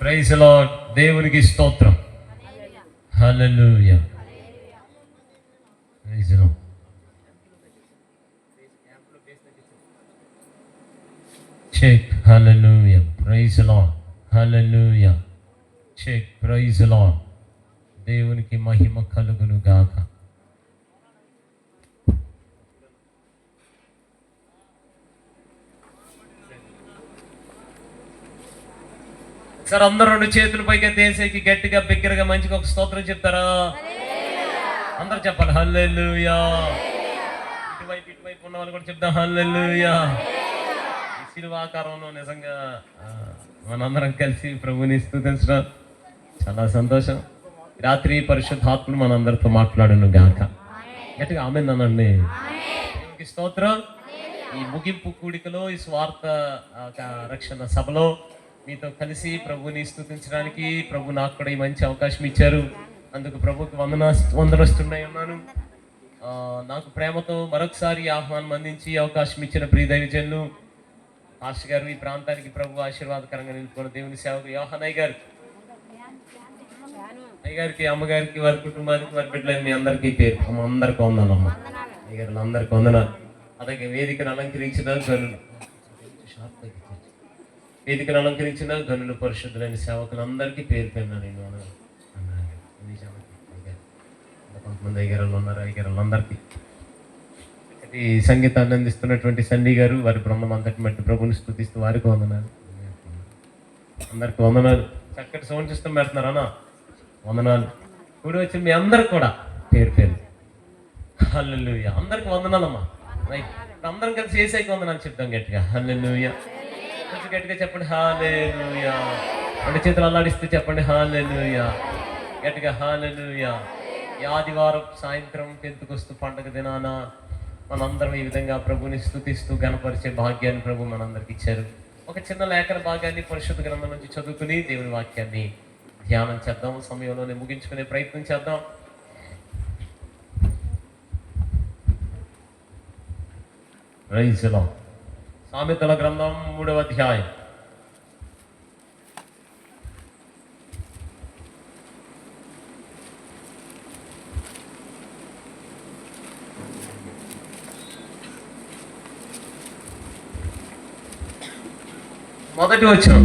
Praise Lord. దేవునికి స్తోత్రం. Hallelujah. Praise Lord. Check. Hallelujah. Praise Lord. Hallelujah. Check. Praise Lord. దేవునికి మహిమ కలుగును గాక. సార్ అందరూ రెండు చేతుల పైకి దేశకి గట్టిగా బిగ్గరగా మంచిగా ఒక స్తోత్రం చెప్తారా? అందరు చెప్పాలి హల్లెలూయా. ఇటువైపు ఉన్న వాళ్ళు కూడా చెప్తాం హల్లెలూయా. ఈ శిలువాకారంలో నిజంగా మనందరం కలిసి ప్రభుని స్తుతించడం చాలా సంతోషం. రాత్రి పరిశుద్ధాత్ముడు మనందరితో మాట్లాడును గాక. గట్టిగా ఆమేన్ అనండి. దేవునికి స్తోత్రం. ఈ ముగింపు కూడికలో ఈ స్వార్థ రక్షణ సభలో మీతో కలిసి ప్రభుని స్తుతించడానికి ప్రభు నాకు కూడా ఈ మంచి అవకాశం ఇచ్చారు. అందుకు ప్రభుకి వందనస్తున్నాయి ఉన్నాను. నాకు ప్రేమతో మరొకసారి ఆహ్వానం అందించి అవకాశం ఇచ్చిన ప్రియ దైవజనులు పాస్టర్ గారు, ఈ ప్రాంతానికి ప్రభు ఆశీర్వాదకరంగా నిలుపుకున్న దేవుని సేవకు యోహానయ్య గారు, అయ్యగారికి, అమ్మగారికి, వారి కుటుంబానికి, వారి బిడ్డలకి, మీ అందరికీ పేరు అందరికి వందనమ్మ. అయ్యగారు అందరికి వందనాలు. అలాగే వేదికను అలంకరించిన గనులు పరిశుద్ధులైన సేవకులందరికీ పేరు పేరున నేను కొంతమంది అయ్యగారులు ఉన్నారు. అయ్యగారులందరికీ ఈ సంగీతాన్ని అందిస్తున్నటువంటి సన్నీ గారు, వారి బృందం అంతటి మట్టి ప్రభుని స్తుతిస్తూ వారికి వందనాలు. అందరికి వందనాలు. చక్కటి సౌండ్ సిస్టమ్ పెడుతున్నారు అన్న, వందనాలు. కూడి వచ్చి మీ అందరికి కూడా పేరు పేరు హల్లెలూయా. అందరికి వందనాలమ్మా. రైట్, అందరం కలిసి యేసయ్యకి వందనాలు చెప్తాం గట్టిగా హల్లెలూయా. కొంచెం గట్టిగా చెప్పండి హల్లెలూయా. రెండు చేతులు అల్లాడిస్తూ చెప్పండి హల్లెలూయా. గట్టిగా హల్లెలూయా. ఈ ఆదివారం సాయంత్రం పెంతుకొస్తూ పండుగ దినాన మనందరం ఈ విధంగా ప్రభుని స్తుతిస్తూ గణపరిచే భాగ్యాన్ని ప్రభు మనందరికి ఇచ్చారు. ఒక చిన్న లేఖన భాగాన్ని పరిశుద్ధ గ్రంథం నుంచి చదువుకుని దేవుని వాక్యాన్ని ధ్యానం చేద్దాం. సమయంలోనే ముగించుకునే ప్రయత్నం చేద్దాం. Praise Lord. సామెతల గ్రంథం 3వ అధ్యాయం. మొదటి వచనం.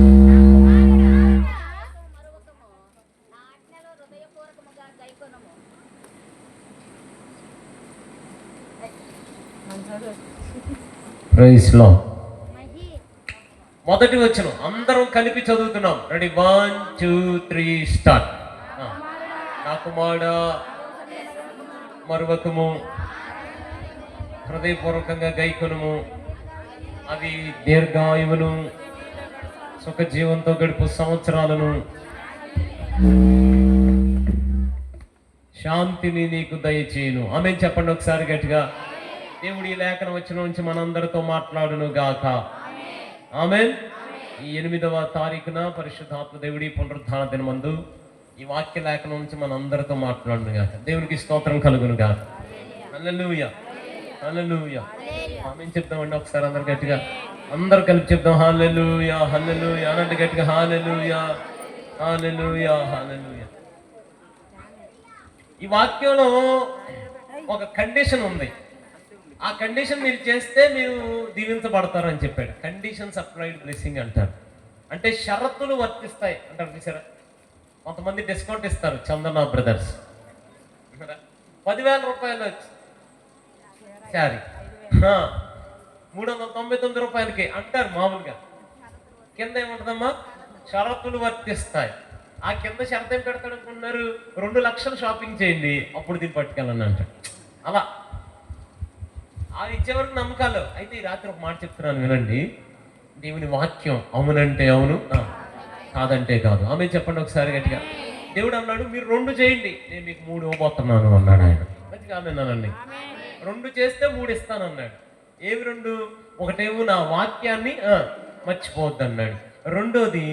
Praise Lord. మొదటి వచనం అందరం కలిపి చదువుతున్నాం. Ready, 1 2 3 start. నా కుమారుడా మరువకము, హృదయపూర్వకంగా గైకొనుము, అవి దీర్ఘాయువును, సుఖ జీవంతో గడుపు సంవత్సరాలను, శాంతిని నీకు దయచేయును. ఆమేన్ చెప్పండి ఒకసారి గట్టిగా. దేవుడి ఈ లేఖన వచ్చిన నుంచి మనందరితో మాట్లాడును గాక. ఆమేన్. ఈ 8వ తారీఖున పరిశుద్ధాత్మ దేవుడి పునరుద్ధాన దినమందు ఈ వాక్య లేఖనం నుంచి మనందరితో మాట్లాడును గాక. దేవునికి స్తోత్రం కలుగును గాక. హల్లెలూయా. హల్లెలూయా. ఆమేన్ చెప్తామండి ఒకసారి అందరు గట్టిగా. అందరు కలిపి చెప్తాం హల్లెలూయా. హల్లెలూయా అనండి గట్టిగా. హల్లెలూయా. హల్లెలూయా. హల్లెలూయా. ఈ వాక్యంలో ఒక కండిషన్ ఉంది. ఆ కండిషన్ మీరు చేస్తే మీరు దీవించబడతారు అని చెప్పాడు. కండిషన్స్ అప్లైడ్ బ్లెస్సింగ్ అంటారు. అంటే షరతులు వర్తిస్తాయి అంటారు. చూసారా, కొంతమంది డిస్కౌంట్ ఇస్తారు. చందన బ్రదర్స్ 10,000 రూపాయలు శారీ 399 రూపాయలకి అంటారు మామూలుగా. కింద ఏముంటుందమ్మా, షరతులు వర్తిస్తాయి. ఆ కింద షరతు ఏం పెడతాడు అనుకుంటున్నారు? 2 లక్షలు షాపింగ్ చేయండి అప్పుడు దీన్ని పట్టుకెళ్ళండి అంటాడు. అలా అది ఇచ్చేవరకు నమ్మకాలు. అయితే ఈ రాత్రి ఒక మాట చెప్తున్నాను వినండి. దేవుని వాక్యం అవునంటే అవును, కాదంటే కాదు. ఆమె చెప్పండి ఒకసారి గట్టిగా. దేవుడు అన్నాడు మీరు 2 చేయండి, నేను మీకు 3 ఇవ్వబోతున్నాను అన్నాడు ఆయన. మంచిగా ఆమె అన్నానండి. 2 చేస్తే 3 ఇస్తాను అన్నాడు. ఏవి 2? ఒకటేమో నా వాక్యాన్ని మర్చిపోవద్దు అన్నాడు. రెండోది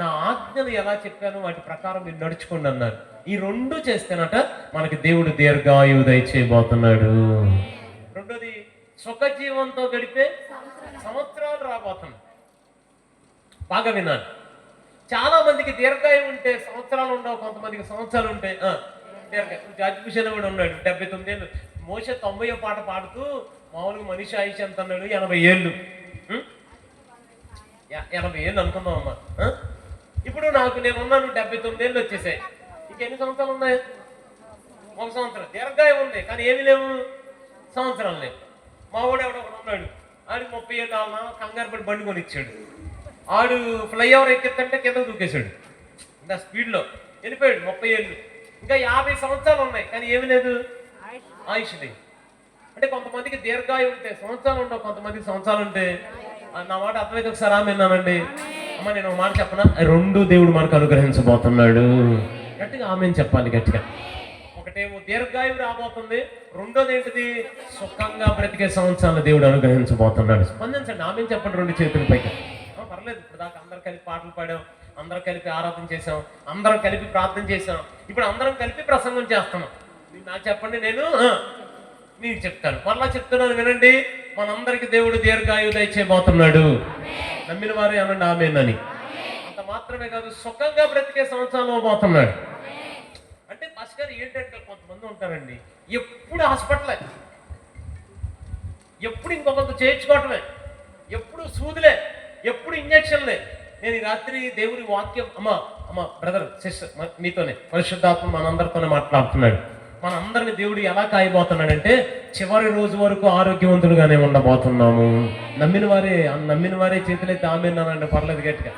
నా ఆజ్ఞలు ఎలా చెప్పాను వాటి ప్రకారం మీరు నడుచుకోండి అన్నారు. ఈ 2 చేస్తేనట మనకి దేవుడు దీర్ఘాయువు దయచేయబోతున్నాడు. రెండోది సుఖ జీవంతో గడిపే సంవత్సరాలు రాబోతుంది. బాగా వినాలి. చాలా మందికి దీర్ఘాయువు ఉంటే సంవత్సరాలు ఉండవు, కొంతమందికి సంవత్సరాలు ఉంటాయి. దీర్ఘాయువు జార్జ్ మిషన్ కూడా ఉన్నాడు, 79 ఏళ్ళు. మోషే 90 పాట పాడుతూ మామూలుగా మనిషి ఆయుష్ ఎంత అన్నాడు? 80 ఏళ్ళు. 80 ఏళ్ళు అనుకుందాం అమ్మా. ఇప్పుడు నేను ఉన్నాను, 79 ఏళ్ళు వచ్చేసాయి. ఇంకెన్ని సంవత్సరాలు ఉన్నాయి? 1 సంవత్సరం. దీర్ఘాయువు ఉంది కానీ ఏమి లేవు, సంవత్సరాలు లేవు. మా వాడు ఎవడో ఒకడు ఉన్నాడు, ఆడికి 30 ఏళ్ళు. నాన్న కంగారు పడి బండి కొనిచ్చాడు. ఆడు ఫ్లైఓవర్ ఎక్కిద్దంటే కింద దూకేశాడు, ఇంకా స్పీడ్లో వెళ్ళిపోయాడు. 30 ఏళ్ళు. ఇంకా 50 సంవత్సరాలు ఉన్నాయి కానీ ఏమి లేదు, ఆయుష్ లేదు. అంటే కొంతమందికి దీర్ఘాయువు ఉంటే సంవత్సరాలు ఉండవు, కొంతమందికి సంవత్సరాలు ఉంటే. నా మాట అర్థమైతే ఒకసారి ఆమెన్నానండి. అమ్మ నేను ఒక మాట చెప్పనా? 2 దేవుడు మనకు అనుగ్రహించబోతున్నాడు. గట్టిగా ఆమెను చెప్పాలి గట్టిగా. ఒకటేమో దీర్ఘాయువు రాబోతుంది, రెండోది ఏంటిది? సుఖంగా బ్రతికే సంవత్సరాలు దేవుడు అనుగ్రహించబోతున్నాడు. స్పందించండి, ఆమెను చెప్పండి 2 చేతుల పైకి. పర్లేదు, ఇప్పుడు దాకా అందరం కలిపి పాటలు పాడాం, అందరం కలిపి ఆరాధన చేసాం, అందరం కలిపి ప్రార్థన చేసాం. ఇప్పుడు అందరం కలిపి ప్రసంగం చేస్తున్నాం. నాకు చెప్పండి, నేను మీకు చెప్తాను. మరలా చెప్తున్నాను వినండి. మనందరికి దేవుడు దీర్ఘాయువు దయచేయబోతున్నాడు. నమ్మిన వారు అనండి ఆమేనని. అంత మాత్రమే కాదు, సుఖంగా బ్రతికే సంవత్సరాలు పోతున్నాడు. అంటే భాస్కర్ ఏంటంటే కొంతమంది ఉంటారండి, ఎప్పుడు హాస్పిటలే, ఎప్పుడు ఇంకొకరితో చేయించుకోవటమే, ఎప్పుడు సూదులే, ఎప్పుడు ఇంజక్షన్లే. నేను ఈ రాత్రి దేవుని వాక్యం అమ్మ బ్రదర్ సిస్టర్ మీతోనే పరిశుద్ధాత్మ మనందరితోనే మాట్లాడుతున్నాడు. మనందరిని దేవుడు ఎలా కాయబోతున్నాడంటే చివరి రోజు వరకు ఆరోగ్యవంతులుగానే ఉండబోతున్నాము. నమ్మిన వారే చేతులెత్తి ఆమెన్నానండి. పర్లేదు గట్టిగా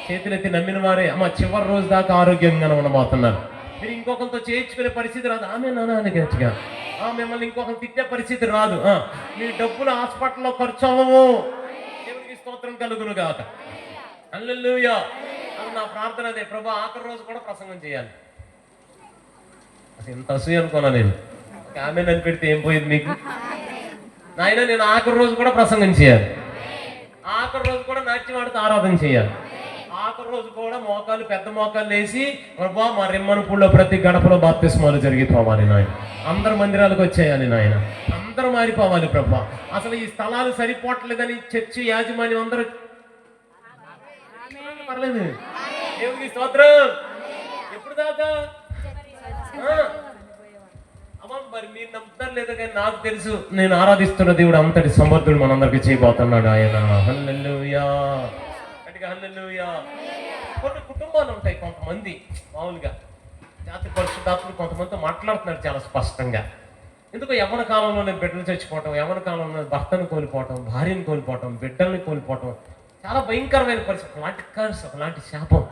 చేతులెత్తి నమ్మిన వారే చివరి రోజు దాకా ఆరోగ్యంగానే ఉండబోతున్నారు. మీరు ఇంకొకరితో చేయించుకునే పరిస్థితి రాదు. ఆమెనా అని గట్టిగా. మిమ్మల్ని ఇంకొకరు తిట్టే పరిస్థితి రాదు. మీ డబ్బులు హాస్పిటల్లో ఖర్చు అవ్వవు. దేవునికి స్తోత్రం కలుగును గాక. హల్లెలూయా. అది నా ప్రార్థన. అదే ప్రభు ఆఖరి రోజు కూడా ప్రసంగం చేయాలి. అసలు ఎంత అసూయ అనుకున్నా నేను. ఆమె నన్ను పెడితే ఏం పోయింది మీకు? నాయన నేను ఆఖరి రోజు కూడా ప్రసంగం చేయాలి, ఆఖరి రోజు కూడా నాట్యం ఆడుతూ ఆరాధన చేయాలి, ఆఖరి రోజు కూడా మోకాలు పెద్ద మోకాలు వేసి ప్రభా మా రెమ్మనపూడిలో ప్రతి గడపలో బాప్తిస్మాలు జరిగిపోవాలి నాయన. అందరు మందిరాలకు వచ్చేయాలి నాయన, అందరూ మారిపోవాలి ప్రభా. అసలు ఈ స్థలాలు సరిపోవట్లేదని చర్చి యాజమాన్యం అందరూ పర్లేదు. దేవునికి స్తోత్రం. ఎప్పుడు దాకా మరి మీరు నమ్ముతారు లేదా కానీ నాకు తెలుసు, నేను ఆరాధిస్తున్న దేవుడు అంతటి సమర్థుడు మనందరికి చేయబోతున్నాడు ఆయన. హల్లెలూయా. హల్లెలూయా. కొన్ని కుటుంబాలు ఉంటాయి, కొంతమంది మామూలుగా జాతి పరిశుద్ధాత్ములు కొంతమందితో మాట్లాడుతున్నారు చాలా స్పష్టంగా. ఎందుకో యవ్వన కాలంలోనే బిడ్డలు చచ్చిపోవటం, యవ్వన కాలంలో భర్తను కోల్పోవటం, భార్యను కోల్పోవటం, బిడ్డల్ని కోల్పోవటం చాలా భయంకరమైన పరిస్థితి. అలాంటి కర్స్, అలాంటి శాపం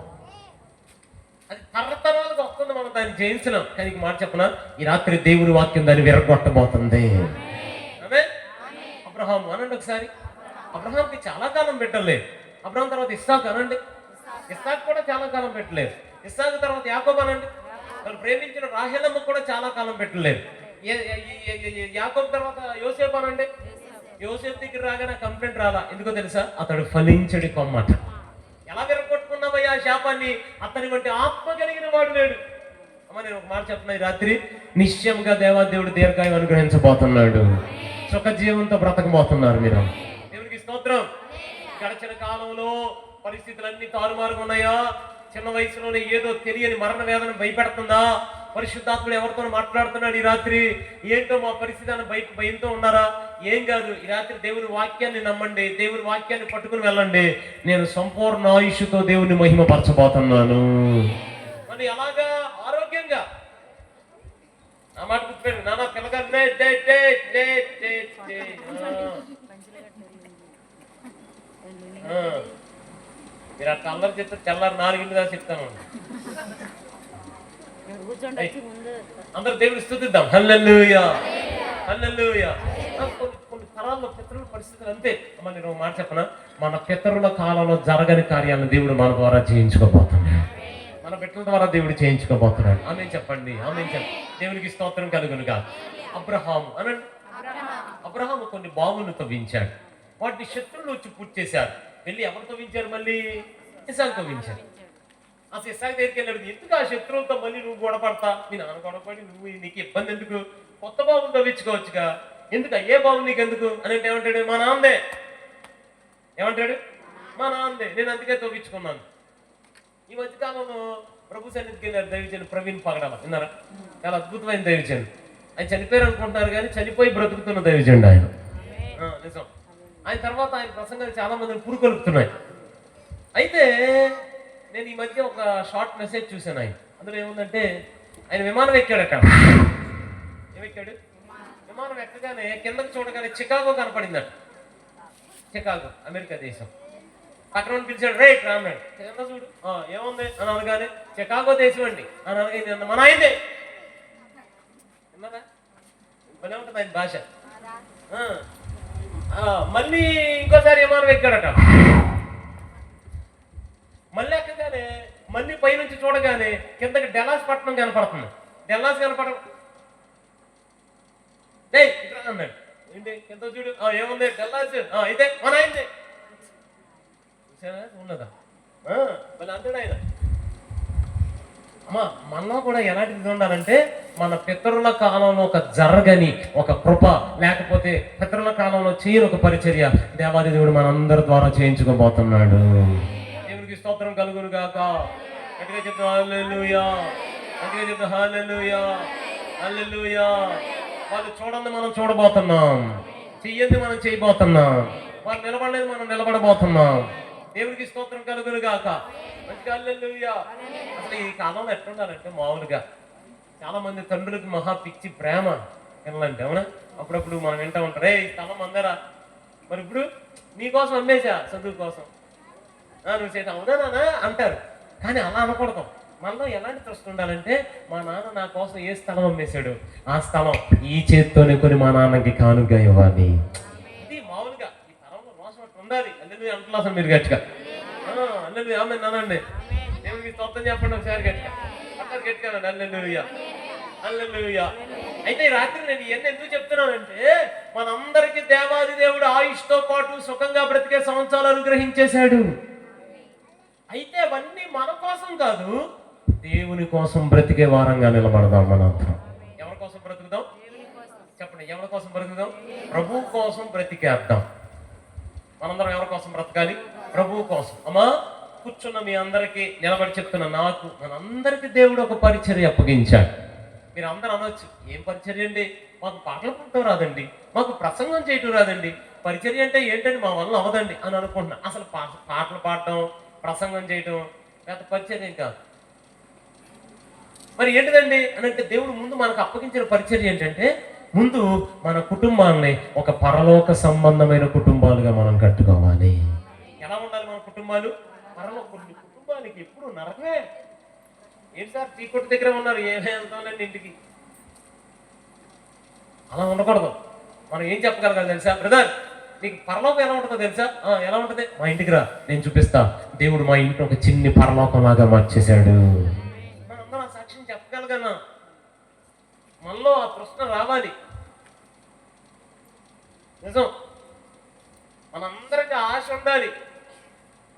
అది తరతరాలుగా వస్తుంది. మనం దాన్ని జయించలేం. కానీ మాట చెప్పనా, ఈ రాత్రి దేవుని వాక్యం దాన్ని విరగొట్టబోతుంది. అదే అబ్రహాము అనండి ఒకసారి. అబ్రహాంకి చాలా కాలం పెట్టలేదు. అబ్రహాం తర్వాత ఇస్సాకు అనండి. ఇస్సాకు కూడా చాలా కాలం పెట్టలేదు. ఇస్సాకు తర్వాత యాకోబు అనండి. వాళ్ళు ప్రేమించిన రాహేలమ్మ కూడా చాలా కాలం పెట్టలేదు. యాకోబు తర్వాత యోసేపు అనండి. యోసేపు దగ్గర రాగానే కంప్లైంట్ రాలా. ఎందుకో తెలుసా? అతడు ఫలించడి కొమ్మట. ఎలా విరగొట్టుకున్నావయ్యా శాపాన్ని? అతని వంటి ఆత్మ కలిగిన వాడు లేడు. నేను ఒక మాట చెప్తున్నా, ఈ రాత్రి నిశ్చయంగా దేవాదేవుడు దీర్ఘాయువు అనుగ్రహించబోతున్నాడు. సుఖ జీవంతో బ్రతకబోతున్నారు మీరు. దేవునికి స్తోత్రం. గడిచిన కాలంలో పరిస్థితులన్నీ తారుమారుగా ఉన్నాయా? చిన్న వయసులోనే ఏదో తెలియని మరణ వేదన భయపెడుతుందా? పరిశుద్ధాత్ముడు ఎవరితో మాట్లాడుతున్నాడు ఈ రాత్రి? ఏంటో మా పరిస్థితి అని భయంతో ఉన్నారా? ఏం కాదు, ఈ రాత్రి దేవుని వాక్యాన్ని నమ్మండి, దేవుని వాక్యాన్ని పట్టుకుని వెళ్ళండి. నేను సంపూర్ణ ఆయుష్తో దేవుని మహిమపరచబోతున్నాను. మరి అలాగా ఆరోగ్యంగా నా మాట గుర్తుపెట్టు. నాన్న పిల్లగారు మీరు అట్లా అందరు చెప్తే తెల్లారు 4 దాకా చెప్తాను. అందరు దేవుని స్తుతిద్దాం. హల్లెలూయా, హల్లెలూయా. కొన్ని తరాల్లో పితరుల పరిస్థితులు అంతే. నేను ఒక మాట చెప్పనా, మన పితరుల కాలంలో జరగని కార్యాలను దేవుడు మన ద్వారా చేయించుకోబోతున్నాడు. మన బిడ్డల ద్వారా దేవుడు చేయించుకోబోతున్నాడు. ఆమె చెప్పండి, ఆమె చెప్పండి. దేవునికి స్తోత్రం కలుగునుగా. అబ్రహాము అనండి. అబ్రహాము కొన్ని బావులను తవ్వించాడు. వాటిని శత్రువులు వచ్చి పూర్తి చేశారు. వెళ్ళి ఎవరు తవ్వించారు? మళ్ళీ ఇస్సాకు తవ్వించారు. అసలు ఇస్సాకు దగ్గరికి వెళ్ళాడు. ఎందుకు ఆ శత్రువులతో మళ్ళీ నువ్వు గొడపడతా? మీ నాన్న గొడవపడి నీకు ఇబ్బంది ఎందుకు? కొత్త బావులు తవ్వించుకోవచ్చుగా. ఎందుకు ఏ బావులు నీకు ఎందుకు అని అంటే ఏమంటాడు? మా నాన్నే. ఏమంటాడు? మా నాన్నే, నేను అందుకే తవ్వించుకున్నాను. ఈ మధ్యకాలంలో ప్రభు సన్నిధికి వెళ్ళారు దైవజనుడు ప్రవీణ్ పగడాల, విన్నారా? చాలా అద్భుతమైన దైవజనుడు. ఆయన చనిపోయారు అనుకుంటున్నారు కానీ చనిపోయి బ్రతుకుతున్న దైవజనుడు ఆయన. నిజం. ఆయన తర్వాత ఆయన ప్రసంగాలు చాలా మందిని పురుకొలుపుతున్నాయి. అయితే నేను ఈ మధ్య ఒక షార్ట్ మెసేజ్ చూశాను. ఆయన అందులో ఏముందంటే, ఆయన విమానం ఎక్కాడట. ఏమెక్కాడు? విమానం ఎక్కగానే కిందకు చూడగానే చికాగో కనపడిందట. చికాగో, అమెరికా దేశం. పక్కన పిలిచాడు, రైట్ రాన్నాడు. కింద చూడు, ఏముంది అని అనగానే చికాగో దేశం అండి అని అనగా మన అయిందే. విన్నారా? భలే ఉంటుంది ఆయన భాష. మళ్ళీ ఇంకోసారి విమానం ఎక్కాడట. మళ్ళీ ఎక్కగానే మళ్ళీ పైనుంచి చూడగానే కిందకి డెల్లాస్ పట్టణం కనపడుతుంది. డెల్లాస్ కనపడ అన్నాడు. ఏంటి కింద చూడు, ఏముంది డెల్లాస్, ఇదే మన అయిందే. చూసారా? ఉన్నదా? మళ్ళీ అంటాడు ఆయన. అమ్మా, మనలో కూడా ఎలాంటిది ఉండాలంటే, మన పితరుల కాలంలో ఒక జరగని ఒక కృప, లేకపోతే పితరుల కాలంలో చేయని ఒక పరిచర్య దేవాది దేవుడు మనందరి ద్వారా చేయించుకోబోతున్నాడు. దేవుడికి స్తోత్రం కలుగును గాక. గట్టిగా చెప్తాం హల్లెలూయా, గట్టిగా చెప్తాం హల్లెలూయా, హల్లెలూయా. వాళ్ళు చూడండి, మనం చూడబోతున్నాం. చెయ్యండి, మనం చేయబోతున్నాం. వాళ్ళు నిలబడలేదు, మనం నిలబడబోతున్నాం. దేవుడికి స్తోత్రం కలుగును గాక. మంచిగా హల్లెలూయా. అసలు ఈ కాలంలో ఎట్లుండాలంటే, మామూలుగా చాలా మంది తండ్రులకు మహా పిచ్చి ప్రేమ పిల్లలంటే, అవునా? అప్పుడప్పుడు మనం వింటూ ఉంటారు, ఈ స్థలం అందరా, మరి ఇప్పుడు నీకోసం అమ్మేశా చదువు కోసం, నువ్వు చేసా అవునా నాన్న అంటారు. కానీ అలా అనకూడదు. మనలో ఎలాంటి ట్రస్ట్ ఉండాలంటే, మా నాన్న నా కోసం ఏ స్థలం అమ్మేశాడు, ఆ స్థలం ఈ చేత్తోనే కొని మా నాన్నకి కానుగా ఇవ్వాలి. ఇది మామూలుగా ఈ తరంలో మోసం ఉండాలి. అల్లెలు అంటున్నా అసలు మీరు గట్టిగా అల్లెలు ఆమె నానండి. దేవుడికి స్తోత్రం చెప్పండి ఒకసారి గట్టిగా, అక్కడ గట్టిగా అల్లెలూయా, హల్లెలూయా. అయితే ఈ రాత్రి నేను ఇవన్నీ ఎందుకు చెప్తున్నానంటే, మనందరికీ దేవాది దేవుడు ఆయుష్తో పాటు సుఖంగా బ్రతికే సంవత్సరాలు అనుగ్రహించేశాడు. అయితే అవన్నీ మన కోసం కాదు, దేవుని కోసం బ్రతికే వారంగా నిలబడదాం. మనందరం ఎవరి కోసం బ్రతుకుదాం చెప్పండి? ఎవరి కోసం బ్రతుకుదాం? ప్రభు కోసం బ్రతికేద్దాం. మనందరం ఎవరి కోసం బ్రతకాలి? ప్రభువు కోసం. అమ్మా, కూర్చున్న మీ అందరికీ నిలబడి చెప్తున్న నాకు, మనందరికీ దేవుడు ఒక పరిచర్య అప్పగించాడు. మీరు అందరూ అనొచ్చు, ఏం పరిచర్య అండి? మాకు పాటలు పాడటం రాదండి, మాకు ప్రసంగం చేయటం రాదండి, పరిచర్య అంటే ఏంటండి, మా వల్ల అవదండి అని అనుకుంటున్నా. అసలు పాటలు పాడటం, ప్రసంగం చేయటం లేకపోతే పరిచర్య ఏం కాదు. మరి ఏంటిదండి అని అంటే, దేవుడు ముందు మనకు అప్పగించిన పరిచర్య ఏంటంటే, ముందు మన కుటుంబాలని ఒక పరలోక సంబంధమైన కుటుంబాలుగా మనం కట్టుకోవాలి. ఎలా ఉండాలి మన కుటుంబాలు? కొన్ని కుటుంబానికి ఎప్పుడు నరకమే. ఏంటి సార్ చీకొట్టు దగ్గర ఉన్నారు, ఏమే వెళ్తానండి ఇంటికి, అలా ఉండకూడదు. మనం ఏం చెప్పగలగాలి తెలుసా? బ్రదర్, నీకు పరలోకం ఎలా ఉంటుందో తెలుసా? ఎలా ఉంటుంది? మా ఇంటికి రా, నేను చూపిస్తా. దేవుడు మా ఇంట్లో ఒక చిన్ని పరలోకం లాగా మార్చేశాడు. మనందరం ఆ సాక్ష్యం చెప్పగలగన్నా, మనలో ఆ ప్రశ్న రావాలి. నిజం, మనందరికీ ఆశ ఉండాలి.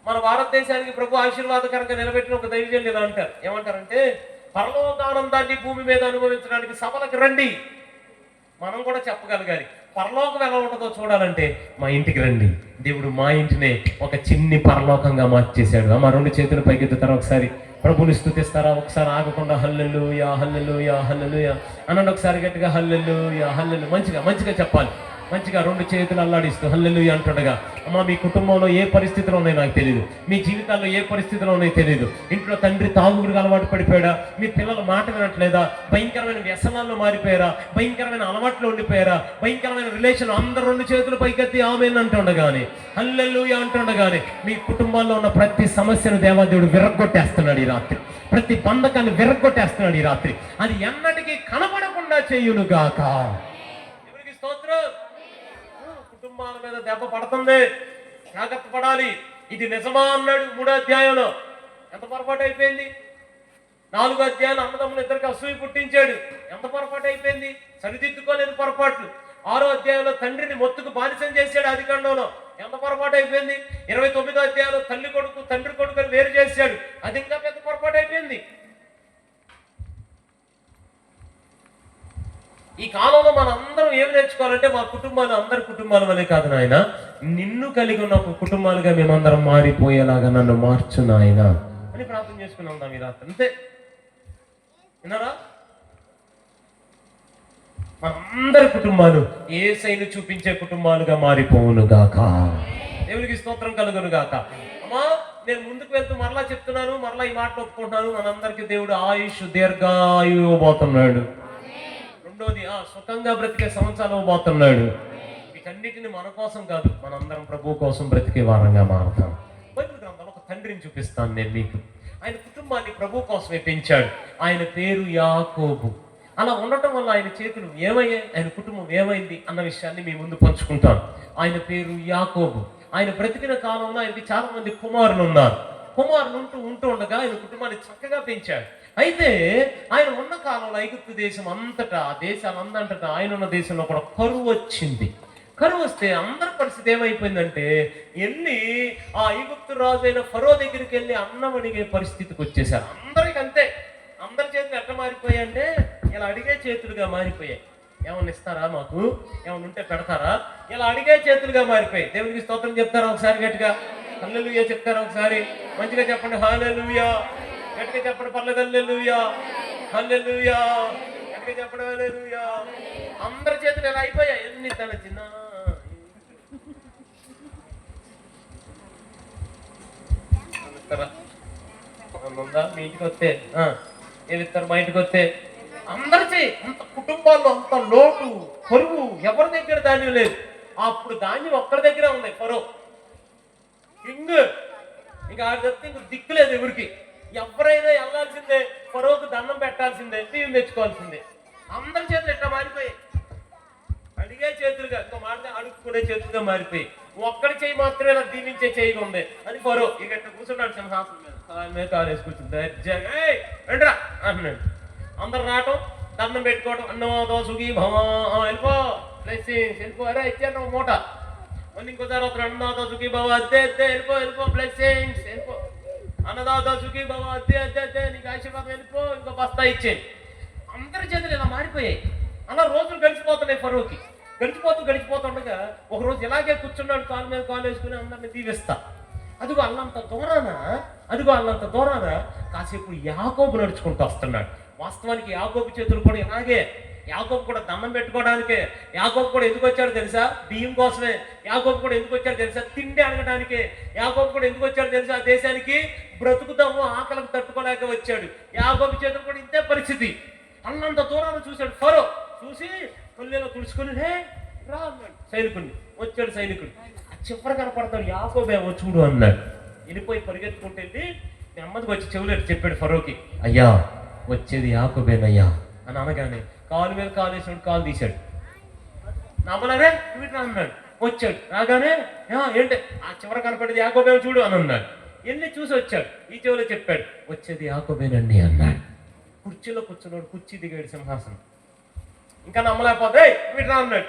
మన భారతదేశానికి ప్రభు ఆశీర్వాదకరంగా నిలబెట్టిన ఒక దైవజనులు ఇలా అంటారు. ఏమంటారంటే, పరలోకానందాన్ని భూమి మీద అనుభవించడానికి సభలకు రండి. మనం కూడా చెప్పగలగాలి, పరలోకం ఎలా ఉంటుందో చూడాలంటే మా ఇంటికి రండి. దేవుడు మా ఇంటినే ఒక చిన్ని పరలోకంగా మార్చేశాడు. మా రెండు చేతులు పైకెత్తుతారా ఒకసారి, ప్రభుని స్తుతిస్తారా ఒకసారి ఆగకుండా? హల్లెలూయా, హల్లెలూయా, హల్లెలూయా అనండి ఒకసారి గట్టిగా, హల్లెలూయా, హల్లెలూయా. మంచిగా చెప్పాలి, మంచిగా రెండు చేతులు అల్లాడిస్తూ హల్లెలూయా అంటుండగా. అమ్మ, మీ కుటుంబంలో ఏ పరిస్థితిలో ఉన్నాయో నాకు తెలియదు, మీ జీవితాల్లో ఏ పరిస్థితిలో ఉన్నాయో తెలియదు. ఇంట్లో తండ్రి తాగుడికి అలవాటు పడిపోయాడా? మీ పిల్లలు మాట వినట్లేదా? భయంకరమైన వ్యసనాల్లో మారిపోయారా? భయంకరమైన అలవాట్లు ఉండిపోయారా? భయంకరమైన రిలేషన్? అందరు రెండు చేతులు పైకెత్తి ఆమేన్ అంటుండగానే, హల్లెలూయా అంటుండగానే మీ కుటుంబాల్లో ఉన్న ప్రతి సమస్యను దేవాదేవుడు విరగ్గొట్టేస్తున్నాడు ఈ రాత్రి. ప్రతి బంధకాన్ని విరగ్గొట్టేస్తున్నాడు ఈ రాత్రి. అది ఎన్నటికీ కనబడకుండా చేయునుగాక. దేవునికి స్తోత్రం. కుటుంబాల మీద దెబ్బ పడుతుంది, జాగ్రత్త పడాలి. ఇది నిజమా అన్నాడు 3వ అధ్యాయంలో. ఎంత పొరపాటు అయిపోయింది? 4వ అధ్యాయం అన్నదమ్ములు ఇద్దరికి అసూయ పుట్టించాడు. ఎంత పొరపాటు అయిపోయింది? సరిదిద్దుకోలేని పొరపాట్లు. 6వ అధ్యాయంలో తండ్రిని మొత్తుకు బానిసం చేశాడు ఆదికాండంలో. ఎంత పొరపాటు అయిపోయింది? 29వ అధ్యాయంలో తండ్రి కొడుకు వేరు చేశాడు. అది ఇంకా పెద్ద పొరపాటు అయిపోయింది. ఈ కాలంలో మనం అందరం ఏమి నేర్చుకోవాలంటే, మా కుటుంబాలు అందరి కుటుంబాల వల్లే కాదు నాయన, నిన్ను కలిగి ఉన్న ఒక కుటుంబాలుగా మేమందరం మారిపోయేలాగా నన్ను మార్చు నాయన అని ప్రార్థన చేసుకుని ఉందాం ఈ రాత్రి, అంతే. విన్నారా? మనందరి కుటుంబాలు యేసయ్యను చూపించే కుటుంబాలుగా మారిపోవును గాక. దేవునికి స్తోత్రం కలుగును గాక. అమ్మా, నేను ముందుకు వెళ్తూ మరలా చెప్తున్నాను, మరలా ఈ మాట ఒప్పుకుంటున్నాను. మనందరికీ దేవుడు ఆయుష్ దీర్ఘాయు ఇవ్వబోతున్నాడు. రెండోది, సుఖంగా బ్రతికే సంవత్సరాలు ఇవ్వబోతున్నాడు. వీటన్నిటిని మన కోసం కాదు, మనందరం ప్రభు కోసం బ్రతికే వారంగా మారుతాం. బైబిల్ గ్రంథంలో ఒక తండ్రిని చూపిస్తాను నేను మీకు. ఆయన కుటుంబాన్ని ప్రభు కోసమే పెంచాడు. ఆయన పేరు యాకోబు. అలా ఉండటం వల్ల ఆయన చేతులు ఏమయ్యాయి, ఆయన కుటుంబం ఏమైంది అన్న విషయాన్ని మీ ముందు పంచుకుంటాను. ఆయన పేరు యాకోబు. ఆయన బ్రతికిన కాలంలో ఆయనకి చాలా మంది కుమారులు ఉన్నారు. కుమారులు ఉంటూ ఉండగా ఆయన కుటుంబాన్ని చక్కగా పెంచాడు. అయితే ఆయన ఉన్న కాలంలో ఐగుప్తు దేశం అంతటా, ఆ దేశాలంతటా, ఆయన ఉన్న దేశంలో కూడా కరువు వచ్చింది. కరువు వస్తే అందరి పరిస్థితి ఏమైపోయిందంటే, వెళ్ళి ఆ ఐగుప్తు రాజు అయిన ఫరో దగ్గరికి వెళ్ళి అన్నం అడిగే పరిస్థితికి వచ్చేసారు. అందరికి అంతే. అందరి చేతులు ఎట్లా మారిపోయాయంటే ఇలా అడిగే చేతులుగా మారిపోయాయి. ఏమన్నా ఇస్తారా, మాకు ఏమన్నా ఉంటే పెడతారా, ఇలా అడిగే చేతులుగా మారిపోయాయి. దేవునికి స్తోత్రం చెప్తారా ఒకసారి గట్టిగా? హల్లెలూయా చెప్తారా ఒకసారి? మంచిగా చెప్పండి, హల్లెలూయా. గట్టిగా చెప్పండి, పర్లేదు, హల్లెలూయా, హల్లెలూయా. గట్టిగా చెప్పండి, హల్లెలూయా. అందరి చేతులు ఇలా అయిపోయాయి. ఎన్ని తన చిన్న ఉందా మీ ఇంటికి వస్తే? ఏమిస్తారు మా ఇంటికి వస్తే? అందరికీ అంత కుటుంబాల్లో అంత లోటు, కరువు, ఎవరి దగ్గర ధాన్యం లేదు. అప్పుడు ధాన్యం ఒక్కరి దగ్గర ఉంది, ఫరో కింగ్. ఇంకా ఆడ చెప్తే ఇంక దిక్కు లేదు ఎవరికి. ఎవరైనా వెళ్ళాల్సిందే, ఫరోకు దండం పెట్టాల్సిందే, బియ్యం తెచ్చుకోవాల్సిందే. అందరి చేతులు ఎట్లా మారిపోయాయి? అడిగే చేతులుగా, ఇంకో మాట అడుక్కునే చేతులుగా మారిపోయి, ఒక్కడి చేయి మాత్రమే ఇలా దీవించే చేయగా ఉంది. అది ఫరో. ఇక ఎట్లా కూర్చున్నాడు సింహాసనం మీద, మీద కాలు వేసి కూర్చుంది దర్జాగా అంటున్నాడు. అందరు రావటం, దండం పెట్టుకోవటం, అన్నమో సుఖీ భవ, వెళ్ళిపో, బ్లెస్సింగ్స్, వెళ్ళిపో, అరే ఇచ్చాను మూట. మళ్ళీ ఇంకోసారి వస్తారు, అన్నదాత సుఖీ భవ, అద్దె అద్దె, వెళ్ళిపో, బ్లెస్సింగ్స్, వెళ్ళిపో, అన్నదాత సుఖీ భవ, అద్దె అద్దె అద్దె, నీకు ఆశీర్వాదం, వెళ్ళిపో, ఇంకో బస్తా ఇచ్చేది. అందరి చేతులు ఇలా మారిపోయాయి. అలా రోజులు గడిచిపోతున్నాయి ఫరోకి. గడిచిపోతుండగా ఒకరోజు ఇలాగే కూర్చున్నాడు, కాలు మీద కాలు వేసుకుని అందరిని దీవిస్తా. అదిగో అల్లంత దూరాన కాసేపు యాకోబు నడుచుకుంటూ వస్తున్నాడు. వాస్తవానికి యాకోబు చేతులు కూడా ఇలాగే. యాకోబు కూడా దండం పెట్టుకోవడానికే. యాకోబు కూడా ఎందుకు వచ్చాడో తెలుసా? బియ్యం కోసమే. యాకోబు కూడా ఎందుకు వచ్చాడో తెలుసా? తిండి అడగడానికే. యాకోబు కూడా ఎందుకు వచ్చాడో తెలుసా? దేశానికి బ్రతుకుతాము, ఆకలికి తట్టుకోలేక వచ్చాడు. యాకోబు చేతులు కూడా ఇంతే పరిస్థితి. అల్లంత దూరాన్ని చూశాడు ఫరో. చూసి కొల్లేలో తుడుచుకుని, హే రా అన్నాడు సైనికుడిని. వచ్చాడు సైనికుడు. ఆ చివరి కనపడతాడు, యాకోబేమో చూడు అన్నాడు. వెళ్ళిపోయి పరిగెత్తుకుంటే వెళ్ళి నెమ్మదికి వచ్చి చెవులు చెప్పాడు ఫరోకి, అయ్యా వచ్చేది యాకోబేనయ్యా అని అనగానే కాలు మీద కాలు వేసాడు, కాలు తీశాడు. నమ్మలారే వీటిని అన్నాడు. వచ్చాడు, రాగానే ఏంటి ఆ చివరి కనపడేది యాకోబేమో చూడు అని అన్నాడు. వెళ్ళి చూసి వచ్చాడు, ఈ చెవులో చెప్పాడు, వచ్చేది యాకోబేనండి అన్నాడు. కుర్చీలో కూర్చున్నాడు, కుర్చీ దిగాడు సింహాసనం. ఇంకా నమ్మలేకపోతే వీటిరా అన్నాడు.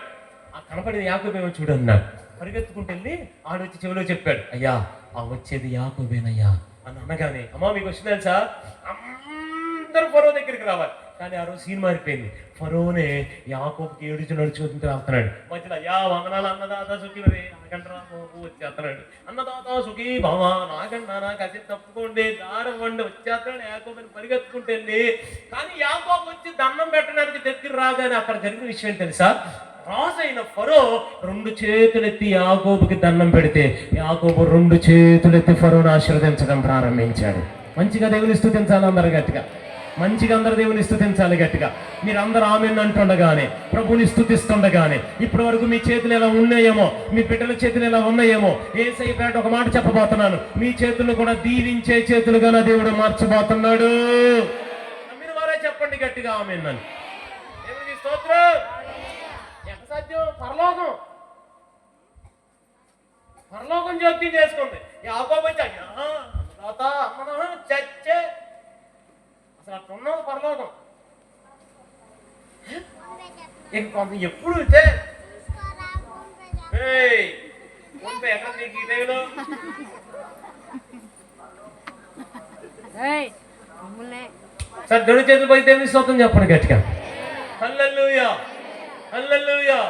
ఆ కనపడేది యాకోబేమో చూడు అన్నాడు. పరిగెత్తుకుంటూ వెళ్ళి ఆడొచ్చి చెవిలో చెప్పాడు, అయ్యా ఆ వచ్చేది యాకోబేనయ్యా అని అనగానే, అమ్మా మీకు వచ్చింది తెలుసా, అందరూ ఫరో దగ్గరికి రావాలి. కానీ ఆ రోజు సీన్ మారిపోయింది. ఫరోనే యాకోబుకి ఏడుచు నడుచుకుంటూ వెళ్తున్నాడు. మధ్యలో అయ్యా వందనాలు అన్నదాత సుఖీ నాకంటరా వచ్చేస్తున్నాడు. అన్నదాత సుఖీ భవ నాకంటా, నాకు అది తప్పుకోండి, దారం వండి వచ్చేస్తున్నాడు యాకోబుని పరిగెత్తుకుంటూ వెళ్ళి. కానీ యాకోబు వచ్చి దండం పెట్టడానికి దగ్గర రాగానే అక్కడ జరిగిన విషయం తెలుసా? రాజు అయిన ఫరో 2 చేతులెత్తి యాకోబుకి దండం పెడితే యాకోబు 2 చేతులెత్తి ఫరోను ఆశీర్వదించడం ప్రారంభించాడు. మంచిగా దేవుని స్తుతించాలి అందరు గట్టిగా. మంచిగా అందరు దేవుని స్తుతించాలి గట్టిగా. మీరు అందరూ ఆమెను అంటుండగానే, ప్రభుని స్తుతిస్తుండగానే, ఇప్పటి వరకు మీ చేతులు ఎలా ఉన్నాయేమో, మీ బిడ్డల చేతులు ఎలా ఉన్నాయేమో, యేసయ్య పేరట ఒక మాట చెప్పబోతున్నాను. మీ చేతులు కూడా దీవించే చేతులుగా నా దేవుడు మార్చబోతున్నాడు. నమ్మిన వారే చెప్పండి గట్టిగా ఆమెన్ అని. దేవునికి స్తోత్రం. ఎంత సాధ్యం? పరలోకం జోక్యం చేసుకుంది. యాకోబు చచ్చే అసలు అట్లా ఉన్నావు పరలోకం. ఎప్పుడు ఎక్కడ నీకు ఈ టైంలో సార్ దేవుడి చేతులు పోయి దేవుని స్తోత్రం చెప్పండి గట్టిగా. హల్లెలూయా, హల్లెలూయా.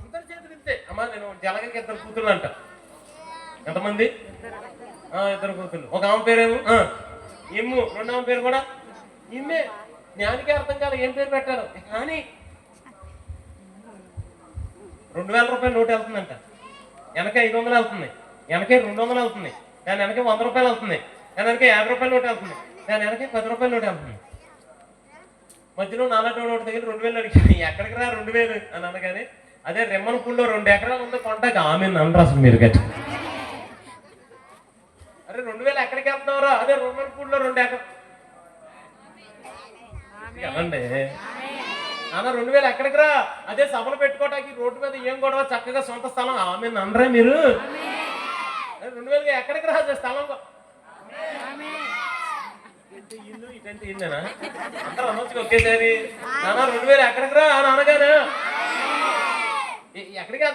అందరి చేతులు ఇంతే. అమ్మా నేను జలగరికి 2 కూతుర్లు అంట. ఎంతమంది? ఇద్దరు కూతుళ్ళు. ఒక ఆమె పేరేమో ఇమ్ము, రెండవ పేరు కూడా ఇమ్మే. జ్ఞానికి అర్థం కాదు ఏం పేరు పెట్టారు. కానీ 2000 రూపాయలు నోటు వెళ్తుందంట, వెనక 500 వెళ్తుంది, వెనకే 200 వెళ్తుంది, దాని వెనక 100 రూపాయలు వెళ్తుంది, దాని వెనక 50 రూపాయలు నోటు వెళ్తుంది, దాని వెనక 10 రూపాయలు నోటు వెళ్తుంది. మధ్యలో నాలుగు నోటు దగ్గర 2000 అడిగి ఎక్కడికి రా 2000 అని అనగానే అదే రెమ్మనపూడిలో 2 ఎకరాలు ఉందో కొంటాక ఆమె అనరు అసలు మీరు గట్టి. అరే 2000 ఎక్కడికి వెళ్తున్నారా? అదే రెమ్మనపూడిలో 2 ఎకరాలు కదండి అన్న. 2000 ఎక్కడికి రా? అదే సభలు పెట్టుకోవటానికి రోడ్డు మీద ఏం గొడవ, చక్కగా సొంత స్థలం. ఆమె అనరా మీరు? 2000 ఎక్కడికి రా? అదే స్థలం ఇల్లు ఇటంటే ఇల్లేనా? అందరూ అనొచ్చు ఒకేసారి. నాన్న 2000 ఎక్కడికి రా అని అనగానే ఎక్కడికి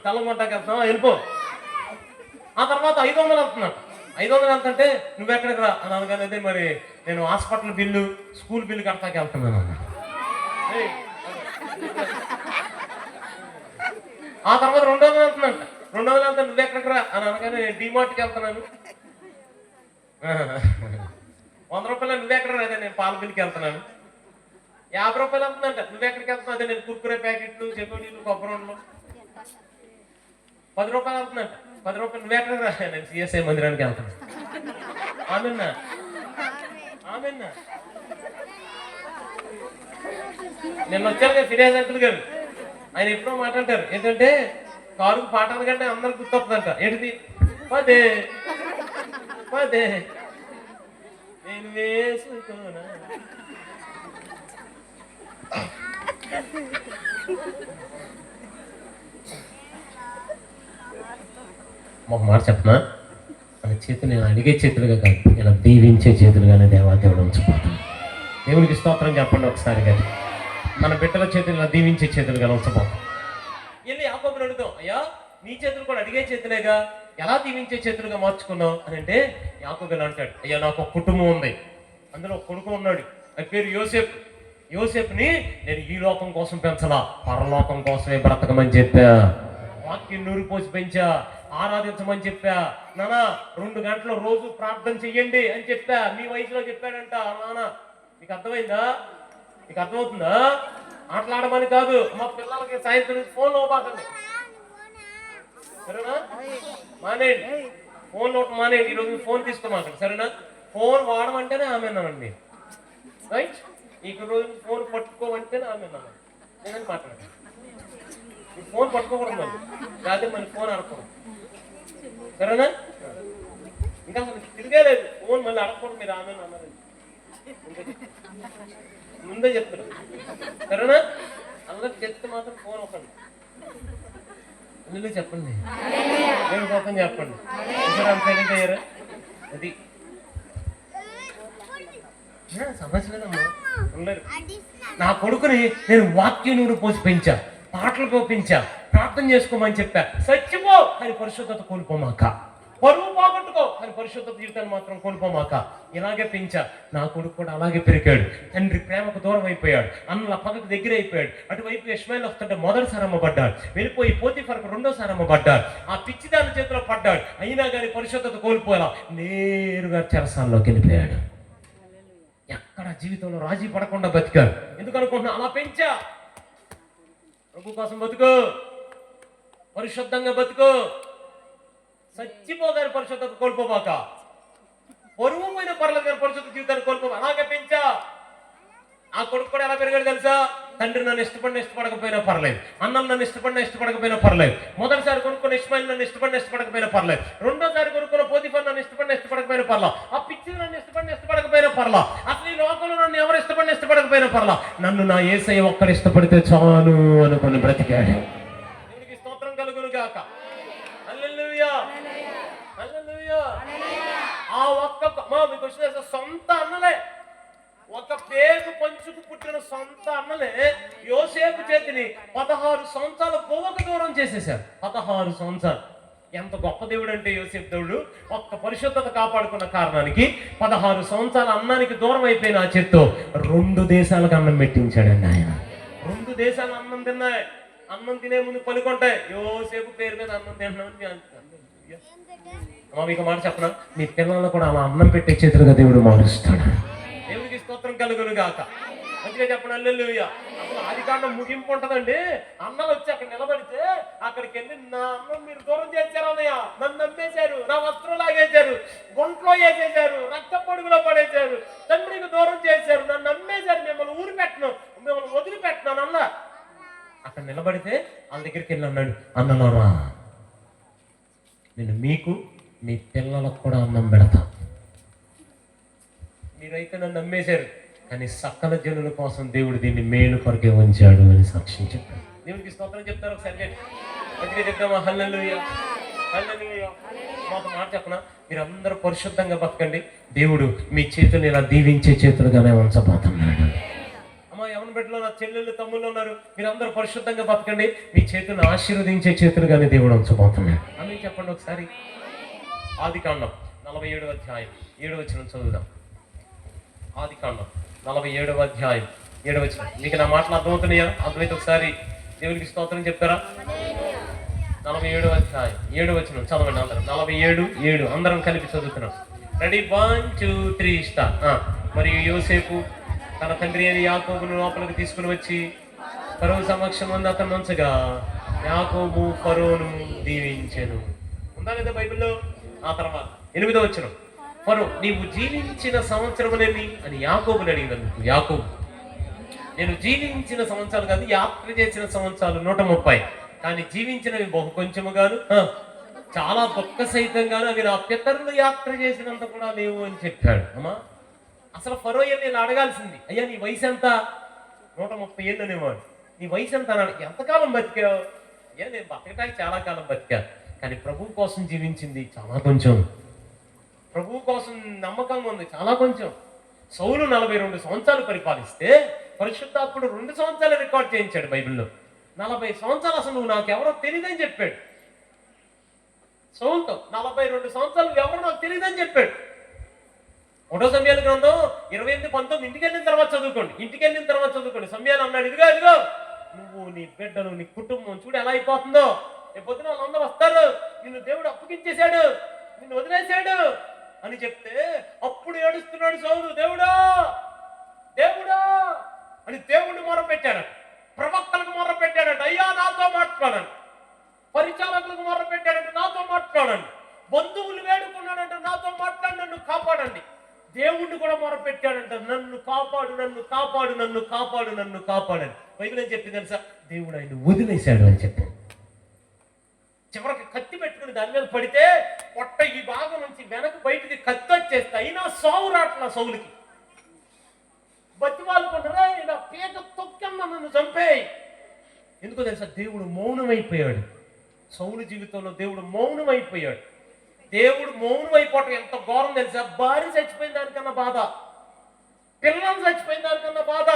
స్థలం కొంటాకి వెళ్తాం, వెళ్ళిపో. ఆ తర్వాత 500 వెళ్తున్నాడు. 500 వెళ్తుంటే నువ్వు ఎక్కడికి రా అని అనగానే అదే మరి నేను హాస్పిటల్ బిల్లు, స్కూల్ బిల్లు కడతాకి వెళ్తున్నాను అన్న. ఆ తర్వాత 200 వెళ్తున్నాంట. 200 వెళ్తా నువ్వు ఎక్కడికి రా అని అనగానే డిమార్ట్కి వెళ్తున్నాను. 100 రూపాయలు నువ్వు ఎక్కడ రా? అదే నేను పాల బిల్లుకి వెళ్తున్నాను. 50 రూపాయలు వెళ్తుందంట. నువ్వు ఎక్కడికి వెళ్తున్నావు? అదే నేను కుర్కురే ప్యాకెట్లు, చెకోడీలు, కొబ్బరి ఉండలు. 10 రూపాయలు వెళ్తుందంట. 10 రూపాయలు నువ్వు ఎక్కడికి రా? నేను సిఎస్ఐ మందిరానికి వెళ్తున్నాను. ఆమెన్నా ఆమెన్నా నిన్న వచ్చారు కదా ఫిర్యాదు అంకుల్ గారు, ఆయన ఎప్పుడో మాట్లాడతారు ఏంటంటే కారుకు పాట అనగానే అందరికి గుర్తొస్తుందంట. ఏంటిది? పదే పదే నేను వేసుకోనా. ఒక మాట చెప్పనా? మన చేతులు నేను అడిగే చేతులుగా కాదు, ఇలా దీవించే చేతులుగానే దేవుడు ఉంచబోతుంది. దేవునికి స్తోత్రం చెప్పండి ఒకసారి. కానీ మన బిడ్డల చేతులు ఇలా దీవించే చేతులుగా ఉంచబోతాం. వెళ్ళి యాకోబుని అడుగుతాం, అయ్యా నీ చేతులు కూడా అడిగే చేతులేగా, ఎలా దీవించే చేతులుగా మార్చుకున్నావు అని అంటే యాకోబు ఇలా అంటాడు, అయ్యా నాకు ఒక కుటుంబం ఉంది, అందులో ఒక కొడుకు ఉన్నాడు, అది పేరు యోసేపు. యోసేపుని నేను ఈ లోకం కోసం పెంచలా, పరలోకం కోసమే బ్రతకమని చెప్పా. వాక్యం నూరు పోసి పెంచా, ఆరాధించమని చెప్పా. నాన్న 2 గంటలు రోజు ప్రార్థన చెయ్యండి అని చెప్పా. మీ వయసులో చెప్పాడంట నాన్న. నీకు అర్థమైందా? నీకు అర్థమవుతుందా? ఆటలాడమని కాదు. మా పిల్లలకి సాయంత్రం ఫోన్ లోపాకండి, సరేనా? మానేయండి ఫోన్ లోటు, మానేయండి. ఈరోజు ఫోన్ తీసుకోమాకండి, సరేనా? ఫోన్ వాడమంటేనే ఆమెన్నానండి, రైట్? ఈ రోజు ఫోన్ పట్టుకోమంటేనే ఆమెన్నాను. నేనని మాట్లాడండి. ఈ ఫోన్ పట్టుకోకూడదు మళ్ళీ, కాదు మళ్ళీ ఫోన్ అడగకూడదు, సరేనా? ఇంకా అసలు తిరిగేలేదు ఫోన్ మళ్ళీ అడగకూడదు. మీరు ఆమె అన్నారు ముందే చెప్తున్నా, సరేనా? అందరికి చెప్తే మాత్రం ఫోన్ ఒకండి, అల్లు చెప్పండి, నేను కోపం చెప్పండి. సైలెంట్ అయ్యారా? అది సమస్య లేదమ్మా, ఉండలేదు. నా కొడుకుని నేను వాక్యం నూరు పోసి పెంచా, పాటలు పెంచా, ప్రార్థన చేసుకోమని చెప్పా. సచ్చిపో అని పరిశుద్ధత కోల్పోమాక, పరువు పోగొట్టుకో అని పరిశుద్ధత జీవితాన్ని మాత్రం కోల్పోమాక. ఇలాగే పెంచా. నా కొడుకు కూడా అలాగే పెరిగాడు. తండ్రి ప్రేమకు దూరం అయిపోయాడు, అన్నల పగకు దగ్గర అయిపోయాడు. అటువైపు ఇష్మాయిల్ వస్తుంటే మొదటిసారి అమ్మబడ్డాడు, వెళ్ళిపోయి పోతీఫరుకు 2వ అమ్మబడ్డాడు. ఆ పిచ్చిదాని చేతిలో పడ్డాడు. అయినా కానీ పరిశుద్ధత కోల్పోయాలా, నేరుగా చెరసాల్లోకి వెళ్ళిపోయాడు. ఎక్కడ జీవితంలో రాజీ పడకుండా బతికాడు. ఎందుకు అనుకుంటున్నా? అలా పెంచా. ప్రభు కోసం బతుకు, పరిశుద్ధంగా బతుకు, చచ్చిపోగానే పరిశుద్ధత కోల్పోమాక. పరువు పోయిన పర్లేదు కానీ పరిశుద్ధ జీవితాన్ని కోల్పోమా. అలాగే పెంచా. ఆ కొడుకు కూడా ఎలా పెరిగాడు తెలుసా? తండ్రి నన్ను ఇష్టపడకపోయినా పర్లేదు, అన్నం నన్ను ఇష్టపడకపోయినా పర్లేదు. మొదటిసారి కొనుక్కున్న ఇష్మాయిల్ నన్ను ఇష్టపడకపోయినా పర్లేదు. రెండోసారి కొనుక్కున్న పోతీఫర్ నన్ను ఇష్టపడకపోయినా పర్లా. ఆ పిచ్చి నన్ను ఇష్టపడకపోయినా పర్లా. అసలు ఈ లోకంలో నన్ను ఎవరు ఇష్టపడకపోయినా పర్లా. నన్ను నా యేసయ్య ఒక్కరు ఇష్టపడితే చాలు అనుకుని బ్రతికాడు. దేవునికి స్తోత్రం కలుగును గాక. హల్లెలూయా, హల్లెలూయా. ఆ ఒక్క మీకు వచ్చిన సొంత అన్నలే, ఒక పేరు పంచుకు పుట్టిన సొంత అన్నలే యోసేపు చేతిని 16 సంవత్సరాలు పోవకు దూరం చేసేశారు. 16 సంవత్సరాలు. ఎంత గొప్ప దేవుడు అంటే యోసేపు దేవుడు. ఒక్క పరిశుద్ధత కాపాడుకున్న కారణానికి 16 సంవత్సరాల అన్నానికి దూరం అయిపోయిన ఆ చేత్తో 2 దేశాలకు అన్నం పెట్టించాడండి ఆయన. 2 దేశాలు అన్నం తిన్నాయి. అన్నం తినే ముందు పలుకుంటాయి. యోసేపు పేరు మీద అన్నం తింటున్నామని అమ్మా మీకు మాట చెప్పనా, మీ పిల్లలను కూడా అలా అన్నం పెట్టే చేతులుగా దేవుడు మారుస్తాడు. దేవుడికి స్తోత్రం కలుగును గాక. మంచిగా చెప్పండి హల్లెలూయా. అసలు ఆదికాండం ముగింపు ఉంటదండి. అన్నం వచ్చి అక్కడ నిలబడితే అక్కడికి వెళ్ళి, నా అన్నం మీరు దూరం చేశారు అన్నయ్య, నన్ను నమ్మేశారు, నా వస్త్రం లాగేశారు, గుంట్లో వేసేశారు, రక్త పొడుగులో పడేశారు, తండ్రికి దూరం చేశారు, నన్ను నమ్మేశారు, మిమ్మల్ని ఊరి పెట్టను, మిమ్మల్ని వదిలిపెట్టినాను అన్న. అక్కడ నిలబడితే వాళ్ళ దగ్గరికి వెళ్ళి అన్నాడు, అన్నలోరా నేను మీకు మీ పిల్లలకు కూడా అన్నం పెడతా. మీరైతే నన్ను నమ్మేశారు, కానీ సకల జనుల కోసం దేవుడు దీన్ని మేలు కొరకే ఉంచాడు అని సాక్ష్యం చెప్పాడు. దేవుడికి స్తోత్రం చెప్తారు. ఒకసారి మంచిగా చెప్తామా హల్లెలూయా హల్లెలూయా. మాకు మాట చెప్పనా, మీరందరూ పరిశుద్ధంగా బతకండి. దేవుడు మీ చేతులు ఇలా దీవించే చేతులుగానే ఉంచబోతున్నాడు. అమ్మ ఎవరి బిడ్డలో నా చెల్లెళ్ళు తమ్ముళ్ళు ఉన్నారు, మీరందరూ పరిశుద్ధంగా బతకండి. మీ చేతులను ఆశీర్వదించే చేతులుగానే దేవుడు ఉంచబోతున్నాడు అని చెప్పండి ఒకసారి. ఆదికాండం 47వ అధ్యాయం 7వ వచనం చదువుదాం. ఆదికాండం 47వ అధ్యాయం 7వ వచనం. మీకు నా మాటలు అర్థమవుతున్నాయా? అర్థమైతే ఒకసారి దేవునికి స్తోత్రం చెప్తారా? 47వ అధ్యాయం 7వ వచనం చదవండి అందరం. 47:7 అందరం కలిపి చదువుతున్నాం. Ready 1 2 3 start. మరియు యోసేపు తన తండ్రి అయిన యాకోబును లోపలికి తీసుకుని వచ్చి ఫరో సమక్షం ముందు అతను ఉంచగా యాకోబు ఫరోను దీవించెను. ఉందా లేదా బైబిల్లో? ఆ తర్వాత 8వ వచనం. ఫరో నీవు జీవించిన సంవత్సరములేమి అని యాకోబుని అడిగినందుకు యాకోబు, నేను జీవించిన సంవత్సరాలు కాదు, యాత్ర చేసిన సంవత్సరాలు 130, కానీ జీవించినవి బహు కొంచెముగాను, చాలా దుఃఖ సహితంగాను, అవి నా పితరులు యాత్ర చేసినంత కూడా లేవు అని చెప్పాడు. అమ్మా అసలు ఫరో నేను అడగాల్సింది, అయ్యా నీ వయసు ఎంత? 130 ఏళ్ళు అనేవాడు. నీ వయసు ఎంత అన్నాడు. ఎంతకాలం బతికావు? అయ్యా నేను బతకటానికి చాలా కాలం బతికా, కానీ ప్రభువు కోసం జీవించింది చాలా కొంచెం. ప్రభువు కోసం నమ్మకంగా ఉంది చాలా కొంచెం. సౌలు 42 సంవత్సరాలు పరిపాలిస్తే పరిశుద్ధాత్ముడు 2 సంవత్సరాలు రికార్డ్ చేయించాడు బైబిల్లో. 40 సంవత్సరాలు అసలు నువ్వు నాకెవరో తెలియదని చెప్పాడు. సౌలుతో 42 సంవత్సరాలు ఎవరో నాకు తెలియదని చెప్పాడు. 1వ సమయాల గ్రంథం 28:19 ఇంటికి వెళ్ళిన తర్వాత చదువుకోండి. సమయాలు అన్నాడు, ఇదిగో నువ్వు నీ బిడ్డలు నీ కుటుంబం చూడు ఎలా అయిపోతుందో. రేపు పొద్దున వాళ్ళందరూ వస్తారు, నిన్ను దేవుడు అప్పగించేశాడు, నిన్ను వదిలేశాడు అని చెప్తే అప్పుడు ఏడుస్తున్నాడు సౌలు, దేవుడా అని దేవుడిని మొరపెట్టాడు. ప్రవక్తలకు మొరపెట్టాడట, అయ్యా నాతో మాట్లాడండి. పరిచారకులకు మొరపెట్టాడంటే నాతో మాట్లాడండి. బంధువులు వేడుకున్నాడంటే నాతో మాట్లాడి నన్ను కాపాడండి. దేవుణ్ణి కూడా మొరపెట్టాడంట, నన్ను కాపాడు. బైబిల్ ఏం చెప్పింది తెలుసా? దేవుడు ఆయన వదిలేశాడు అని చెప్పి చివరికి కత్తి పెట్టుకుని దాని మీద పడితే పొట్ట ఈ భాగం నుంచి వెనక బయటికి కత్తి వచ్చేస్తా, అయినా సావు రాట్లా సౌలుకి. బతివాళ్ళుకుంటారా, ఇలా పీక తొక్కన్నా నన్ను చంపేయి. ఎందుకో తెలుసా? దేవుడు మౌనమైపోయాడు. సౌలు జీవితంలో దేవుడు మౌనమైపోయాడు. దేవుడు మౌనం అయిపోవటం ఎంత ఘోరం తెలుసా? భార్య చచ్చిపోయిన దానికన్నా బాధ, పిల్లలు చచ్చిపోయిన దానికన్నా బాధ.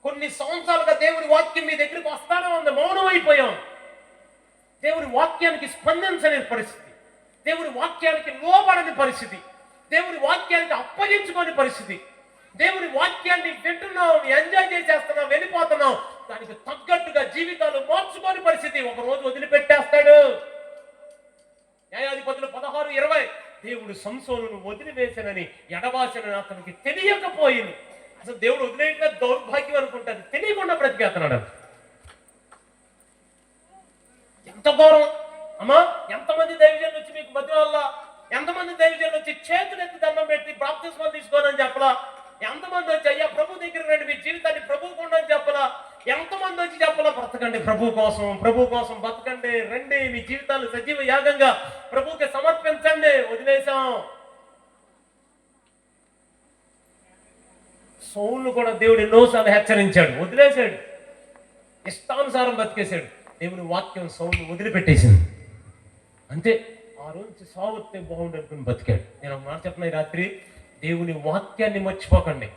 కొన్ని సంవత్సరాలుగా దేవుడి వాక్యం మీ దగ్గరికి వస్తానే ఉంది, మౌనం అయిపోయాం. దేవుడి వాక్యానికి స్పందించని పరిస్థితి, దేవుడి వాక్యానికి లోబడని పరిస్థితి, దేవుడి వాక్యానికి అప్పగించుకోని పరిస్థితి. దేవుడి వాక్యాన్ని వింటున్నాం, ఎంజాయ్ చేసేస్తున్నాం, వెళ్ళిపోతున్నాం. దానికి తగ్గట్టుగా జీవితాలు మార్చుకోని పరిస్థితి. ఒక రోజు వదిలిపెట్టేస్తాడు. న్యాయాధిపతులు 16:20 దేవుడు సంసోనును వదిలివేశానని ఎడబాసనని అతనికి తెలియకపోయింది. అసలు దేవుడు వదిలేయట్లే, దౌర్భాగ్యం అనుకుంటాను, తెలియకుండా బ్రతికేస్తున్నాడు. ఎంత ఘోరం అమ్మా! ఎంతమంది దైవజనులు వచ్చి మీకు మధ్య వల్ల, ఎంతమంది దైవజనులు వచ్చి చేతులు ఎత్తి దండం పెట్టి బాప్తిస్మం తీసుకోనని చెప్పలా? ఎంతమంది వచ్చి అయ్యా ప్రభు దగ్గర రండి, మీ జీవితాన్ని ప్రభువుకు ఉండని చెప్పలా? ఎంతమంది వచ్చి చెప్పలా? బ్రతకండి ప్రభు కోసం బతకండి, రండి, మీ జీవితాలు సజీవ యాగంగా ప్రభువుకి సమర్పించండి. వదిలేశాం. సౌలును కూడా దేవుడు ఎన్నోసార్లు హెచ్చరించాడు, వదిలేశాడు, ఇష్టానుసారం బతికేశాడు. దేవుని వాక్యం సౌలును వదిలిపెట్టేసింది. అంతే, ఆ రోజు సావత్తే బాగుండు అనుకుని బతికాడు. నేను ఒక మాట చెప్పిన ఈ రాత్రి, దేవుని వాక్యాన్ని మర్చిపోకండి.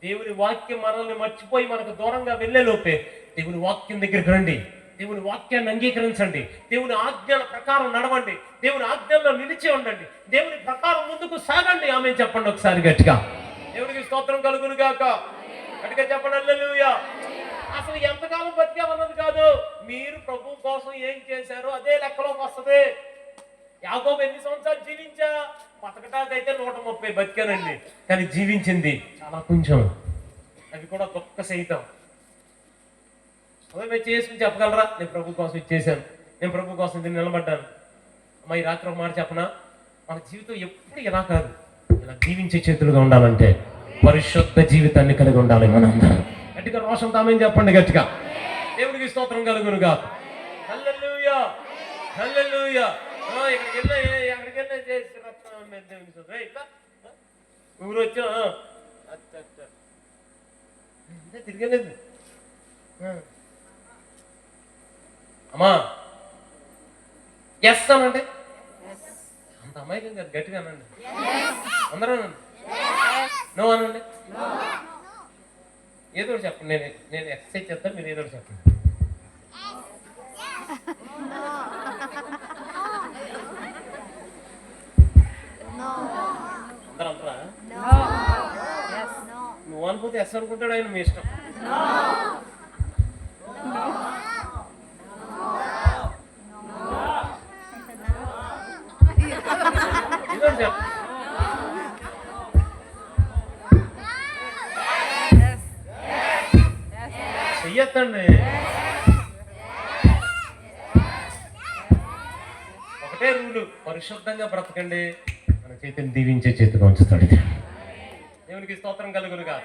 దేవుని వాక్యం మనల్ని మర్చిపోయి మనకు దూరంగా వెళ్ళే లోపే దేవుని వాక్యం దగ్గరికి రండి. దేవుని వాక్యాన్ని అంగీకరించండి. దేవుని ఆజ్ఞల ప్రకారం నడవండి. దేవుని ఆజ్ఞల్లో నిలిచి ఉండండి. దేవుని ప్రకారం ముందుకు సాగండి. ఆమె చెప్పండి ఒకసారి గట్టిగా. దేవుడికి స్తోత్రం కలుగును గాక. గట్టిగా చెప్పండి హల్లెలూయా. అసలు ఎంతకాలం బతికామన్నది కాదు, మీరు ప్రభు కోసం ఏం చేశారో అదే లెక్కలోకి వస్తుంది. యాకోబు ఎన్ని సంవత్సరాలు జీవించా? బతకటాకైతే 130 బతికానండి, కానీ జీవించింది చాలా కొంచెం, అవి కూడా గొప్ప సైతం. అదే మీరు చేసుకుని చెప్పగలరా, నేను ప్రభు కోసం ఇచ్చేసాను, నేను ప్రభు కోసం దీన్ని నిలబడ్డాను. అమ్మ ఈ రాత్రి ఒక మాట చెప్పనా, మన జీవితం ఎప్పుడు ఇలా కాదు, ఇలా జీవించే చేతులుగా ఉండాలంటే పరిశుద్ధ జీవితాన్ని కలిగి ఉండాలి. మనందరం గట్టిగా రోషం తామేం చెప్పండి, గట్టిగా దేవుడికి స్తోత్రం కలుగునుగా. హల్లెలూయా, హల్లెలూయా. ఎక్కడికి వెళ్ళా చేసి ఊరు వచ్చా తిరిగలేదు. అమ్మా ఎస్ అనండి, అంత అమాయకం కాదు, గట్టిగా అనండి, అందరూ అనండి. నో అనండి, ఏదో ఒకటి చెప్పండి. నేను ఎక్సర్సైజ్ చేస్తాను, మీరు ఏదో ఒకటి చెప్పండి. అందరూ అంటారా? నువ్వు అనుకుంటే ఎస్ అనుకుంటాడు ఆయన, మీ ఇష్టం. చెయ్యొద్దండి, ఒకటే రూలు, పరిశుద్ధంగా బ్రతకండి, మన చేతిని దీవించే చేతిగా ఉంచుతాడు. దేవునికి స్తోత్రం కలుగునుగా.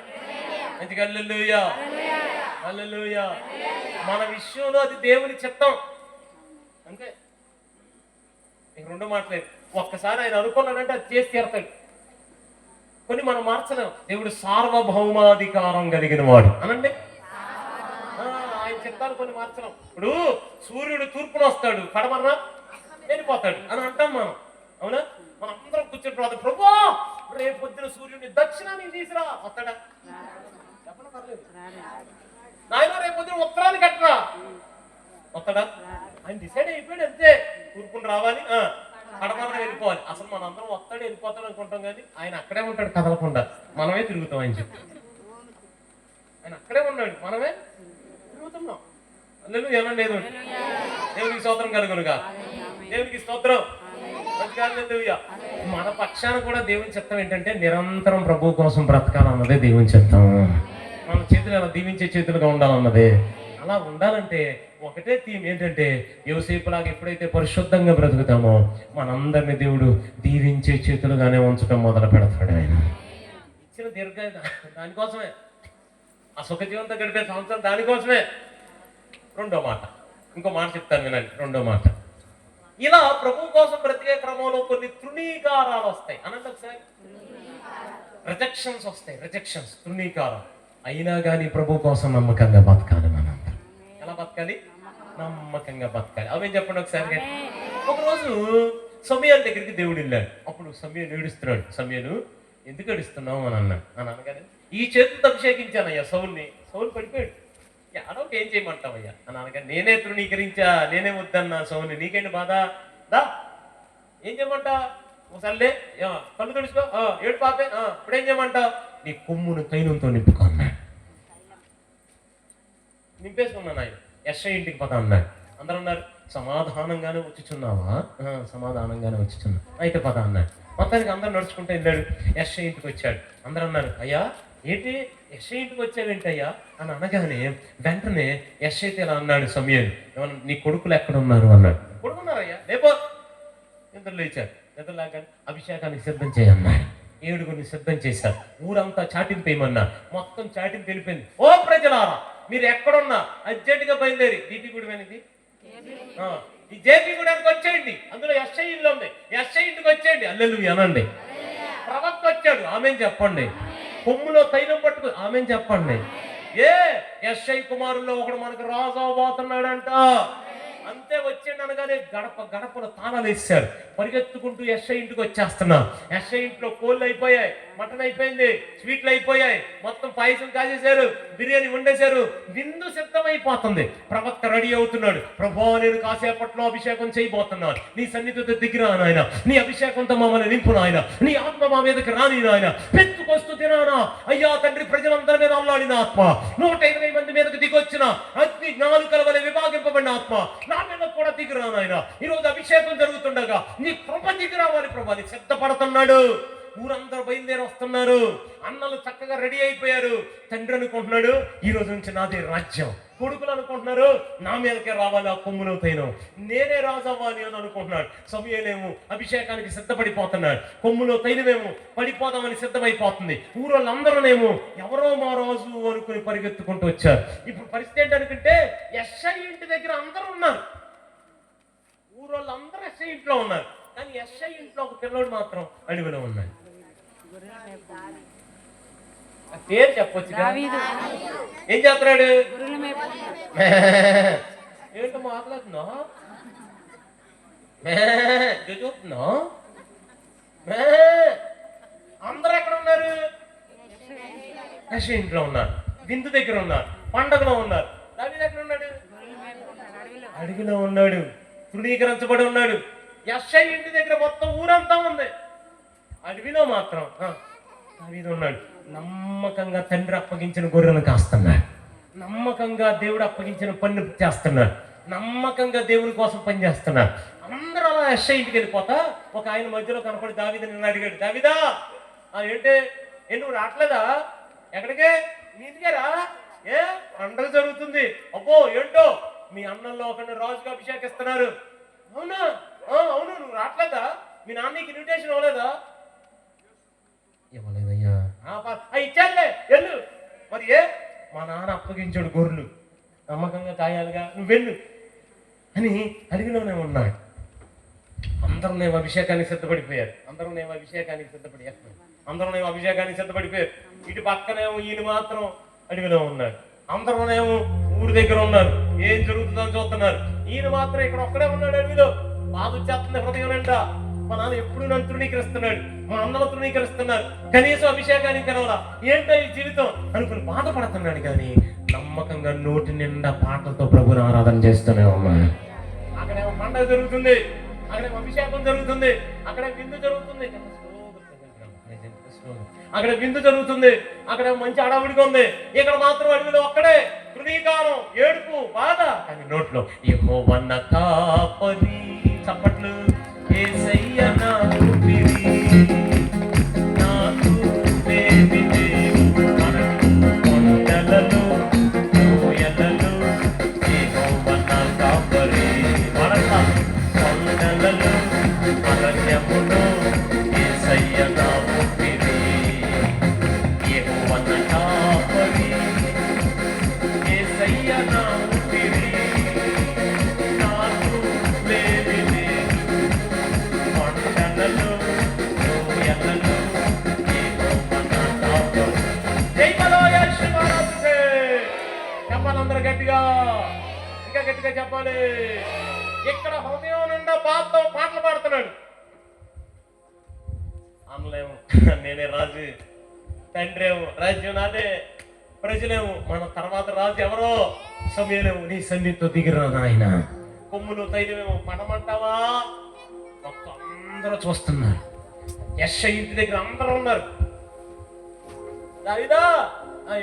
మంచిగా హల్లెలూయా, హల్లెలూయా. మన విషయంలో అది దేవుని చిత్తం అంతే, ఇంక రెండో మాటలేదు. ఒక్కసారి ఆయన అనుకున్నాడంటే అది చేసి తీరతాడు. కొన్ని మనం మార్చలేం. దేవుడు సార్వభౌమాధికారం కలిగిన వాడు అనండి. ఆయన చిత్తాలు కొన్ని మార్చలేం. ఇప్పుడు సూర్యుడు తూర్పున వస్తాడు, పడమరన వెళ్ళిపోతాడు అని అంటాం మనం, అవునా? మనం అందరం కూర్చొని ప్రభు రేపు పొద్దున సూర్యుడిని దక్షిణానికి తీసురా, వస్తాడా? చెప్పడం పర్లేదు. నాయన రేపు పొద్దున ఉత్తరానికి కట్టరా, వస్తాడా? ఆయన డిసైడ్ అయిపోయాడు అంతే, తూర్పున రావాలి, పడమరన వెళ్ళిపోవాలి. అసలు మనం అందరం వస్తాడు వెళ్ళిపోతాడు అనుకుంటాం, కానీ ఆయన అక్కడే ఉంటాడు కదలకుండా, మనమే తిరుగుతాం. ఆయన చెప్పి ఆయన అక్కడే ఉన్నాడు, మనమే తిరుగుతున్నాం. లేదు ఏమన్నా లేదు. దేవునికి స్తోత్రం కలుగునుగా, దేవునికి స్తోత్రం. మన పక్షాన కూడా దేవుని చిత్తం ఏంటంటే నిరంతరం ప్రభు కోసం బ్రతకాలన్నదే దేవుని చిత్తం. మన చేతులు అలా దీవించే చేతులుగా ఉండాలన్నదే. అలా ఉండాలంటే ఒకటే థీమ్ ఏంటంటే, యోసేపులాగా ఎప్పుడైతే పరిశుద్ధంగా బ్రతుకుతామో మనందరినీ దేవుడు దీవించే చేతులుగానే ఉంచడం మొదలు పెడతాడు. ఆయన ఇచ్చిన దీర్ఘ దానికోసమే, ఆ సుఖ జీవంతో గడిపే సంవత్సరం దానికోసమే. రెండో మాట, ఇంకో మాట చెప్తాను వినండి. రెండో మాట, ఇలా ప్రభు కోసం బ్రతికే క్రమంలో కొన్ని తృణీకారాలు వస్తాయి అనంటే, ఒకసారి రిజెక్షన్స్ వస్తాయి. రిజెక్షన్స్, తృణీకారం. అయినా కానీ ప్రభు కోసం నమ్మకంగా బతకాలి. మనందరం ఎలా బతకాలి? నమ్మకంగా బతకాలి. అవేం చెప్పండి ఒకసారి. ఒకరోజు సమయాల దగ్గరికి దేవుడు వెళ్ళాడు. అప్పుడు సమయాలు ఏడుస్తున్నాడు. సమయాలు ఎందుకు ఏడుస్తున్నావు అని అన్నాడు. అని అనగానే ఈ చేతులతో అభిషేకించానయ్యా సౌల్ని. సౌలు పడిపోయాడు. అడొక ఏం చేయమంటావయ్యా అని అనగా, నేనే తృణీకరించా, నేనే వద్దన్నా సౌని, నీకేంటి బాధ? దా ఏం చేయమంటా? ఒకసారిలే కళ్ళు తుడుచుకో, ఏడు పాపే, ఇప్పుడు ఏం చేయమంటావు? నీ కొమ్మును తైలంతో నింపుకున్నాడు. నింపేసుకున్నాను. ఆయన యెషయా ఇంటికి పద అన్నాడు. అందరూ అన్నారు సమాధానంగానే వచ్చుచున్నావా? సమాధానంగానే వచ్చుచున్నా, అయితే పద అన్నాడు. మొత్తానికి అందరూ నడుచుకుంటూ వెళ్ళాడు. యెషయా ఇంటికి వచ్చాడు. అందరూ అన్నారు, అయ్యా ఏంటి యెషయా ఇంటికి వచ్చావేంటయ్యా అని అనగానే వెంటనే యెషయా ఇలా అన్నాడు, సమూయేలు ఏమన్నా నీ కొడుకులు ఎక్కడ ఉన్నారు అన్నాడు. కొడుకున్నారయ్యా, లేపో. నిద్ర లేచారు. నిద్ర లేకని అభిషేకానికి సిద్ధం చేయన్నాడు. 7గురిని సిద్ధం చేశారు. ఊరంతా చాటింపు వేయమన్నా. మొత్తం చాటింపు వెళ్ళిపోయింది. ఓ ప్రజలారా, మీరు ఎక్కడున్నా అర్జెంటుగా బయలుదేరి బీపీ గుడి అనేది ఈ జేపీ గుడానికి వచ్చేయండి. అందులో యెషయా ఇల్లు ఉంది, యెషయా ఇంటికి వచ్చేయండి. హల్లెలూయా అనండి. ప్రవక్త వచ్చాడు, ఆమేన్ చెప్పండి. కొమ్ములో తైలం పట్టుకు ఆమేన్ చెప్పండి. యెషయా కుమారుల్లో ఒకడు మనకు రాజు అవబోతున్నాడంట. అంతే వచ్చేయండి అనగానే గడపలో తాళాలు వేసారు. పరిగెత్తుకుంటూ యెషయా ఇంటికి వచ్చేస్తున్నా. యెషయా ఇంట్లో కోళ్ళు అయిపోయాయి, మటన్ అయిపోయింది, స్వీట్లు అయిపోయాయి, మొత్తం పాయసం కాజేశారు, బిర్యానీ వండేశారు, విందు సిద్ధమైపోతుంది. ప్రవక్త రెడీ అవుతున్నాడు. ప్రభువా, నేను కాసేపట్లో అభిషేకం చేయబోతున్నాను, నీ సన్నిధితో దిగిరా నాయన, నీ అభిషేకంతో మమ్మల్ని నింపు నాయన, నీ ఆత్మ మా మీదకి రాని నాయన, పెట్టుకొస్తూ తినానా అయ్యా తండ్రి, ప్రజలందరి మీద అల్లాడిన ఆత్మ, 120 మంది మీదకి దిగొచ్చిన అగ్ని నాలుకల వలె విభాగింపబడిన ఆత్మ నా మీద కూడా దిగిరా నాయన. ఈరోజు అభిషేకం జరుగుతుండగా నీ కృప దిగి రావాలి ప్రభా, నీకు సిద్ధపడుతున్నాడు. ఊరందరూ బయలుదేరి వస్తున్నారు. అన్నలు చక్కగా రెడీ అయిపోయారు. తండ్రి అనుకుంటున్నాడు, ఈ రోజు నుంచి నాది రాజ్యం. కొడుకులు అనుకుంటున్నారు, నా మీదకే రావాలి ఆ కొమ్ములో తైనం, నేనే రాజు అవ్వాలి అని అనుకుంటున్నాడు. సమయలేమో అభిషేకానికి సిద్ధపడిపోతున్నాడు. కొమ్ములో తైనమేమో పడిపోదామని సిద్ధమైపోతుంది. ఊరోళ్ళందరూనేమో ఎవరో మా రాజు అనుకుని పరిగెత్తుకుంటూ వచ్చారు. ఇప్పుడు పరిస్థితి ఏంటనుకుంటే, యెషయా ఇంటి దగ్గర అందరూ ఉన్నారు. ఊరోళ్ళందరూ యెషయా ఇంట్లో ఉన్నారు. కానీ యెషయా ఇంట్లో ఒక పిల్లోడు మాత్రం అడవిలో ఉన్నాడు. పేరు చెప్పొచ్చు. ఏం చేస్తున్నాడు? ఏంటో మాట్లాడుతున్నావు, చూస్తున్నావు. అందరూ ఎక్కడ ఉన్నారు? యెషయా ఇంట్లో ఉన్నారు, విందు దగ్గర ఉన్నారు, పండగలో ఉన్నారు. దావీదు ఎక్కడ ఉన్నాడు? అడవిలో ఉన్నాడు, తృణీకరించబడి ఉన్నాడు. యెషయా ఇంటి దగ్గర మొత్తం ఊరంతా ఉంది, అడవిలో మాత్రం దావీదు ఉన్నాడు. నమ్మకంగా తండ్రి అప్పగించిన గొర్రెలను కాస్తున్నాడు, నమ్మకంగా దేవుడు అప్పగించిన పని చేస్తున్నాడు, నమ్మకంగా దేవుని కోసం పని చేస్తున్నాడు. అందరూ అలా యెషయా ఇంటికి వెళ్ళిపోతా ఒక ఆయన మధ్యలో కనపడి దావీదు నిన్ను అడిగాడు, దావీదా ఏంటి నువ్వు రావట్లేదా? ఎక్కడికే? మీ ఇంటికే రా. ఏ పండగ జరుగుతుంది, అబ్బో ఏంటో మీ అన్నంలో ఒకరిని రాజుగా అభిషేకిస్తున్నారు. అవునా? అవును, నువ్వు రావట్లేదా? మీ నాన్నకి ఇన్విటేషన్ ఇవ్వలేదా? ఇవ్వలేదయ్యా. ఇచ్చానులే, వెళ్ళు. మరి మా నాన్న అప్పగించాడు గొర్రెలు, నమ్మకంగా కాయాలిగా, నువ్వు వెళ్ళు అని అడిగిలోనే ఉన్నాడు. అందరూనేమో అభిషేకానికి సిద్ధపడిపోయారు. అందరూనేమో అభిషేకానికి సిద్ధపడిపోయారు. ఇటు పక్కనేమో ఈయన మాత్రం అడవిలో ఉన్నాడు. అందరూనేమో ఊరి దగ్గర ఉన్నారు, ఏం జరుగుతుందని చూస్తున్నారు. ఈయన మాత్రం ఇక్కడ ఒక్కడే ఉన్నాడు అడవిలో. బాధ వచ్చేస్తుంది హృదయం నిండా. మా నాన్న ఎప్పుడు నన్ను తృణీకరిస్తున్నాడు, మా అన్నలు తృణీకరిస్తున్నారు, కనీసం అభిషేకానికి తెరవలా, ఏంటో ఈ జీవితం అనుకుని బాధపడుతున్నాడు. కానీ నమ్మకంగా నోటి నిండా పాటలతో ప్రభుని ఆరాధన చేస్తూనే ఉన్నాడు. అక్కడేమో పండుగ జరుగుతుంది, అక్కడేమో అభిషేకం జరుగుతుంది, అక్కడ విందు జరుగుతుంది, అక్కడ విందు జరుగుతుంది, అక్కడ మంచి అడవుడిగా ఉంది. ఇక్కడ మాత్రం అడవిలో ఒక్కడే తృణీకారం, ఏడుపు, బాధ. కానీ నోట్లో యెహోవా కాపరి, చప్పట్లు. యేసయ్య నా ఊపిరి, నాకు దేవి దేవుడు, కొండలలో లోయలలో యెహోవా నా కాపరి, కొండలలో అరణ్యములో యేసయ్య నా ఊపిరి, యెహోవా నా కాపరి, యేసయ్య నా ఊపిరి, నాకు దేవి చెప్పాలందరూ గట్టిగా, ఇంకా గట్టిగా చెప్పాలి. ఇక్కడ హృదయం నిండా బాధతో పాటలు పాడుతున్నాడు. అనలేము నేనే రాజు, తండ్రి ఏమో రాజ్యం నాదే, ప్రజలేమో మన తర్వాత రాజు ఎవరో. సమయలేమో నీ సన్నిధితో దిగిరా నాయన, కొమ్ములు తైలమేమో పడమంటావా. మొత్తం అందరూ చూస్తున్నారు. యెషయా ఇంటి దగ్గర అందరూ ఉన్నారు. దావీదా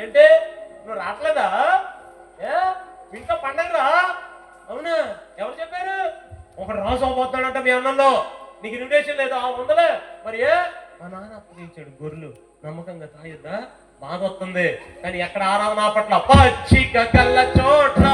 ఏంటి నువ్వు రావట్లేదా? ఇంట్లో పండగ రా. అవునా? ఎవరు చెప్పారు? ఒకడు రాజు అవబోతున్నాడంట మీ అన్నంలో, నీకు ఇన్విటేషన్ లేదా? ఉందలే. మరి మా నాన్న అప్పగించాడు గొర్రెలు, నమ్మకంగా తాయొద్దా? బాధ వస్తుంది. కానీ ఎక్కడ ఆరాధన పట్ల పచ్చిక కళ్ళ చోట్ల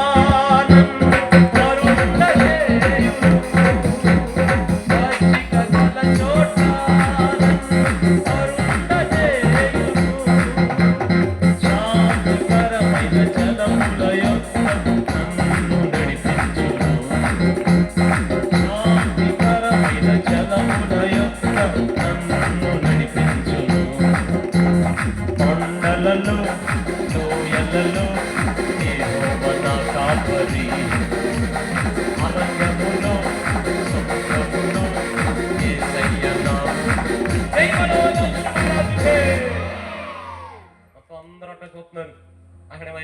లోయలలో యెహోవా నా కాపరి, అరణ్యములో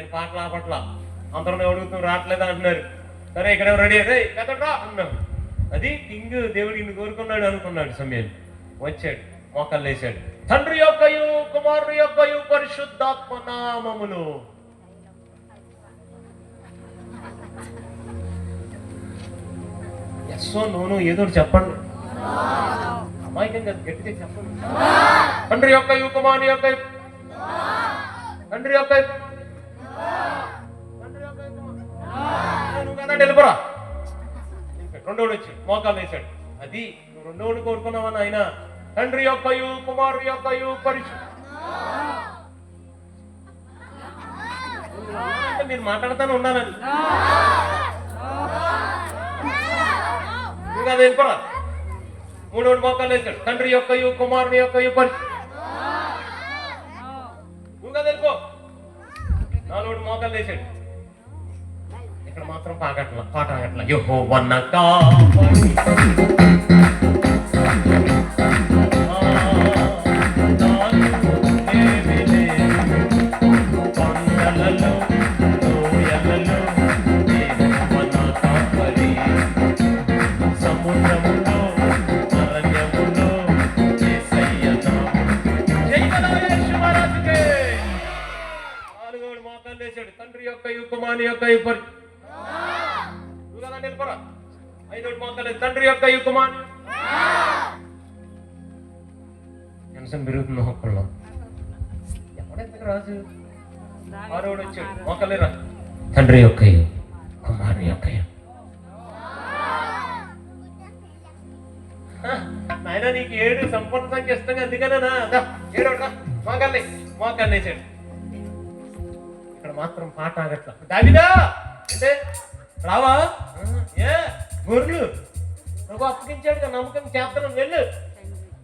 నేను పాటలు ఆపట్ల, అందరూ అడుగుతూ రావట్లేదా అంటున్నారు. సరే ఇక్కడ రెడీ రే కదరా అన్నాడు. అది కింగ్ దేవుడు ఇన్ని కోరుకున్నాడు అనుకున్నాడు. సమయం వచ్చాడు, మోకాళ్ళు వేసాడు. తండ్రి యొక్కయు కుమారుడు యొక్కయు పరిశుద్ధాత్మ నామములు. ఎస్సో నోను ఏదో చెప్పండి, అమాయకంగా గట్టిగా చెప్పండి. తండ్రి యొక్కయు కుమారుని యొక్క తండ్రి యొక్క నువ్వు కదా వెళ్ళిపోరా. రెండోడు వచ్చి మోకాలు వేశాడు. అది నువ్వు రెండోడు కోరుకున్నావని ఆయన. తండ్రి యొక్కయు కుమారుడు యొక్కయు అంటే మీరు మాట్లాడుతూనే ఉన్నానని నువ్వు కదా వెళ్ళిపోరా. మూడోడు మోకాలు వేశాడు. తండ్రి యొక్కయు కుమారుని యొక్కయు నువ్వు కదా వెళ్ళిపో. నాలుగోడు మోకాలు వేశాడు. ఇక్కడ మాత్రం పాట ఆగట్ల. యెహోవా నా కాపరి తండ్రి యొక్క కుమారుని యొక్క నిలపరా. ఐదోడు మోకాలు తండ్రి యొక్క కుమారుని టెన్షన్ పెరుగుతుంది ఒక్కళ్ళు. ఎవడెందుకు రాజు? ఆరోడు వచ్చాడు, మోకాలేరా. తండ్రి యొక్క కుమారుని యొక్క నాయన నీకు 7 సంపూర్ణ సంఖ్య ఇష్టంగా అందుకనేనా ఏడోడా మోకాలు వేసాడు. ఇక్కడ మాత్రం పాట ఆగట్ల. దావిదా అంటే రావా? ఏ గొర్రెలు నువ్వు అప్పగించాడు, నమ్మకం చేస్తాను వెళ్ళు.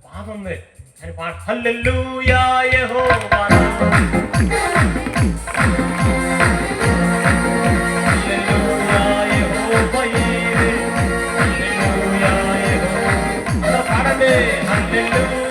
బాగుంది అని పాట. హల్లెలూయా యెహోవా పాడండి. హల్లెలూయా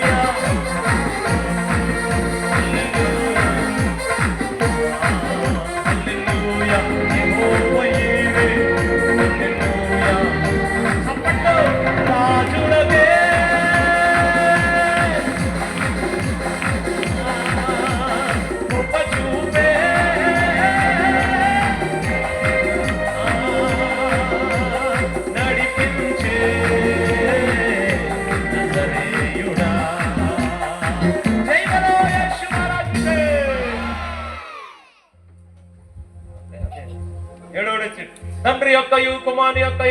తండ్రి యొక్క కుమారుని యొక్క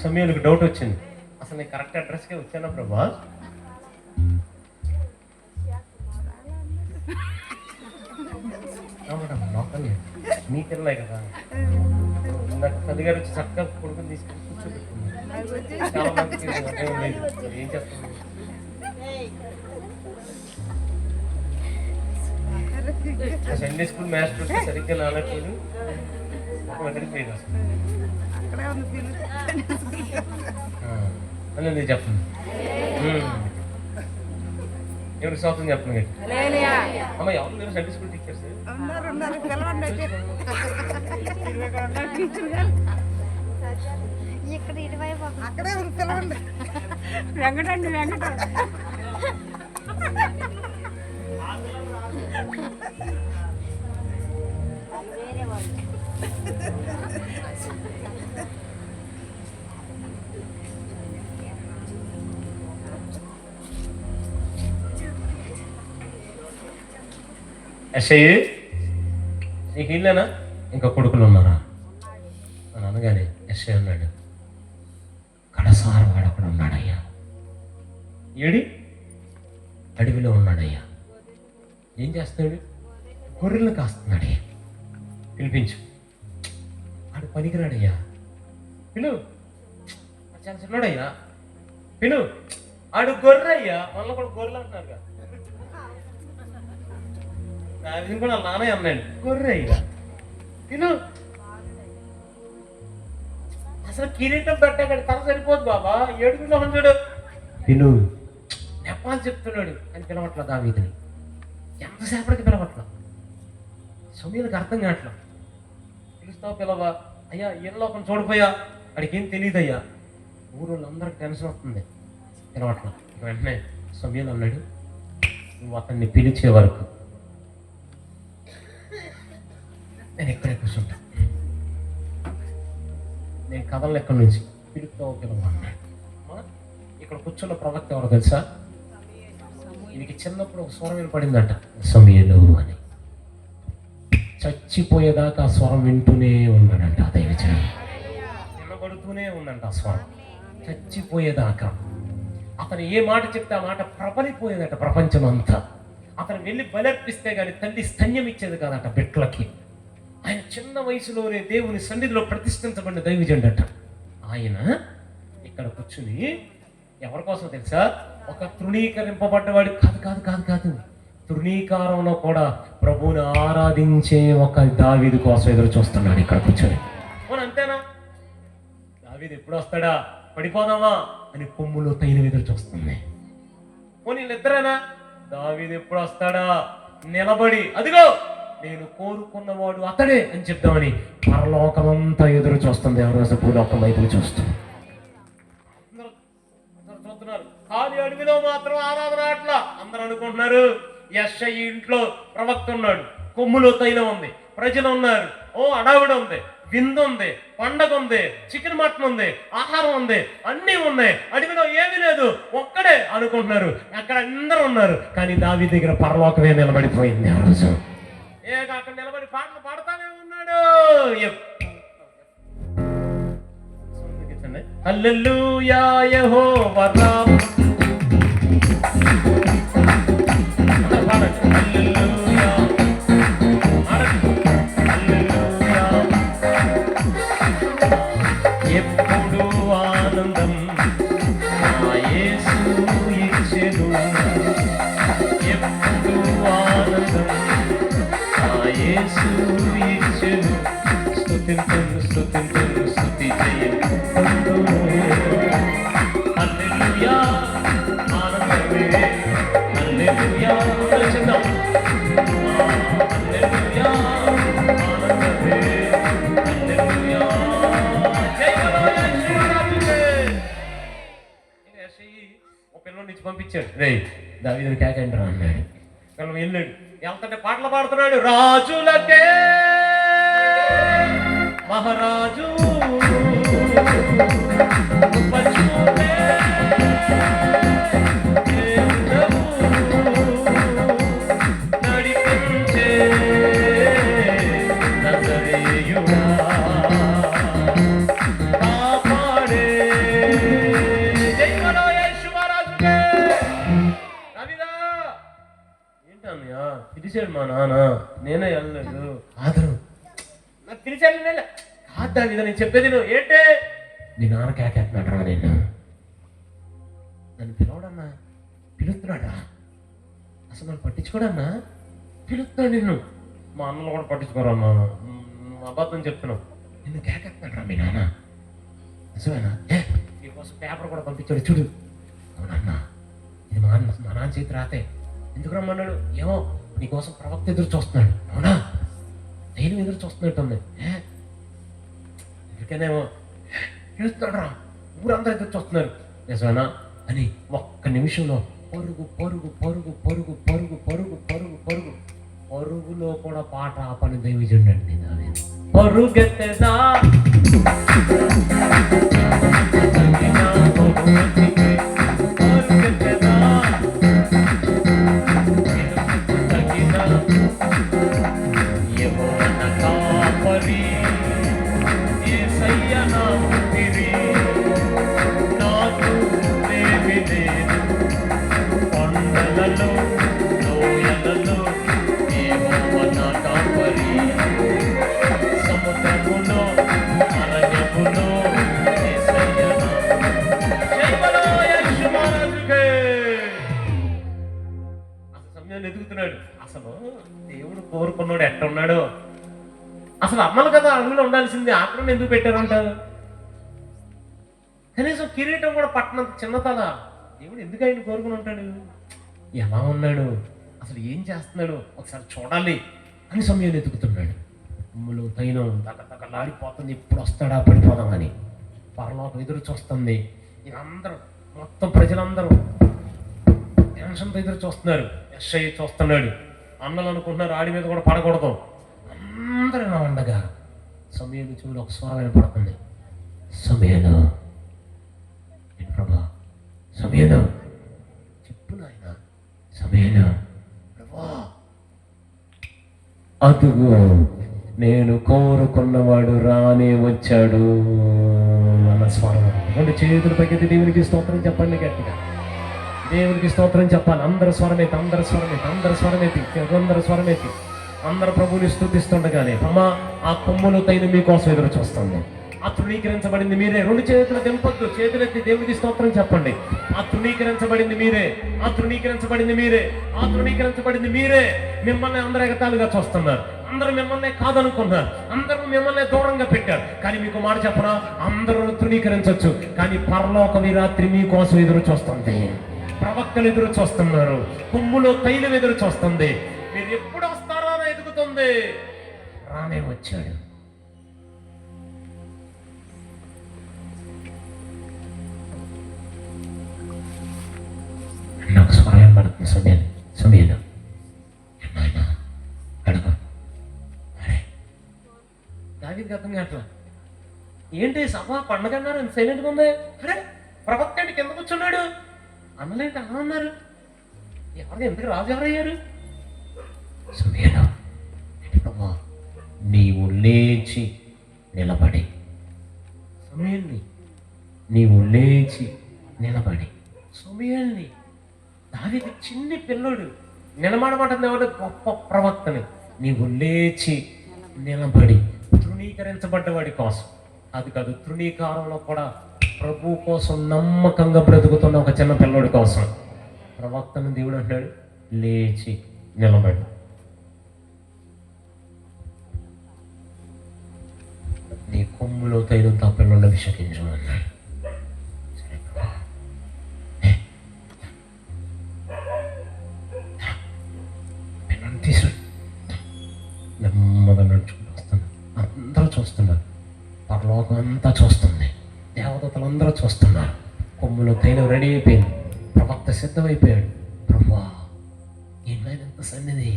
సమయానికి డౌట్ వచ్చింది. అసలు నేను కరెక్ట్ అడ్రస్కే వచ్చానా ప్రభా? నీకెళ్ళే కదా. నాకు తల్లి గారు వచ్చి చక్కగా కొడుకుని తీసుకుని కూర్చోబెట్టుకున్నాను. చాలా మందికి ఏం చేస్తాను. సండే స్కూల్ మ్యాథ్స్ వస్తే సరిగ్గా నానట్లేదు. వెళ్ళిపోయింది అసలు. నేను చెప్పండి, ఎవరికి సౌతం చెప్పండి. అమ్మ ఎవరు లేరు సండే స్కూల్ టీచర్స్? అక్కడే పిలవండి. వెంకటండి వెంకట అయ్యే నీకు ఇల్లేనా? ఇంకా కొడుకులు ఉన్నారా అని అనగానే ఎస్ఐ అన్నాడు, కడసారు వాడు అక్కడ ఉన్నాడయ్యా. ఏడి? అడవిలో ఉన్నాడయ్యా. ఏం చేస్తున్నాడు? గొర్రెలను కాస్తున్నాడయ్యా. పిలిపించు. ఆడు పనికిరాడయ్యా. పిలు. చాలా చిన్నాడయ్యా. పిలు. ఆడు గొర్రెయ్యా. మళ్ళీ కూడా గొర్రెలు అంటున్నారు కదా. అది కూడా నాన్నయ్య అన్నాడు, గొర్రెయ్యా. పిలు. అసలు కిరీటం పెట్టాక తల సరిపోదు బాబా. 7 కిలో 100 విను. నెపాలు చెప్తున్నాడు అని పిలవట్ల దావీదుని. ఎంతసేపటికి పిలవట్ల. సమయానికి అర్థం కావట్లా. పిలుస్తావు పిలవా, అయ్యా ఏళ్ళలో ఒక చూడిపోయా, వాడికి ఏం తెలియదయ్యా. ఊరోళ్ళందరికీ టెన్షన్ వస్తుంది, పిలవట్ల. వెంటనే సమయాలు అన్నాడు, నువ్వు అతన్ని పిలిచే వరకు నేను ఎక్కడే కూర్చుంటా, నేను కథలు ఎక్కడి నుంచి పిలుపుతావు పిలవ అన్నాడు. ఇక్కడ కూర్చున్న ప్రవక్త ఎవరో తెలుసా? ఈయనకి చిన్నప్పుడు ఒక స్వరం వినపడిందంట, సమయలు అని. చచ్చిపోయేదాకా ఆ స్వరం వింటూనే ఉన్నాడంట. దైవజనం వినబడుతూనే ఉందంట ఆ స్వరం, చచ్చిపోయేదాకా. అతను ఏ మాట చెప్తే ఆ మాట ప్రబలిపోయేదట ప్రపంచం అంతా. అతను వెళ్ళి బలర్పిస్తే కానీ తల్లి స్తన్యం ఇచ్చేది కాదట బిడ్డలకి. ఆయన చిన్న వయసులోనే దేవుని సన్నిధిలో ప్రతిష్ఠించబడిన దైవజనుడట. ఆయన ఇక్కడ కూర్చుని ఎవరి కోసం తెలుసా? ఒక తృణీకరింపబడ్డవాడు కాదు కాదు కాదు కాదు తృణీకారంలో కూడా ప్రభువుని ఆరాధించే ఒక దావీదు కోసం ఎదురు చూస్తున్నాడు ఇక్కడ కూర్చొని. అంతేనా? దావీదు ఎప్పుడు వస్తాడా, పడిపోదామా అని కొమ్ములో తైలం ఎదురు చూస్తుంది. వీళ్ళిద్దరేనా? దావీదు ఎప్పుడు వస్తాడా నిలబడి, అదిగో నేను కోరుకున్నవాడు అతడే అని చెప్తామని పరలోకమంతా ఎదురు చూస్తుంది. ఎవరోజు భూలోకం వైపు చూస్తుంది. చూస్తున్నారు కానీ అడవిలో మాత్రం ఆరాధన అట్లా అందరూ అనుకుంటున్నారు. యెషయా ఇంట్లో ప్రవక్త ఉన్నాడు, కొమ్ములో తైలం ఉంది, ప్రజలు ఉన్నారు, ఓ అడావిడ ఉంది, విందు ఉంది, పండగ ఉంది, చికెన్ మటన్ ఉంది, ఆహారం ఉంది, అన్నీ ఉన్నాయి, అడవిలో ఏమీ లేదు, ఒక్కడే అనుకుంటున్నారు. అక్కడ అందరూ ఉన్నారు. కానీ దావీదు దగ్గర పరలోకమే నిలబడిపోయింది. ఆ రోజు అక్కడ నిలబడి పాటలు పాడుతానే ఉన్నాడు. హల్లెలూయా యెహోవా రామ. హల్లెలూయా హల్లెలూయా. ఎప్పుడు ఆనందం నా యేసు ఇచ్చెను, ఎప్పుడు ఆనందం నా యేసు ఇచ్చెను. స్తుతింతును స్తుతింతును స్తుతి చెయ్యను. హల్లెలూయా ఆనందమే, హల్లెలూయా రచనం, హల్లెలూయా ఆనందమే, హల్లెలూయా జై యేసురాజుకే. యెషయా ఒక పిల్లల నుంచి పంపించాడు, రే దావీదుని కేకంటారా అన్నాడు. పిల్లలు వెళ్ళాడు, వెళ్తుంటే పాటలు పాడుతున్నాడు. రాజులకే మహారాజు నడిపించే నజరేయుడా, కాపాడే జై బలో యేసురాజుకే. రవిదా ఏంటన్నయ్యా పిలిచాడు మా నాన్న, నేనే వెళ్ళలేదు. ఆదరు నాకు పిలిచాడు, నేను కాదా మీద నేను చెప్పేది నువ్వు ఏంటే? నీ నాన్న కేకేస్తున్నాడు రా, నేను నన్ను పిలవడన్నా, పిలుస్తున్నాడా? అసలు నన్ను పట్టించుకోడన్నా, పిలుస్తున్నాడు నిన్ను. మా అన్నలు కూడా పట్టించుకోరమ్మా, అబద్ధం చెప్తున్నావు. నిన్ను కేకేస్తున్నాడు రా మీ నాన్న. నిజమేనా? నీకోసం పేపర్ కూడా పంపించాడు చూడు. అవునన్నా, ఇది మా నాన్న చేతి రాతే. ఎందుకు రమ్మన్నాడు ఏమో, నీకోసం ప్రవక్త ఎదురు చూస్తున్నాడు. అవునా? నేను ఎదురు చూస్తున్నట్టుంది. ఎందుకనేమో పిలుస్తున్నాడు రా, ఊరందరూ ఎదురు చూస్తున్నారు. నిజమేనా అని ఒక్క నిమిషంలో పరుగు పరుగు పరుగు పరుగు పరుగు పరుగు పరుగు పరుగు పరుగులో కూడా పాట ఆ పని దైవజనుడండి. పరుగెత్తేదా ఎదుగుతున్నాడు. అసలు దేవుడు కోరుకున్నాడు ఎట్టున్నాడు? అసలు అమ్మలు కదా అడవిలో ఉండాల్సింది, ఆక్రమణ ఎందుకు పెట్టారంటారు? కనీసం కిరీటం కూడా పట్టణం చిన్నతల దేవుడు ఎందుకు ఆయన కోరుకుని ఉంటాడు? ఎలా ఉన్నాడు, అసలు ఏం చేస్తున్నాడు ఒకసారి చూడాలి అని సమయాన్ని ఎదుగుతున్నాడు. కొమ్ములు తైలం దగ్గరలాడిపోతుంది, ఎప్పుడు వస్తాడా పడిపోదామని. పరలోకం ఎదురు చూస్తుంది. అందరూ మొత్తం ప్రజలందరూ టెన్షన్తో ఎదురు చూస్తున్నారు. ఎస్ఐ చూస్తున్నాడు. అన్నలు అనుకుంటున్నారు ఆడి మీద కూడా పడకూడదు. అందరూ ఇలా ఉండగా సమయం చెవులు ఒక స్వరం వినపడుతుంది. సమయంలో ప్రభా, సమయంలో చెప్పు నాయన, సమయంలో ప్రభా, అదుగు నేను కోరుకున్నవాడు రానే వచ్చాడు అన్న స్వరం. రెండు చేతుల పైకి దేవునికి స్తోత్రం చెప్పండి గట్టిగా. దేవునికి స్తోత్రం చెప్పాలి. అందరు స్వరమేతి, అందరు స్వరమేతి, అందరు స్వరమేతి, అందరు స్వరమేతి, అందరు ప్రభువుని స్తుతిస్తుండగానే అమ్మా ఆ కొమ్ములు తైన మీకోసం ఎదురు చూస్తుంది. ఆ తృణీకరించబడింది మీరే. రెండు చేతులు తెంపొద్దు, చేతులెత్తి దేవునికి స్తోత్రం చెప్పండి. ఆ తృణీకరించబడింది మీరే, ఆ తృణీకరించబడింది మీరే, ఆ తృణీకరించబడింది మీరే. మిమ్మల్ని అందరూ ఎగతాళిగా చూస్తున్నారు, అందరూ మిమ్మల్ని కాదనుకున్నారు, అందరూ మిమ్మల్ని దూరంగా పెట్టారు. కానీ మీకు మాట చెప్పరా, అందరూ తృణీకరించవచ్చు, కానీ పరలోకం ఈ రాత్రి మీకోసం ఎదురు చూస్తుంది. ప్రవక్తలు ఎదురు చూస్తున్నారు, కొమ్ములో తైలం ఎదురు చూస్తుంది. మీరు ఎప్పుడు వస్తారా అని ఎదుగుతుంది. రానే వచ్చాడు. నాకు స్వరం పడుతుంది. సమయంలో అడుగు. దావీదుకి అర్థం కావట్లా. ఏంటి సభ పండగ అన్నారు, ఎంత సైలెంట్గా ఉంది. అరే ప్రవక్త అంటే కింద కూర్చున్నాడు, అన్నలేంటి అలా ఉన్నారు, ఎవరు ఎందుకు రాజు ఎవరయ్యారు? సమయంలో ప్రభా నీవు లేచి నిలబడి, సమయాన్ని నీవు లేచి నిలబడి, సమయాన్ని దావీదు చిన్ని పిల్లోడు నిలబడమంటుంది. ఎవరు? గొప్ప ప్రవక్తని. నీవు లేచి నిలబడి తృణీకరించబడ్డవాడి కోసం, అది కాదు తృణీకారంలో కూడా ప్రభు కోసం నమ్మకంగా బ్రతుకుతున్న ఒక చిన్న పిల్లోడి కోసం ప్రవక్తను దేవుడు అంటాడు లేచి నిలబడి. నీ కొమ్ములో తైలంతో పిల్లలు అభిషేకించమన్నాడు. పిల్లలు తీసు నెమ్మదిగా నడుచుకుంటూ వస్తున్నాడు. అందరూ చూస్తున్నారు, పరలోకం అంతా చూస్తుంది, దేవదూతలందరూ చూస్తున్నారు. కొమ్ములో తైలం రెడీ అయిపోయింది, ప్రవక్త సిద్ధమైపోయాడు. ప్రభా ఏమైనా ఎంత సన్నిధి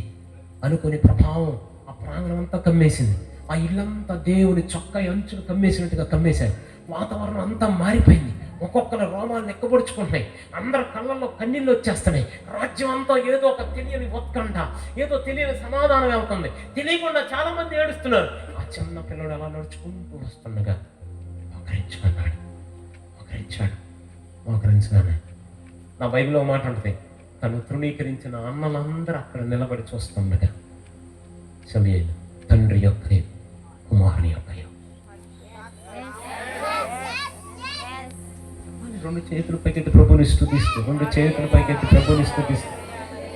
అనుకుని ప్రభావం ఆ ప్రాంగణం అంతా కమ్మేసింది. ఆ ఇల్లంతా దేవుని చొక్క అంచులు కమ్మేసినట్టుగా కమ్మేశారు. వాతావరణం అంతా మారిపోయింది. ఒక్కొక్కరు రోమాలు నెక్కబొడుచుకుంటున్నాయి, అందరు కళ్ళల్లో కన్నీళ్ళు వచ్చేస్తున్నాయి. రాజ్యం అంతా ఏదో ఒక తెలియని ఉత్కంఠ, ఏదో తెలియని సమాధానం వెళ్తుంది. తెలియకుండా చాలా మంది ఏడుస్తున్నారు. ఆ చిన్న పిల్లడు అలా నడుచుకుంటూ వస్తుండగా మోకరించుకున్నాడు. మోకరించగానే నా బైబిల్లో మాట ఉంటుంది, తను తృణీకరించిన అన్నలందరూ అక్కడ నిలబడి చూస్తుండగా సమయంలో తండ్రి యొక్క కుమారుని యొక్క రెండు చేతులు పైకెత్తి ప్రభుని స్తుతిస్తూ, రెండు చేతుల పైకెత్తి ప్రభుని స్తుతిస్తూ,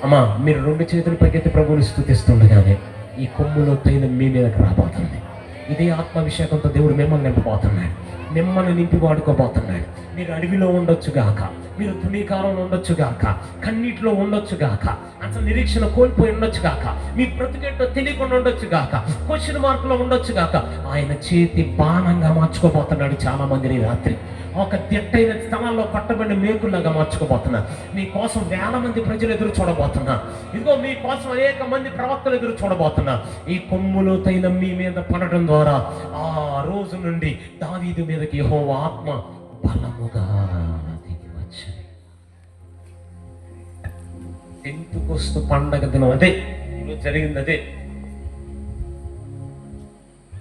అమ్మా మీరు రెండు చేతుల పైకెత్తి ప్రభుని స్తుతిస్తుండగానే ఈ కొమ్ములో తైలం మీ మీదకి రాబోతుంది. ఇదే ఆత్మాభిషేకంతో దేవుడు మిమ్మల్ని నింపబోతున్నాడు, మిమ్మల్ని నింపి వాడుకోబోతున్నాడు. మీరు అడవిలో ఉండొచ్చు గాక, మీరు తృణీకారంలో ఉండొచ్చు గాక, కన్నీటిలో ఉండొచ్చు గాక, అసలు నిరీక్షణ కోల్పోయి ఉండొచ్చు గాక, మీ బ్రతుకేంటో తెలియకుండా ఉండొచ్చు గాక, క్వశ్చన్ మార్కులో ఉండొచ్చు గాక, ఆయన చేతి బాణంగా మార్చుకోబోతున్నాడు చాలా మందిని. రాత్రి ఒక దిట్టైన స్థలాల్లో పట్టబడిన మేకుల్లాగా మార్చుకోబోతున్నారు. మీకోసం వేల మంది ప్రజలు ఎదురు చూడబోతున్నారు. ఇదిగో మీకోసం అనేక మంది ప్రవక్తలు ఎదురు చూడబోతున్నారు. ఈ కొమ్ములో తైలం మీ మీద పడడం ద్వారా ఆ రోజు నుండి దావీదు మీదకి యెహోవా ఆత్మ బలముగా దిగి వచ్చాయి. పెంతెకొస్తు పండగ దినం అదే ఈరోజు జరిగింది. అదే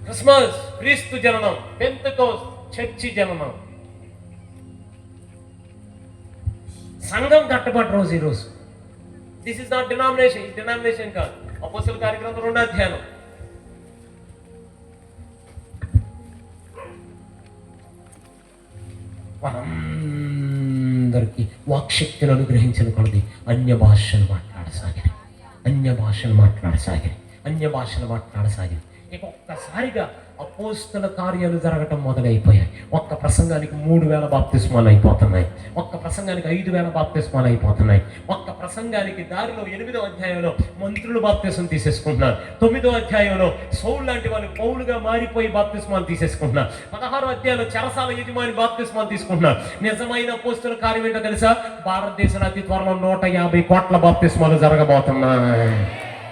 క్రిస్మస్, క్రీస్తు జననం, పెంతెకొస్తు చర్చి జననం, సంఘం కట్టబడ్డ రోజు ఈరోజు. దిస్ ఇస్ నాట్ డినామినేషన్, ఈ డినామినేషన్ కాదు. అపోస్తలుల కార్యక్రమం 2వ అధ్యాయం. వారందరికీ వాక్శక్తిని అనుగ్రహించిన కొలది అన్య భాషలు మాట్లాడసాగిరి. ఇక ఒక్కసారిగా అపోస్తల కార్యాలు జరగటం మొదలైపోయాయి. ఒక్క ప్రసంగానికి 3000 బాప్తిస్మాలు అయిపోతున్నాయి. ఒక్క ప్రసంగానికి 5000 బాప్తిస్మాలు అయిపోతున్నాయి. ఒక్క ప్రసంగానికి దారిలో 8వ అధ్యాయంలో మంత్రులు బాప్తిస్మం తీసేసుకుంటున్నారు. 9వ అధ్యాయంలో సౌలు లాంటి వాళ్ళు పౌలుగా మారిపోయి బాప్తిస్మాలు తీసేసుకుంటున్నారు. 16వ అధ్యాయంలో చెరసాల యజమాని బాప్తిస్మాలు తీసుకుంటున్నారు. నిజమైన అపోస్తల కార్యం ఏంటో తెలుసా? భారతదేశంలో అతి త్వరలో 150 కోట్ల బాప్తిస్మాలు జరగబోతున్నాయి.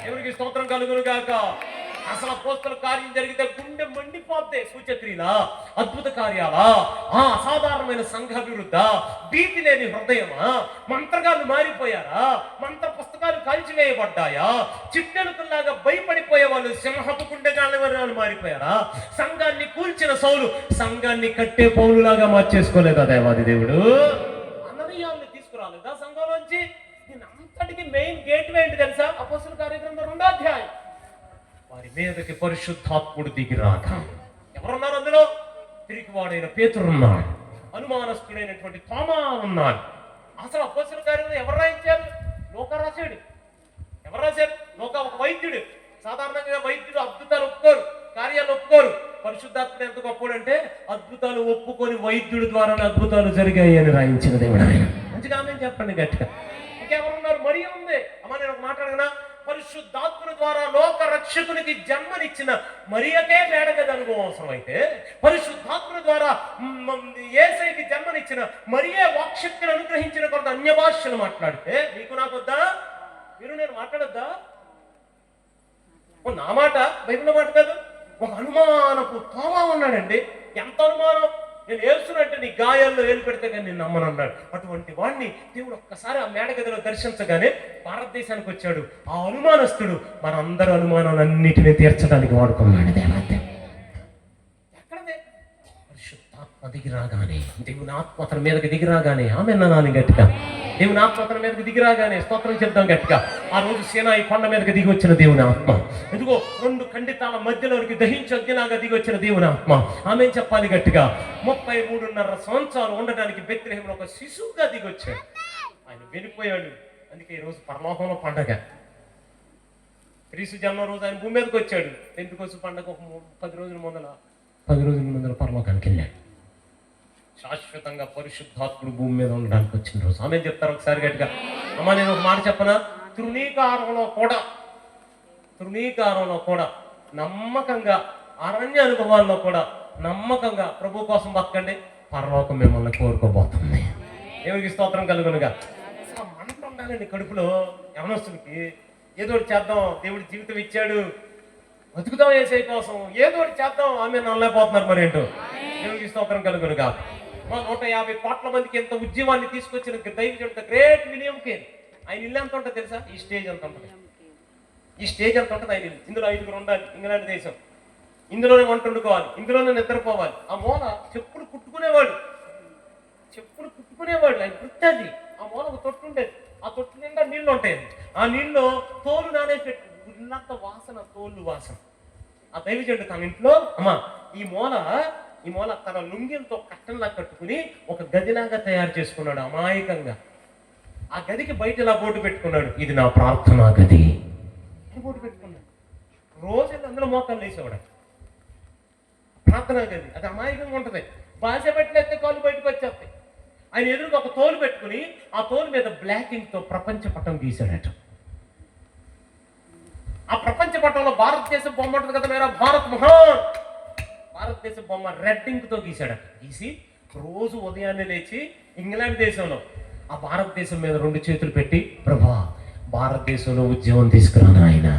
ఎవరికి స్తోత్రం కలుగును గాక. అసలు అపోస్తల కార్యం జరిగితే గుండె మండిపోద్దే. సూచక్రియలా, అద్భుత కార్యాలా, అసాధారణమైన సంఘాభివృద్ధ, భీతి లేని హృదయమా, మంత్రగాళ్ళు మారిపోయారా, మంత్ర పుస్తకాలు కాల్చివేయబడ్డాయా, చిట్టెలుకల్లాగా భయపడిపోయే వాళ్ళు సింహపు గుండెగాళ్ళు మారిపోయారా, సంఘాన్ని కూల్చిన సౌలు సంఘాన్ని కట్టే పౌలులాగా మార్చేసుకోలేదా దేవాది దేవుడు? అననీయాల్ని తీసుకురాలేదా సంఘంలోంచి? దీని అంతటికి మెయిన్ గేట్ ఏంటి తెలుసా? అపోస్తల కార్యగ్రంథం 2వ అధ్యాయం. వారి మీదకి పరిశుద్ధాత్ముడు దిగిరాక ఎవరున్నారు అందులో? తిరిగివాడైన పేతురు ఉన్నాడు, అనుమానస్తుడైనటువంటి తోమా ఉన్నాడు. అసలు అపోస్తల కార్యం ఎవరు రాయించారు? లోకా రాశాడు. ఎవరు రాశారు? లోకా ఒక వైద్యుడు. సాధారణంగా వైద్యుడు అద్భుతాలు ఒప్పుకోరు, కార్యాలు ఒప్పుకోరు. పరిశుద్ధాత్ముడు ఎంత గొప్పడు అంటే అద్భుతాలు ఒప్పుకొని వైద్యుడి ద్వారానే అద్భుతాలు జరిగాయి అని రాయించిన దేవుడు ఆయన. మంచిగా ఆమె చెప్పండి గట్టిగా. ఇంకెవరున్నారు? మరియ ఉంది. అమ్మ నేను ఒక మాట్లాడగనా? పరిశుద్ధాత్ముని ద్వారా లోక రక్షకునికి జన్మనిచ్చిన మరియకే వేడగది అనుభవం అవసరం అయితే, పరిశుద్ధాత్ముని ద్వారా యేసయ్యకి జన్మనిచ్చిన మరియే వాక్శక్తిని అనుగ్రహించిన కొంత అన్య భాషలు మాట్లాడితే నీకు నాకు వద్దా? మీరు నేను మాట్లాడొద్దా? నా మాట బైబిల్ మాట కాదు. ఒక అనుమానపు తోమా ఉన్నాడండి. ఎంత అనుమానం! నేను ఏడుస్తున్నట్టు నీ గాయాల్లో ఏలు పెడితే కానీ నేను నమ్మనన్నాడు. అటువంటి వాడిని దేవుడు ఒక్కసారి ఆ మేడగదిలో దర్శించగానే భారతదేశానికి వచ్చాడు. ఆ అనుమానస్తుడు మనందరూ అనుమానాలన్నిటినీ తీర్చడానికి వాడుకున్నాడు. దేవతే ఎక్కడదే పరిశుద్ధాత్మ దిగిరాగానే, దేవుని ఆత్మ అతని మీదకి దిగిరాగానే, ఆమె నాని గట్టిగా దేవుని ఆత్మ అతని మీదకి దిగిరాగానే స్తోత్రం చెప్దాం గట్టిగా. ఆ రోజు సీనాయి కొండ మీదకి దిగి వచ్చిన దేవుని ఆత్మ, ఇదిగో 2 ఖండితాల మధ్యలోనికి దహించి అగ్నిలాగా దిగి వచ్చిన దేవుని ఆత్మ. ఆమె చెప్పాలి గట్టిగా. 33.5 సంవత్సరాలు ఉండడానికి బెత్లెహేములో ఒక శిశువుగా దిగి వచ్చాడు. ఆయన వెళ్ళిపోయాడు. అందుకే ఈ రోజు పరలోకంలో పండగ. క్రీస్తు జన్మ రోజు ఆయన భూమి మీదకి వచ్చాడు. పెంతెకొస్తు పండగ ఒక 10 రోజుల ముందర పరలోకానికి వెళ్ళాడు. శాశ్వతంగా పరిశుద్ధాత్ముడు భూమి మీద ఉండడానికి వచ్చిన రోజు. ఆమె చెప్తారు ఒకసారి గట్టిగా. అమ్మ నేను ఒక మాట చెప్పనా? తృణీకారంలో కూడా నమ్మకంగా, అరణ్య అనుభవాల్లో కూడా నమ్మకంగా ప్రభు కోసం బతకండి. పరలోకం మిమ్మల్ని కోరుకోబోతుంది. దేవునికి స్తోత్రం కలుగునుగా. మంట ఉండాలండి కడుపులో. యవనస్తుడికి ఏదో ఒకటి చేద్దాం, దేవుడి జీవితం ఇచ్చాడు, బతుకుతాం యేసయ్య కోసం, ఏదో ఒకటి చేద్దాం. ఆమె నల్లైపోతున్నారు మరి ఏంటో. దేవునికి స్తోత్రం కలుగునుగా. 150 కోట్ల మందికి ఎంత ఉద్యమాన్ని తీసుకొచ్చిన దైవజనుడు గ్రేట్ విలియం కేన్. ఆయన ఇల్లు ఎంత ఉంటుంది తెలుసా? ఈ స్టేజ్ ఎంత ఉంటుంది. ఆయన ఇల్లు. ఇందులో 5గురు ఉండాలి. ఇంగ్లాండ్ దేశం. ఇందులోనే వంట వండుకోవాలి, ఇందులోనే నిద్రపోవాలి. ఆ మూల చెప్పులు కుట్టుకునేవాడు. ఆయన వృత్తి. ఆ మూల ఒక తొట్టు ఉండేది. ఆ తొట్టు నిండా నీళ్లు ఉంటాయి. ఆ నీళ్ళు తోలు నానేసి పెట్టు, ఉన్నంత వాసన, తోలు వాసన. ఆ దైవజనుడు తన ఇంట్లో అమ్మా ఈ మూల తన లుంగిలతో కట్టంలా కట్టుకుని ఒక గదిలాగా తయారు చేసుకున్నాడు అమాయకంగా. ఆ గదికి బయట ఇలా బోర్డు పెట్టుకున్నాడు, ఇది నా ప్రార్థనా గది అని బోర్డు పెట్టుకున్నాడు. రోజు అందులో మోకాలు వేసేవాడు. ప్రార్థనా గది అది అమాయకంగా ఉంటుంది. భాష పెట్టలేస్తే కాళ్ళు బయటకు వచ్చేస్తాయి. ఆయన ఎదురుగా ఒక తోలు పెట్టుకుని ఆ తోలు మీద బ్లాక్ ఇంక్ తో ప్రపంచ పటం గీశాడట. ఆ ప్రపంచ పటంలో భారతదేశం బొమ్మ ఉంటుంది కదా, మేరా భారత్ మహాన్, భారతదేశ బొమ్మ రెడ్ ఇంక్ తో గీశాడట. గీసి రోజు ఉదయాన్నే లేచి ఇంగ్లాండ్ దేశంలో ఆ భారతదేశం మీద 2 చేతులు పెట్టి, ప్రభా భారతదేశంలో ఉద్యమం తీసుకురాను ఆయన,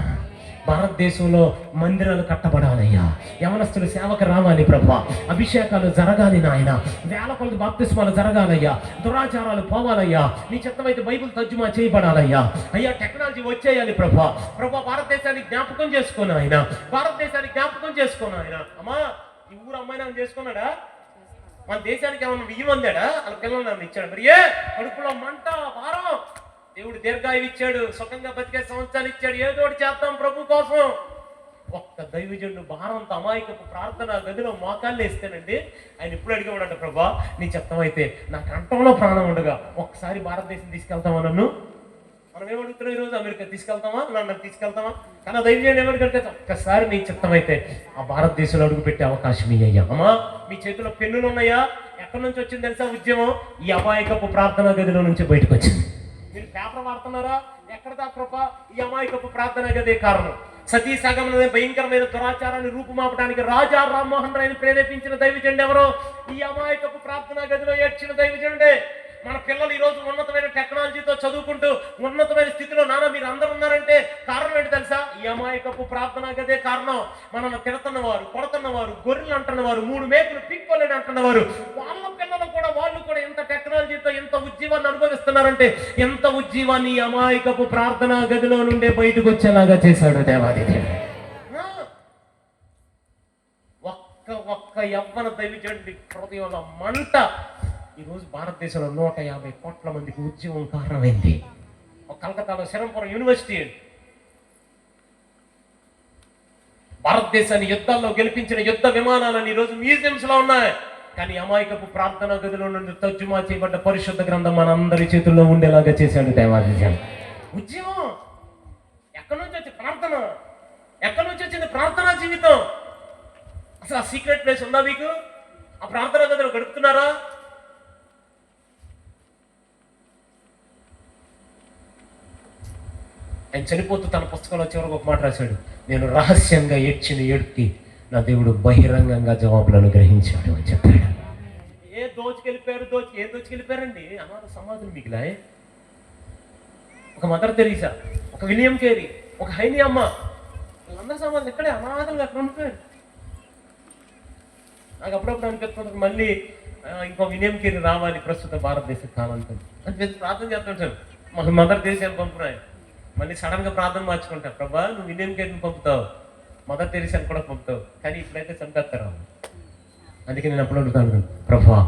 భారతదేశంలో మందిరాలు కట్టబడాలయ్యా, యవనస్తులు సేవకు రావాలి ప్రభా, అభిషేకాలు జరగాలి నాయన, వేల కొలది బాప్తిస్మాలు జరగాలయ్యా, దురాచారాలు పోవాలయ్యా, నీ చిత్తమైతే బైబిల్ తర్జుమా చేయబడాలయ్యా, అయ్యా టెక్నాలజీ వచ్చేయాలి ప్రభా. భారతదేశానికి జ్ఞాపకం చేసుకోను ఆయన, భారతదేశానికి జ్ఞాపకం చేసుకోను ఆయన. అమ్మా ఈ ఊరు అమ్మాయిని చేసుకున్నాడా? మన దేశానికి ఏమన్నా బియ్యం అందాడా? వాళ్ళ పిల్లలు ఇచ్చాడు. మరి కడుపులో మంట, భారం. దేవుడు దీర్ఘాయువు ఇచ్చాడు, సుఖంగా బతికే సంవత్సరాలు ఇచ్చాడు. ఏదో ఒకటి చేద్దాం ప్రభు కోసం. ఒక్క దైవజనుడు భారంతో అమాయకపు ప్రార్థన గదిలో మోకాళ్ళు వేస్తేనండి ఆయన ఇప్పుడు అడిగేవాడంట, ప్రభా నీ చిత్తం అయితే నా కంఠంలో ప్రాణం ఉండగా ఒక్కసారి భారతదేశం తీసుకెళ్తావా నన్ను? మనం ఏమడుగుతున్నాం ఈరోజు? అమెరికా తీసుకెళ్తామా, లండన్ తీసుకెళ్తామా? కానీ ఆ దైవజనుడు ఏమడిగాడంటే, ఒక్కసారి నీ చిత్తం అయితే ఆ భారతదేశంలో అడుగు పెట్టే అవకాశం ఇయ్యా. అమ్మా, మీ చేతిలో పెన్నులు ఉన్నాయా? ఎక్కడి నుంచి వచ్చింది తెలుసా ఉద్యమం? ఈ అమాయకపు ప్రార్థనా గదిలో నుంచి బయటకు వచ్చింది. మీరు పేపర్ వాడుతున్నారా? ఎక్కడదా కృప? ఈ అమాయకపు ప్రార్థనా గదే కారణం. సతీ సగమన భయంకరమైన దురాచారాన్ని రూపుమాపడానికి రాజా రామ్మోహన్ రాయ్ని ప్రేరేపించిన దైవజనుడు ఎవరో? ఈ అమాయకపు ప్రార్థనా గదిలో ఏడ్చిన దైవజనుడే. మన పిల్లలు ఈరోజు ఉన్నతమైన టెక్నాలజీతో చదువుకుంటూ ఉన్నతమైన స్థితిలో నాన్న మీరు అందరూ ఉన్నారంటే కారణం ఏంటి తెలుసా? ఈ అమాయకపు ప్రార్థనా గదే కారణం. మనల్ని తిడుతున్నవారు, కొడుతున్నవారు, గొర్రెలు అంటున్నవారు, 3 మేకులు పీక్కోలేని అంటున్నవారు, వాళ్ళ పిల్లలు కూడా వాళ్ళు కూడా ఎంత టెక్నాలజీతో ఎంత ఉజ్జీవాన్ని అనుభవిస్తున్నారంటే ఎంత ఉజ్జీవాన్ని ఈ అమాయకపు ప్రార్థనా గదిలో నుండే బయటకు వచ్చేలాగా చేశాడు దేవాది దేవుడు. ఒక్క యవ్వన దైవజనుడి హృదయంలో మంట ఈరోజు భారతదేశంలో 150 కోట్ల మందికి ఉద్యమం కారణమైంది. కలకత్తాలో శరంపురం యూనివర్సిటీ భారతదేశాన్ని యుద్ధాల్లో గెలిపించిన యుద్ధ విమానాలని ఈరోజు మ్యూజియంస్ లో ఉన్నాయి. కానీ అమాయకపు ప్రార్థనా గదిలో నుండి తర్జుమా చేయబడ్డ పరిశుద్ధ గ్రంథం మన అందరి చేతుల్లో ఉండేలాగా చేశాడు దేవాదేశం. ఉద్యమం ఎక్కడి నుంచి వచ్చి ప్రార్థన? ఎక్కడి నుంచి వచ్చింది ప్రార్థనా జీవితం? అసలు ఆ సీక్రెట్ ప్లేస్ ఉందా మీకు? ఆ ప్రార్థనా గదిలో గడుపుతున్నారా? ఆయన చనిపోతూ తన పుస్తకంలో చివరికి ఒక మాట రాశాడు, నేను రహస్యంగా ఏడ్చిన ఏడుకి నా దేవుడు బహిరంగంగా జవాబులను గ్రహించాడు అని చెప్పాడు. ఏం దోచుకెళ్ళిపోయారండి? అనాథ సమాధులు మిగిలా. ఒక మదర్ తెరీసా, ఒక విలియం కేరీ, ఒక హైని అమ్మ, వీళ్ళందరూ సమాధులు ఇక్కడే అనాథలు అక్కడ ఉండిపోయారు. నాకు అప్పుడప్పుడు అనిపిస్తుంది మళ్ళీ ఇంకో విలియం కేరీ రావాలి ప్రస్తుత భారతదేశ కాలంతో అని ప్రార్థన చేస్తుంటాను. మాకు మదర్ తెరీసా అని పంపుతున్నాయి. మళ్ళీ సడన్ గా ప్రార్థన మార్చుకుంటా, ప్రభా నువ్వు విలియం కేరీని పంపుతావు, మదర్ తెరీసాని కూడా పంపుతావు, కానీ ఇప్పుడైతే చంపేస్తారు. అందుకే నేను అప్పుడు అడుగుతాను, ప్రభా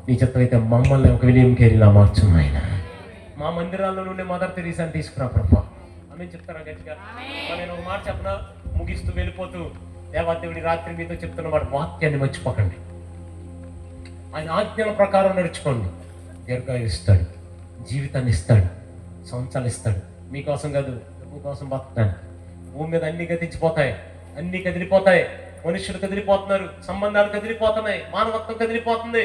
నీ చిత్తం అయితే మమ్మల్ని ఒక విలియం కేరీలా మార్చు ఆయన, మా మందిరాల్లో నుండి మదర్ తెరీసాని తీసుకురా ప్రభా అని చెప్తారా గట్టిగా. నేను ఒక మాట చెప్పనా ముగిస్తూ వెళ్ళిపోతూ, దేవాదేవుడి రాత్రి మీతో చెప్తున్న వాడు వాక్యాన్ని మర్చిపోకండి. ఆయన ఆజ్ఞల ప్రకారం నడుచుకోండి. దీర్ఘాయువు ఇస్తాడు, జీవితాన్ని ఇస్తాడు, సంవత్సరాలు ఇస్తాడు. మీకోసం కాదు, డబ్బు కోసం బతుకుతాను. భూమి మీద అన్ని గతించిపోతాయి, అన్ని కదిలిపోతాయి, మనుషులు కదిలిపోతున్నారు, సంబంధాలు కదిలిపోతున్నాయి, మానవత్వం కదిలిపోతుంది.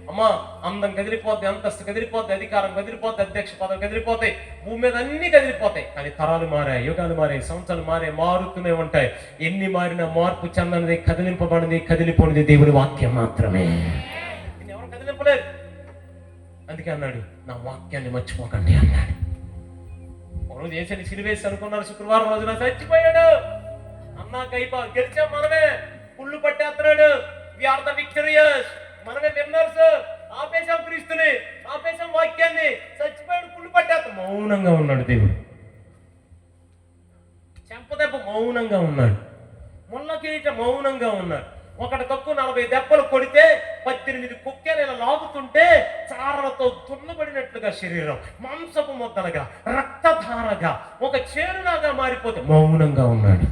అమ్మా అందం కదిలిపోద్ది, అంతస్తు కదిలిపోద్ది, అధికారం కదిలిపోద్ది, అధ్యక్ష పదవి కదిలిపోతాయి, భూమి మీద అన్ని కదిలిపోతాయి. కానీ తరాలు మారాయి, యుగాలు మారాయి, సంవత్సరాలు మారాయి, మారుతూనే ఉంటాయి. ఎన్ని మారినా మార్పు చెందనిది, కదిలింపబడినది, కదిలిపోనిది దేవుడి వాక్యం మాత్రమే. ఎవరు కదిలింపలేదు. అందుకే అన్నాడు నా వాక్యాన్ని మర్చిపోకండి అన్నాడు. ఒకరోజు ఏసని సిలివేసి అనుకున్నారు, శుక్రవారం రోజున చచ్చిపోయాడు. అన్నాక గెలిచాం మనమే, పుళ్ళు పట్టేస్తున్నాడు. వి ఆర్ ద విక్టరియస్, మనమే విన్నర్స్. ఆపేశాం క్రీస్తుని, ఆపేశాం వాక్యాన్ని, చచ్చిపోయాడు, పుళ్ళు పట్టేస్తాం. మౌనంగా ఉన్నాడు దేవుడు. చెంపదెబ్బ మౌనంగా ఉన్నాడు, ముళ్ళ కిరీటం మౌనంగా ఉన్నాడు. ఒకటి తక్కువ 40 దెబ్బలు కొడితే 18 కుక్కెలు ఇలా లాగుతుంటే చారలతో దున్నబడినట్లుగా శరీరం మాంసపు ముద్దలుగా రక్తధారగా ఒక చేరులాగా మారిపోతే మౌనంగా ఉన్నాడు.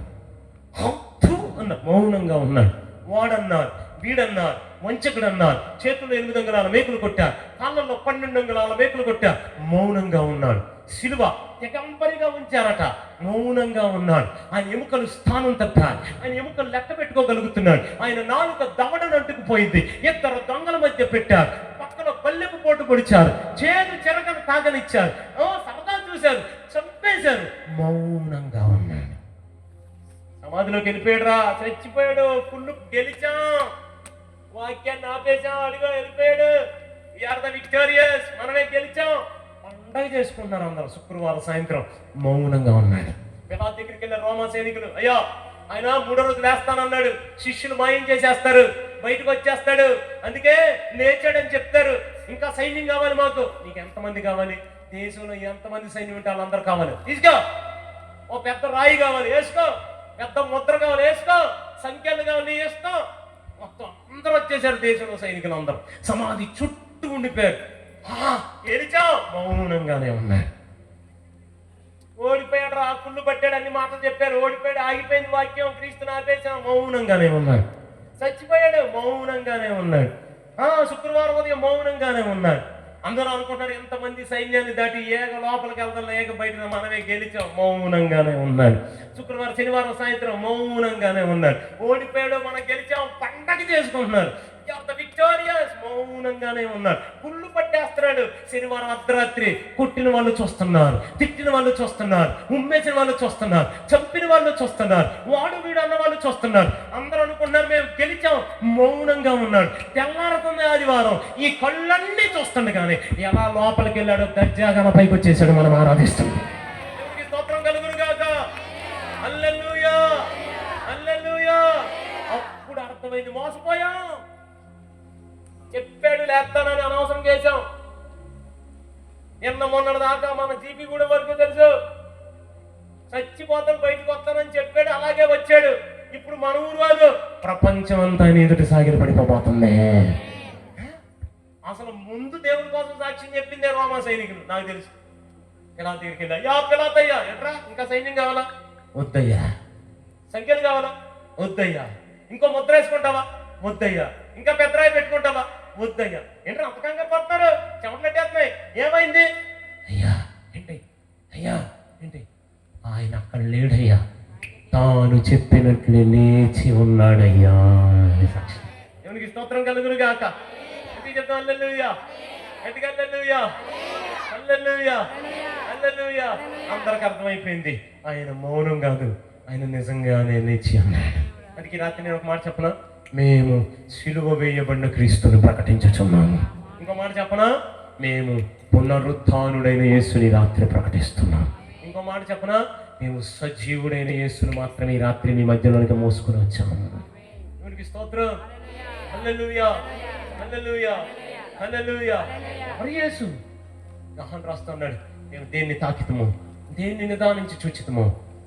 మౌనంగా ఉన్నాడు. వాడన్నారు, వీడన్నారు, వంచకుడు అన్నారు, చేతుల్లో 8 అంగుళాల మేకులు కొట్టారు, కాళ్ళల్లో 12 అంగుళాల మేకులు కొట్టారు. మౌనంగా ఉన్నాడు. సిలువ తెగంపరిగా ఉంచారట, మౌనంగా ఉన్నాడు. ఆయన ఎముకలు స్థానం తప్పారు, ఆయన ఎముకలు లెక్క పెట్టుకోగలుగుతున్నాడు. ఆయన నాలుక దవడను అంటుకుపోయింది. 2 దొంగల మధ్య పెట్టారు, పక్కన పల్లెపు పోటు పొడిచారు, చేదు చెరగను తాగనిచ్చారు, సరదా చూశారు, చంపేశారు. మౌనంగా ఉన్నాడు. సమాధిలోకి వెళ్ళిపోయాడు రా, చచ్చిపోయాడు, పుల్లు గెలిచాం, వాక్యాన్ని ఆపేశాం, అడిగా వెళ్ళిపోయాడు. వీఆర్ ద విక్టోరియస్, మనమే గెలిచాం. పండగ చేసుకుంటున్నారు అందరూ. శుక్రవారం సాయంత్రం మౌనంగా ఉన్నాడు. పిలాతు దగ్గరికి వెళ్ళిన రోమా సైనికులు, అయ్యా ఆయన 3వ రోజు లేస్తానన్నాడు, శిష్యులు మాయం చేసేస్తారు, బయటకు వచ్చేస్తాడు, అందుకే లేచాడని చెప్తారు. ఇంకా సైన్యం కావాలి మాకు. నీకు ఎంతమంది కావాలి? దేశంలో ఎంతమంది సైన్యం ఉంటే వాళ్ళందరూ కావాలి, తీసుకో. ఓ పెద్ద రాయి కావాలి, వేసుకో. పెద్ద ముద్ర కావాలి, వేసుకో. సంఖ్యలు కావాలి, వేసుకో. మొత్తం అందరూ వచ్చేసారు. దేశంలో సైనికులు అందరూ సమాధి చుట్టూ ఉండిపోయారు. గెలిచాం, మౌనంగానే ఉన్నాడు. ఓడిపోయాడు రా, కుళ్ళు పట్టాడు, అన్ని మాటలు చెప్పారు, ఓడిపోయాడు, ఆగిపోయింది వాక్యం, క్రీస్తుని ఆపేశాం, మౌనంగానే ఉన్నాడు. చచ్చిపోయాడు, మౌనంగానే ఉన్నాడు. శుక్రవారం ఉదయం మౌనంగానే ఉన్నాడు. అందరూ అనుకుంటారు ఎంతమంది సైన్యాన్ని దాటి ఏక లోపలికి వెళ్తాం, ఏక బయట మనమే గెలిచాం. మౌనంగానే ఉన్నాడు. శుక్రవారం శనివారం సాయంత్రం మౌనంగానే ఉన్నాడు. ఓడిపోయాడు, మనం గెలిచాం, పండగ చేసుకుంటున్నారు. విక్టోరియస్ మౌనంగానే ఉన్నాడు. గుళ్ళు పట్టేస్తున్నాడు. శనివారం అర్ధరాత్రి కొట్టిన వాళ్ళు చూస్తున్నారు, తిట్టిన వాళ్ళు చూస్తున్నారు, ఉమ్మేసిన వాళ్ళు చూస్తున్నారు, చంపిన వాళ్ళు చూస్తున్నారు, వాడు వీడు అన్న వాళ్ళు చూస్తున్నారు. అందరూ అనుకుంటున్నారు మేము గెలిచాం. మౌనంగా ఉన్నాడు. తెల్లారుతుంది ఆదివారం. ఈ కళ్ళన్నీ చూస్తుండే కానీ ఎలా లోపలికి వెళ్ళాడో దర్జాగా పైకి వచ్చేసాడు. మనం ఆరాధిస్తున్నాం. దేవునికి స్తోత్రం కలుగును గాక. హల్లెలూయా, హల్లెలూయా. అప్పుడు అర్థమైంది, మోసపోయాం. చెప్పాడు లేస్తానని అనవసరం చేశాం. నిన్న మొన్నటి దాకా మన జీపీ కూడా వరకు తెలుసు, చచ్చిపోతాను బయటకు వస్తానని చెప్పాడు, అలాగే వచ్చాడు. ఇప్పుడు మన ఊరు వాళ్ళు ప్రపంచం అంతా ఆయన ఎదుటి సాగిరి పడిపోతుంది. అసలు ముందు దేవుడి కోసం సాక్ష్యం చెప్పిందే రోమా సైనికులు. నాకు తెలుసు. ఎలా తీరికిందా? యా పిలాతయ్యా, ఎట్రా ఇంకా సైన్యం కావాలా? వద్దయ్యా. సంఖ్యలు కావాలా? వద్దయ్యా. ఇంకో ముద్ర వేసుకుంటావా? వద్దయ్యా. ఇంకా పెద్దరాయి పెట్టుకుంటావా? వద్దయ్యా. ఏంటో అంతకంగా పడతారు, చెమటలెట్టేస్తున్నాయి. ఏమైంది? అయ్యా ఏంటి? అయ్యా ఏంటి? ఆయన అక్కడ లేడయ్యా, తాను చెప్పినట్లే లేచి ఉన్నాడయ్యా. దేవునికి స్తోత్రం కలుగును గాక. చెప్తాం హల్లెలూయా, గట్టిగా హల్లెలూయా, హల్లెలూయా, హల్లెలూయా. అందరికి అర్థమైపోయింది ఆయన మౌనం కాదు, ఆయన నిజంగానే లేచి అన్నాడు. అందుకే రాత్రి నేను ఒక మాట చెప్పనా, మేము సిలువ వేయబడిన క్రీస్తుని ప్రకటించుచున్నాము. ఇంకో మాట చెప్పనా, మేము పునరుత్థానుడైన యేసుని రాత్రి ప్రకటిస్తున్నాం. ఇంకో మాట చెప్పనా, మేము సజీవుడైన యేసుని మాత్రమే ఈ రాత్రి మీ మధ్యలోనికి మోసుకుని వచ్చాము. దేవునికి స్తోత్రం. హల్లెలూయా, హల్లెలూయా, హల్లెలూయా. మరి యేసు యోహాను రాస్తున్నాడు, మేము దేన్ని తాకితమో, దేన్ని నిదానించి చూచితమో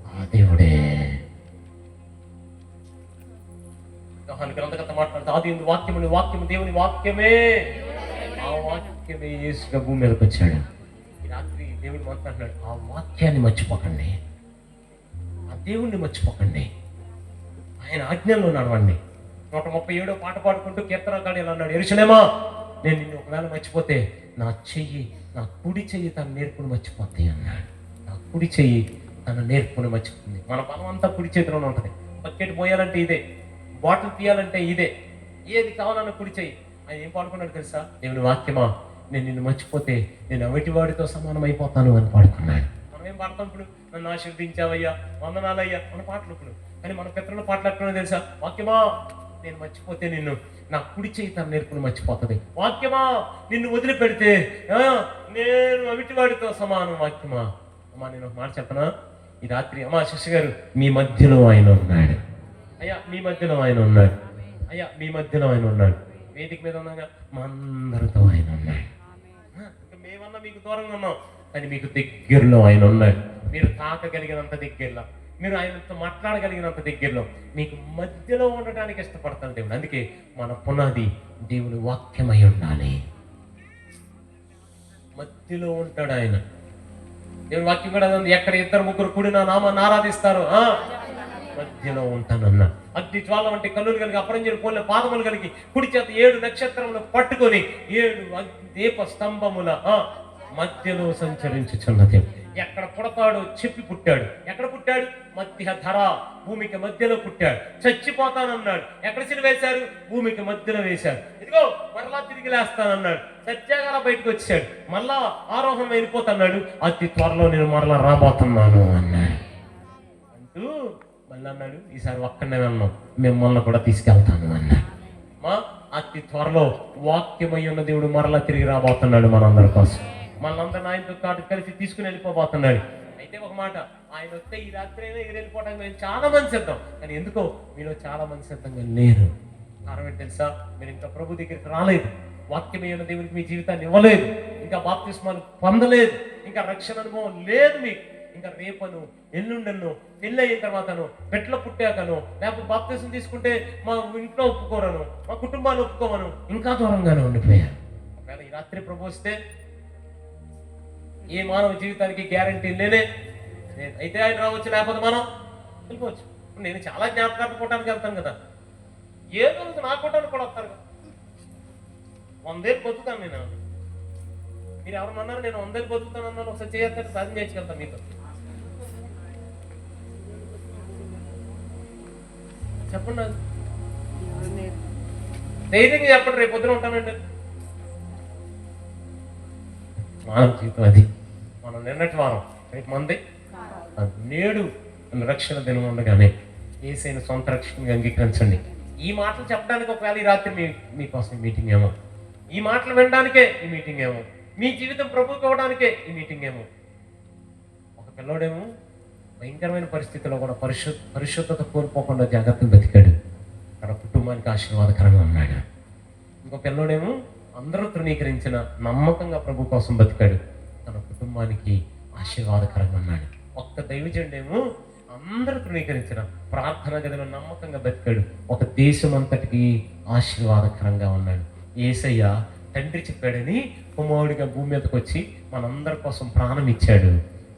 ఆ దేవుడే. యోహాను గ్రంథకర్త మాట్లాడుతూ ఆదియందు వాక్యముని, వాక్యము దేవుని వాక్యమే, ఆ వాక్యమే యేసుగా భూమి మీదకి వచ్చాడు. ఈ రాత్రి దేవుడు మాట్లాడుతున్నాడు, ఆ వాక్యాన్ని మర్చిపోకండి, ఆ దేవుణ్ణి మర్చిపోకండి, ఆయన ఆజ్ఞల్లో నడవండి. 137 పాట పాడుకుంటూ కీర్తనకాడు ఇలా అన్నాడు, యెరూషలేమా నేను నిన్ను ఒకవేళ మర్చిపోతే నా చెయ్యి, నా కుడి చెయ్యి తన నేర్పును మర్చిపోతాయి అన్నాడు. నా కుడి చెయ్యి తన నేర్పును మర్చిపోతుంది. మన బలం అంతా కుడి చేతిలోనే ఉంటుంది. బకెట్ పోయాలంటే ఇదే, బాటిల్ తీయాలంటే ఇదే, ఏది కావాలన్న కుడి చెయ్యి. ఆయన ఏం పాడుకున్నాడు తెలుసా? దేవుని వాక్యమా నేను నిన్ను మర్చిపోతే నేను అవిటి వాడితో సమానం అయిపోతాను అని పాడుకున్నాడు. మనం ఏం పాడతాం ఇప్పుడు? నన్ను ఆశీర్వదించావయ్యా, వందనాలయ్యా మన పాటలు ఇప్పుడు. కానీ మన పితరుల పాటలు ఎక్కడ తెలుసా? వాక్యమా నేను మర్చిపోతే నిన్ను నా కుడి చేయి తన నేర్పును మర్చిపోతుంది. వాక్యమా నిన్ను వదిలిపెడితే నేను అవిటివాడితో సమానం. వాక్యమా అమ్మా నేను ఒక మాట చెప్పనా? ఈ రాత్రి అమ్మా శిష్య గారు మీ మధ్యలో ఆయన ఉన్నాడు. అయ్యా మీ మధ్యలో ఆయన ఉన్నాడు. అయ్యా మీ మధ్యలో ఆయన ఉన్నాడు. వేదిక మీద ఉన్నాగా మా అందరితో ఆయన ఉన్నాడు. ఇంకా మేమన్నా మీకు దూరంగా ఉన్నాం, కానీ మీకు దగ్గరలో ఆయన ఉన్నాడు. మీరు తాకగలిగినంత దగ్గరలో, మీరు ఆయనతో మాట్లాడగలిగినంత దగ్గరలో, మీకు మధ్యలో ఉండడానికి ఇష్టపడతాను దేవుడు. అందుకే మన పునాది దేవుని వాక్యమై ఉండాలి. మధ్యలో ఉంటాడు ఆయన. దేవుని వాక్యం కూడా ఎక్కడ 2-3 కూడి నా నామాన్ని ఆరాధిస్తారు మధ్యలో ఉంటానన్నా. అగ్ని జ్వాల వంటి కన్నులు కలిగి అపరంజులు పోలిన పాదములు కలిగి కుడి చేత 7 నక్షత్రములు పట్టుకొని 7 దీప స్తంభముల మధ్యలో సంచరించుచున్నది. ఎక్కడ పుడతాడో చెప్పి పుట్టాడు. ఎక్కడ పుట్టాడు? మధ్య ధర, భూమికి మధ్యలో పుట్టాడు. చచ్చిపోతానన్నాడు. ఎక్కడ సిలువేశారు? భూమికి మధ్యలో వేశారు. ఇదిగో మరలా తిరిగి లేస్తానన్నాడు. సత్యాగాల బయటకు వచ్చాడు. మళ్ళా ఆరోహణం వెళ్ళిపోతున్నాడు. అతి త్వరలో నేను మరలా రాబోతున్నాను అన్నాడు. అంటూ మళ్ళీ అన్నాడు, ఈసారి ఒక్కనే అన్నాం, మిమ్మల్ని కూడా తీసుకెళ్తాను అన్నాడు. మా అతి త్వరలో వాక్యమై ఉన్న దేవుడు మరలా తిరిగి రాబోతున్నాడు మనందరి కోసం. మనందరిని ఆయనతో కాటు కలిసి తీసుకుని వెళ్ళిపోబోతున్నాడు. అయితే ఒక మాట, ఆయన వస్తే ఈ రాత్రి అయినా వెళ్ళిపోవడానికి మేము చాలా మంది సిద్ధం. కానీ ఎందుకో మీలో చాలా మంది సిద్ధంగా లేరు. కారణం ఏంటి తెలుసా? మీరు ఇంకా ప్రభు దగ్గరికి రాలేదు. వాక్యమై ఉన్న దేవుడికి మీ జీవితాన్ని ఇవ్వలేదు. ఇంకా బాప్తిస్మాలు పొందలేదు. ఇంకా రక్షణ అనుభవం లేదు మీకు. ఇంకా రేపను, ఎల్లుండను, పెళ్ళి అయిన తర్వాతను, పెట్ల పుట్టాకను, లేకపోతే బాప్తిసం తీసుకుంటే మా ఇంట్లో ఒప్పుకోరను, మా కుటుంబాన్ని ఒప్పుకోమను, ఇంకా దూరంగానే ఉండిపోయారు. ఒకవేళ ఈ రాత్రి ప్రభు వస్తే ఏ మానవ జీవితానికి గ్యారంటీ లేనే. అయితే ఆయన రావచ్చు, లేకపోతే మనం వెళ్ళిపోవచ్చు. నేను చాలా జ్ఞాపకార్థ కూటానికి వెళ్తాను కదా, ఏ రోజు నా కూటానికి కూడా వస్తారు కదా. 100 ఏళ్ళు బతుకుతాను నేను. మీరు ఎవరన్నా నేను 100 బతుకుతాను అన్నాను, ఒకసారి చేస్తారు సాధన చేసుకెళ్తాను మీతో. చెప్పండి, ధైర్యంగా చెప్పండి, రేపు పొద్దున ఉంటానండి. మానవ జీవితం అది. మనం నిన్నటి వారం, రేపు మంది నేడు రక్షణ దినం ఉండగానే యేసయ్యను సొంత రక్షణగా అంగీకరించండి. ఈ మాటలు చెప్పడానికి ఒకవేళ ఈ రాత్రి మీకోసం మీటింగ్ ఏమో, ఈ మాటలు వినడానికే ఈ మీటింగ్ ఏమో, మీ జీవితం ప్రభు కావడానికే ఈ మీటింగ్ ఏమో. ఒక పిల్లోడేమో భయంకరమైన పరిస్థితుల్లో కూడా పరిశుద్ధత కోల్పోకుండా జాగ్రత్తగా బతికాడు, తన కుటుంబానికి ఆశీర్వాదకరంగా ఉన్నాడు. ఇంకో పిల్లోడేమో అందరూ తృణీకరించిన నమ్మకంగా ప్రభు కోసం బతికాడు, తన కుటుంబానికి ఆశీర్వాదకరంగా ఉన్నాడు. ఒక్క దైవజనుడేమో అందరూ తృణీకరించిన ప్రార్థన గదిలో నమ్మకంగా బతికాడు, ఒక దేశం అంతటికి ఆశీర్వాదకరంగా ఉన్నాడు. యేసయ్య తండ్రి చెప్పాడని కుమారుడిగా భూమి మీదకి వచ్చి మనందరి కోసం ప్రాణం ఇచ్చాడు.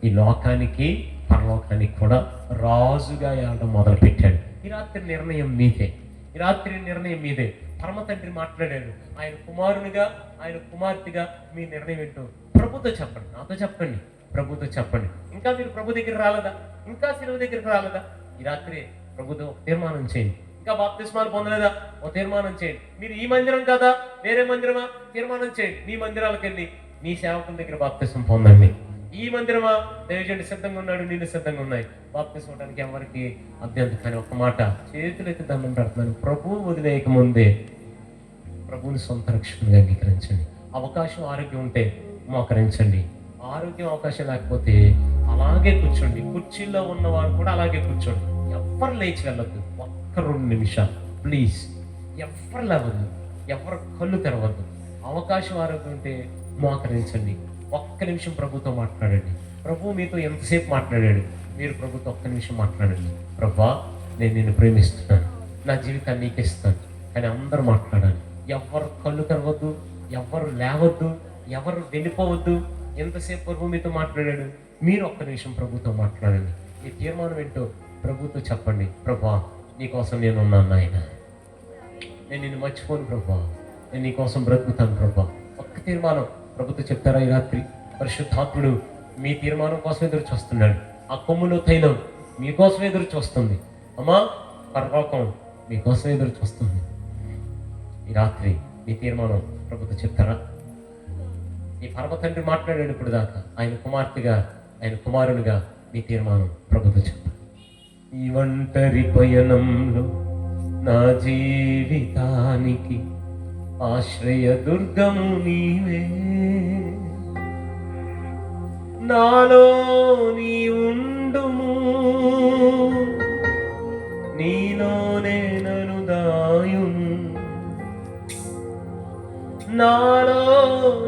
ఈ లోకానికి పరలోకానికి కూడా రాజుగా ఏడడం మొదలు పెట్టాడు. ఈ రాత్రి నిర్ణయం మీదే, ఈ రాత్రి నిర్ణయం మీదే. పరమ తండ్రి మాట్లాడాడు, ఆయన కుమారునిగా ఆయన కుమార్తెగా మీ నిర్ణయం ఏంటో ప్రభుతో చెప్పండి, నాతో చెప్పండి, ప్రభుతో చెప్పండి. ఇంకా మీరు ప్రభు దగ్గర రాలేదా, ఇంకా శిలువ దగ్గరికి రాలేదా, ఈ రాత్రి ప్రభుతో తీర్మానం చేయండి. ఇంకా బాప్తిస్మాలు పొందలేదా, ఓ తీర్మానం చేయండి. మీరు ఈ మందిరం కదా వేరే మందిరమా, తీర్మానం చేయండి. మీ మందిరాలకు వెళ్ళి మీ సేవకుల దగ్గర బాప్తిస్మం పొందండి. ఈ మందిరమా, దైవజనుడు సిద్ధంగా ఉన్నాడు, నీళ్ళు సిద్ధంగా ఉన్నాయి, బాప్తిస్మం అవడానికి ఎవరికి అభ్యంతరం. కానీ ఒక మాట, చేతులెత్తి దండం పెడుతున్నాను, ప్రభువు వదిలేయక ముందే ప్రభువుని సొంత రక్షణగా అంగీకరించండి. అవకాశం ఆరోగ్యం ఉంటే మోకరించండి, ఆరోగ్యం అవకాశం లేకపోతే అలాగే కూర్చోండి. కుర్చీల్లో ఉన్నవారు కూడా అలాగే కూర్చోండి. ఎవ్వరు లేచి వెళ్ళద్దు, ఒక్క 2 నిమిషాలు ప్లీజ్. ఎవ్వరు లేవద్దు, ఎవరు కళ్ళు తెరవద్దు. అవకాశం ఆరోగ్యం ఉంటే మోకరించండి. ఒక్క నిమిషం ప్రభుతో మాట్లాడండి. ప్రభు మీతో ఎంతసేపు మాట్లాడాడు, మీరు ప్రభుతో ఒక్క నిమిషం మాట్లాడండి. ప్రభా, నేను నిన్ను ప్రేమిస్తున్నాను, నా జీవితాన్ని నీకు ఇస్తాను, కానీ అందరూ మాట్లాడాలి. ఎవరు కళ్ళు తెరవద్దు, ఎవరు లేవద్దు, ఎవరు వెళ్ళిపోవద్దు. ఎంతసేపు ప్రభు మీతో మాట్లాడాడు, మీరు ఒక్క నిమిషం ప్రభుతో మాట్లాడండి. ఈ తీర్మానం ఏంటో ప్రభుతో చెప్పండి. ప్రభా, నీకోసం నేను ఉన్నాను నాయన, నేను నిన్ను మర్చిపోను ప్రభా, నేను నీకోసం బ్రతుకుతాను ప్రభా. ఒక్క తీర్మానం ప్రభుతో చెప్తారా ఈ రాత్రి? పరిశుద్ధాత్ముడు మీ తీర్మానం కోసం ఎదురు చూస్తున్నాడు. ఆ కొమ్ములో తైలం మీకోసం ఎదురు చూస్తుంది. అమ్మా, పరలోకం మీకోసం ఎదురు చూస్తుంది. ఈ రాత్రి మీ తీర్మానం ప్రభుతో చెప్తారా? ఈ పరమ తండ్రి మాట్లాడాడు ఇప్పుడు దాకా, ఆయన కుమార్తెగా ఆయన కుమారునిగా మీ తీర్మానం ప్రభుతో చెప్పారు. ఈ ఒంటరి పయనంలో నా జీవితానికి ఆశ్రయ దుర్గము నీవే, నాలో నీ ఉండుము, నీలోనే నన్ను దాయుము, నాలో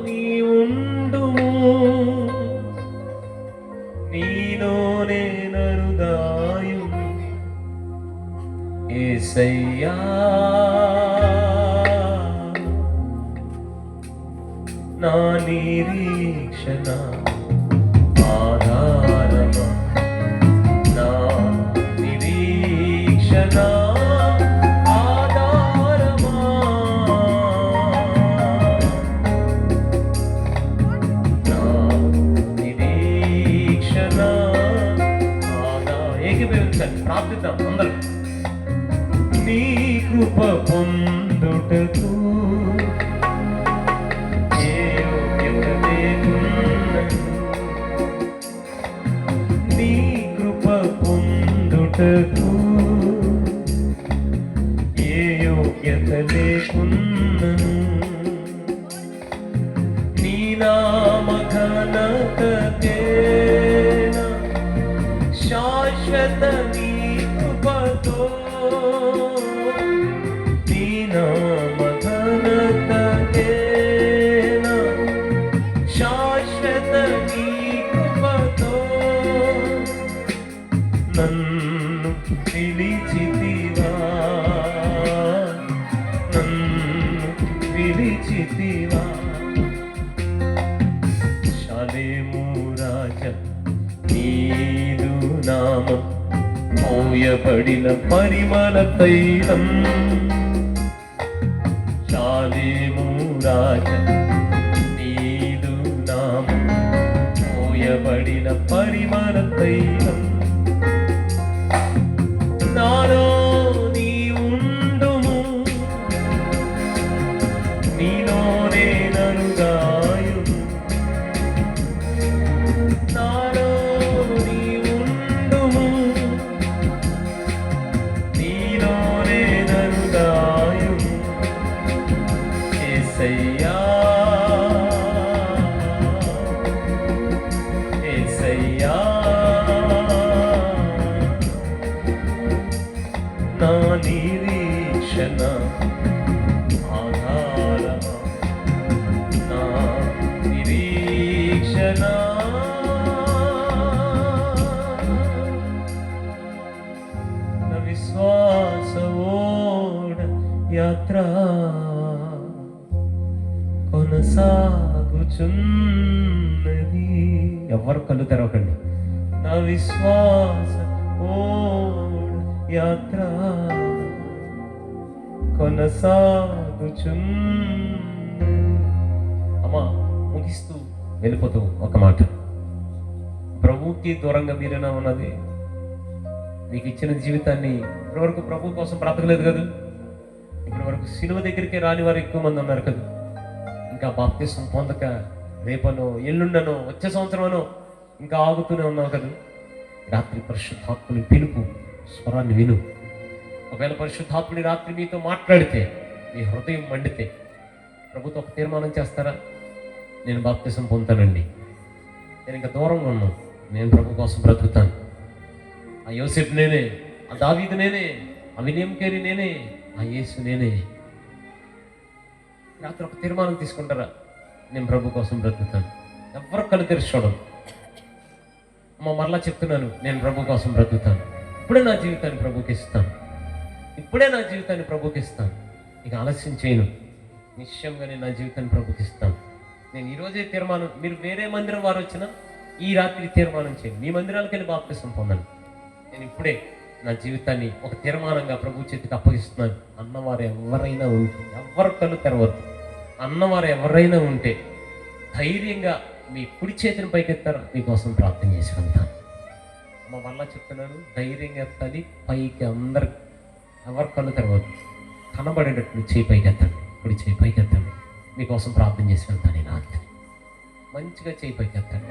నీ ఉండుము, నీలోనే నన్ను దాయుము. యేసయ్యా, నా నిరీక్షణ ఆధారమా, నా నిరీక్షణ ఆధారమా, నా నిరీక్షణ ఏకీభవించండి, ప్రార్థిద్దాం అందరూ. నీ కృప పొందుటకు ఏ యోగ్యత లేకున్నను, నీ నామ ఘనతకేనా శాశ్వత నీ కృపతో, నీ నామ ఘనతకేనా శాశ్వత నీ కృపతో నన్ను పిలిచితివా, నన్ను పిలిచితివా. శాలేము రాజా, నీదు నామం మోయబడిన పరిమళ తైలం. శాలేము రాజా, నీదు పరిమళ తైలం నాలో నీ ఉండుము, నీలోనే నన్ను గాయుము. నాలో నీ ఉండుము, నీలోనే నన్ను గాయుము. యేసయ్యా యేసయ్యా నా నిరీక్షణ ఆధారమా, నా నిరీక్షణ నా విశ్వాస ఓడ యాత్ర కొనసాగుచున్నది. ఎవరు కళ్ళు తెరవకండి. నా విశ్వాస ఓడ యాత్ర కొనసాగుచున్నది. అమ్మా ముగిస్తూ వెళ్ళిపోతూ ఒక మాట, ప్రభువుకి దూరంగా మీరేనా ఉన్నది? మీకు ఇచ్చిన జీవితాన్ని ఇప్పటివరకు ప్రభు కోసం బ్రతకలేదు కదా. ఇప్పటి వరకు సిలువ దగ్గరికి రాని వారు ఎక్కువ మంది ఉన్నారు కదా. ఇంకా బాప్తిసం పొందక రేపనో ఎల్లుండనో వచ్చే సంవత్సరమనో ఇంకా ఆగుతూనే ఉన్నావు కదా. రాత్రి పరిశుద్ధాత్ముని పిలుపు స్వరాన్ని విను. ఒకవేళ పరిశుద్ధాత్ముడి రాత్రి మీతో మాట్లాడితే, మీ హృదయం మండితే ప్రభుతో ఒక తీర్మానం చేస్తారా? నేను బాప్తిసం పొందుతానండి, నేను ఇంకా దూరంగా ఉన్నాను, నేను ప్రభు కోసం బ్రతుకుతాను. ఆ యోసేపు నేనే, ఆ దావీదు నేనే, ఆ విలియం కేరీ నేనే, ఆ యేసు నేనే. రాత్రి ఒక తీర్మానం తీసుకుంటారా? నేను ప్రభు కోసం బ్రతుకుతాను. ఎవరు కళ్ళు తెరిచి చూడదు. మరలా చెప్తున్నాను, నేను ప్రభు కోసం బ్రతుకుతాను. ఇప్పుడే నా జీవితాన్ని ప్రభుకి ఇస్తాను, ఇప్పుడే నా జీవితాన్ని ప్రభుకి ఇస్తాను. ఇక ఆలస్యం చేయను, నిశ్చయంగా నేను నా జీవితాన్ని ప్రభుకి ఇస్తాను. నేను ఈరోజే తీర్మానం, మీరు వేరే మందిరం వారు వచ్చినా ఈ రాత్రి తీర్మానం చేయండి. మీ మందిరాలకు వెళ్ళి బాప్తిసం పొందండి. నేను ఇప్పుడే నా జీవితాన్ని ఒక తీర్మానంగా ప్రభు చేతికి అప్పగిస్తున్నాను అన్నవారు ఎవరైనా ఉంటే, ఎవరు కళ్ళు తెరవద్దు అన్నవారు ఎవరైనా ఉంటే ధైర్యంగా మీ కుడి చేతిని పైకెత్తారు, మీకోసం ప్రార్థన చేసి వెళ్తాను. మా వల్ల చెప్తున్నాను, ధైర్యంగా ఎత్తాలి పైకి. అందరు ఎవరు కళ్ళు తెరవద్దు, కనబడేటట్లు చేయి పైకెత్తండి, కుడి చేయి పైకెత్తండి, మీకోసం ప్రార్థన చేసి వెళ్తాను. ఈ రాత్రి మంచిగా చేయి పైకెత్తండి.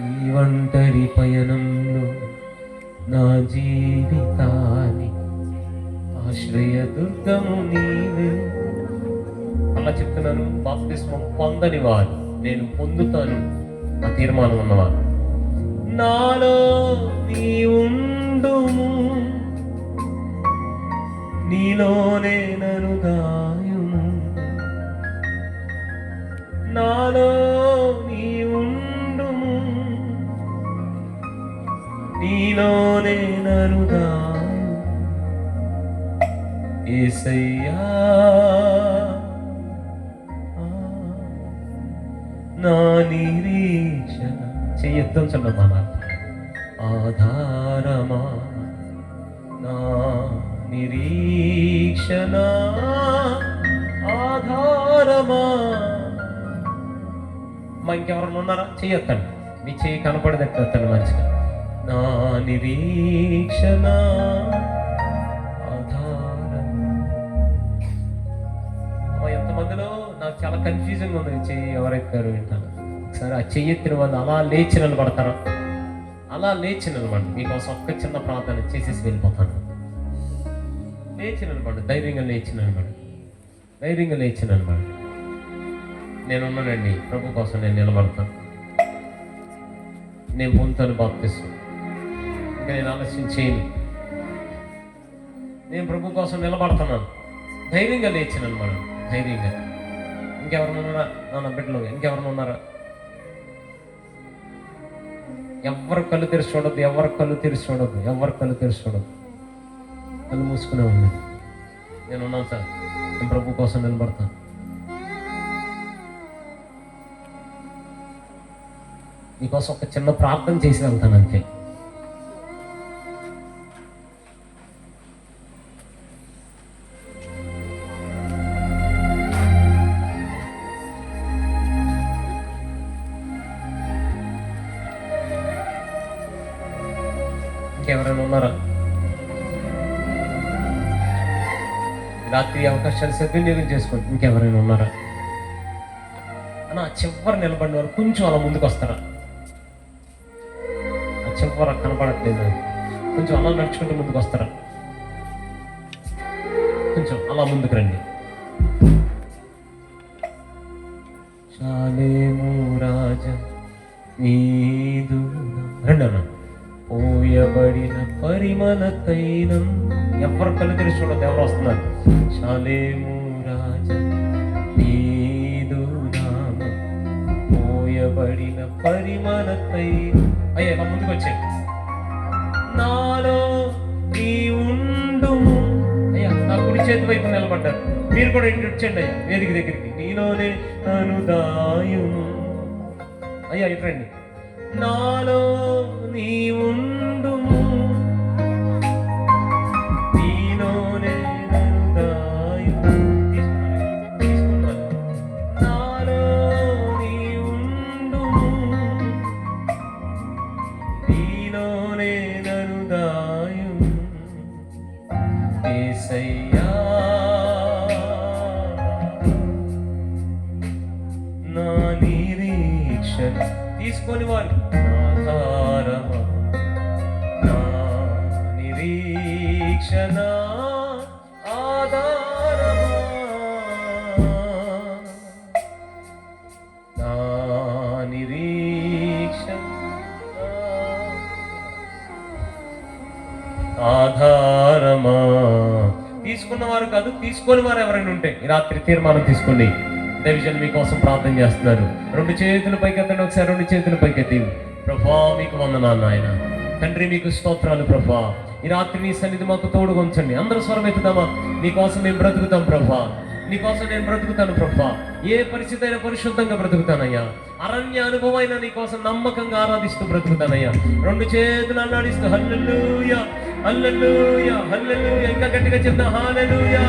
ఈ ఒంటరి పయనంలో నా జీవితాన్ని ఆశ్రయ దుర్గము నీవే. అలా చెప్తున్నాను, బాప్తిస్మం పొందని వారు నేను పొందుతాను ఆ తీర్మానం ఉన్నవారు. నాలో నీ ఉండుము, నీలోనే నన్ను గాయుము. నాలో నీ ఉండుము, నీలోనే నన్ను గాయుము. యేసయ్యా నా నిరీక్షణ. చెయ్యొద్దాం చల్లమ్మా. నా ఆధారమా, నా నిరీక్షణ ఆధారమా. మా ఇంకెవరన్నా ఉన్నారా? చెయ్యొద్దండి, మీ చెయ్యి కనపడదట్టు వద్దండి మంచిగా. నా నిరీక్షణ ఆధారం. ఎంతమందిలో నాకు చాలా కన్ఫ్యూజన్గా ఉంది. చెయ్యి ఎవరెత్తారు వింటాను. ఒకసారి ఆ చెయ్యెత్తిన వాళ్ళు అలా లేచి నిలబడతారా? అలా లేచి నిలబడి మీకోసం ఒక్క చిన్న ప్రార్థన చేసేసి వెళ్ళిపోతాను. లేచి నిలబడి, ధైర్యంగా లేచి నిలబడి, ధైర్యంగా లేచి నిలబడి. నేనున్నానండి, ప్రభు కోసం నేను నిలబడతాను, నేను పొందుతాను బాప్తిస్మం. ఇంకా నేను ఆలస్యం చేయను, నేను ప్రభు కోసం నిలబడుతున్నాను. ధైర్యంగా లేచి నిలబడి, ధైర్యంగా. ఇంకెవరైనా ఉన్నారా? నా బిడ్డలో ఇంకెవరైనా ఉన్నారా? ఎవరు కళ్ళు తెరిచి చూడద్దు, ఎవరు కళ్ళు తెరిచి చూడద్దు, ఎవరు కళ్ళు తెరిచి చూడద్దు. కళ్ళు మూసుకునే ఉంది. నేను ఉన్నాను సార్, నేను ప్రభు కోసం నిలబడతాను. మీకోసం ఒక చిన్న ప్రార్థన చేసి వెళ్తాను అంతే. ఇంకెవరైనా ఉన్నారా? రాత్రి అవకాశాలు సద్వినియోగం చేసుకోండి. ఇంకెవరైనా ఉన్నారా? అన్న చివరి నిలబడిన వారు కొంచెం అలా ముందుకు వస్తారా? ఆ చివరి కనపడట్లేదు, కొంచెం అలా నడుచుకుంటూ ముందుకు వస్తారా? కొంచెం అలా ముందుకు రండి. షాలేము రాజా నీదు రండి అన్న. పోయబడిన పరిమళ తైలం. ఎవరు కళ్ళు తెరిచి చూడదు, ఎవరు వస్తున్నారు? షాలేము రాజా నీదు నామం పోయబడిన పరిమళ తైలం. అయ్యా ఇలా ముందుకు వచ్చాయి. నాలో నీ ఉండుము. అయ్యా నా కుడి చేతి వైపు నిలబడ్డారు. మీరు కూడా ఇంటి వచ్చండి అయ్యా వేదిక దగ్గరికి. నీలోనే నన్ను దాయుము. అయ్యా ఇటు రండి. నాలో నీ ఉండుము, నీలోనే నన్ను దాయుము. తీసుకున్నారు. నాలో నీ ఉండుము, నీలోనే నన్ను దాయుము. యేసయ్యా నా నిరీక్షణ తీసుకొని వారు ఆధారమా, నా నిరీక్షణ ఆధారమా, నా నిరీక్షణ ఆధారమా. తీసుకున్నవారు కాదు, తీసుకొని వారు ఎవరైనా ఉంటే ఈ రాత్రి తీర్మానం తీసుకోండి. దైవజనులు మీకోసం ప్రార్థన చేస్తున్నారు. 2 చేతులు పైకెత్తండి. ఒకసారి 2 చేతులు పైకెత్తి. ప్రభా మీకు వందనాలు నాయన. తండ్రి మీకు స్తోత్రాలు ప్రభా. ఈ రాత్రి నీ సన్నిధి మాకు తోడుగా ఉంచండి. అందరూ స్వరం ఎత్తుదామా? నీకోసం మేము బ్రతుకుతాం ప్రభా, నీకోసం నేను బ్రతుకుతాను ప్రభా. ఏ పరిస్థితి అయినా పరిశుద్ధంగా బ్రతుకుతానయ్యా. అరణ్య అనుభవం అయినా నీకోసం నమ్మకంగా ఆరాధిస్తూ బ్రతుకుతానయ్యా. 2 చేతులు అల్లాడిస్తూ హల్లెలూయా హల్లెలూయా హల్లెలూయా. ఇంకా గట్టిగా చెప్తా హల్లెలూయా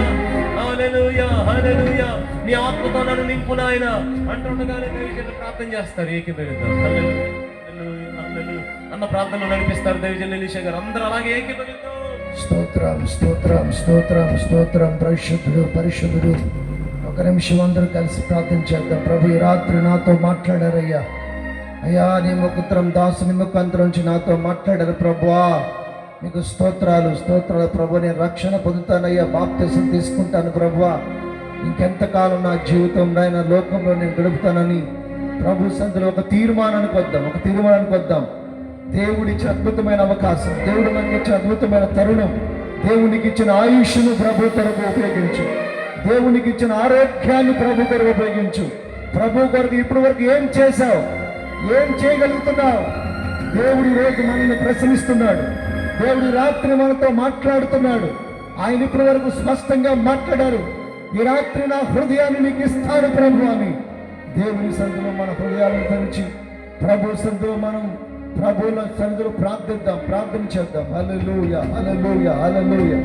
హల్లెలూయా హల్లెలూయా. నీ ఆత్మతో నన్ను నింపు నాయన అంటుండగానే దైవజనులు ప్రార్థన చేస్తారు. ఏకీభవిద్దాం. హల్లెలూయా హల్లెలూయా హల్లెలూయా అన్న ప్రార్థనలు నడిపిస్తారు దైవజనులు ఎలీషా గారు. అందరూ అలాగే ఏకీభవిద్దాం. స్తోత్రం స్తోత్రం స్తోత్రం స్తోత్రం. పరిశుద్ధుడు పరిశుద్ధుడు. ఒక నిమిషం అందరూ కలిసి ప్రార్థన చేద్దాం. ప్రభు ఈ రాత్రి నాతో మాట్లాడారయ్యా. అయ్యా నీ ముఖత్రం దాసుని ముఖాంతరంచి నాతో మాట్లాడారు ప్రభువా. మీకు స్తోత్రాలు స్తోత్రాలు ప్రభు. నేను రక్షణ పొందుతానయ్యా, బాప్తిసం తీసుకుంటాను ప్రభువా. ఇంకెంతకాలం నా జీవితం నాయన లోకంలో నేను గడుపుతానని ప్రభు సందులో ఒక తీర్మానానికి వద్దాం. దేవుడిచ్చిన అద్భుతమైన అవకాశం, దేవుడు మనకి ఇచ్చిన అద్భుతమైన తరుణం, దేవునికి ఇచ్చిన ఆయుష్ను ప్రభు కొరకు ఉపయోగించు. దేవునికి ఇచ్చిన ఆరోగ్యాన్ని ప్రభు కొరకు ఉపయోగించు. ప్రభు కొరకు ఇప్పటి వరకు ఏం చేశావు, ఏం చేయగలుగుతున్నావు? దేవుడి రోజు మనల్ని ప్రశ్నిస్తున్నాడు. దేవుడి రాత్రి మనతో మాట్లాడుతున్నాడు. ఆయన ఇప్పటి వరకు స్పష్టంగా మాట్లాడారు. ఈ రాత్రి నా హృదయాన్ని నీకు ఇస్తాడు ప్రభు అని దేవుని సన్నిధిలో మన హృదయాలను తెరిచి ప్రభు సన్నిధిలో మనం ప్రభువుల సన్నిధిలో ప్రార్థన చేద్దాం. హల్లెలూయా హల్లెలూయా హల్లెలూయా.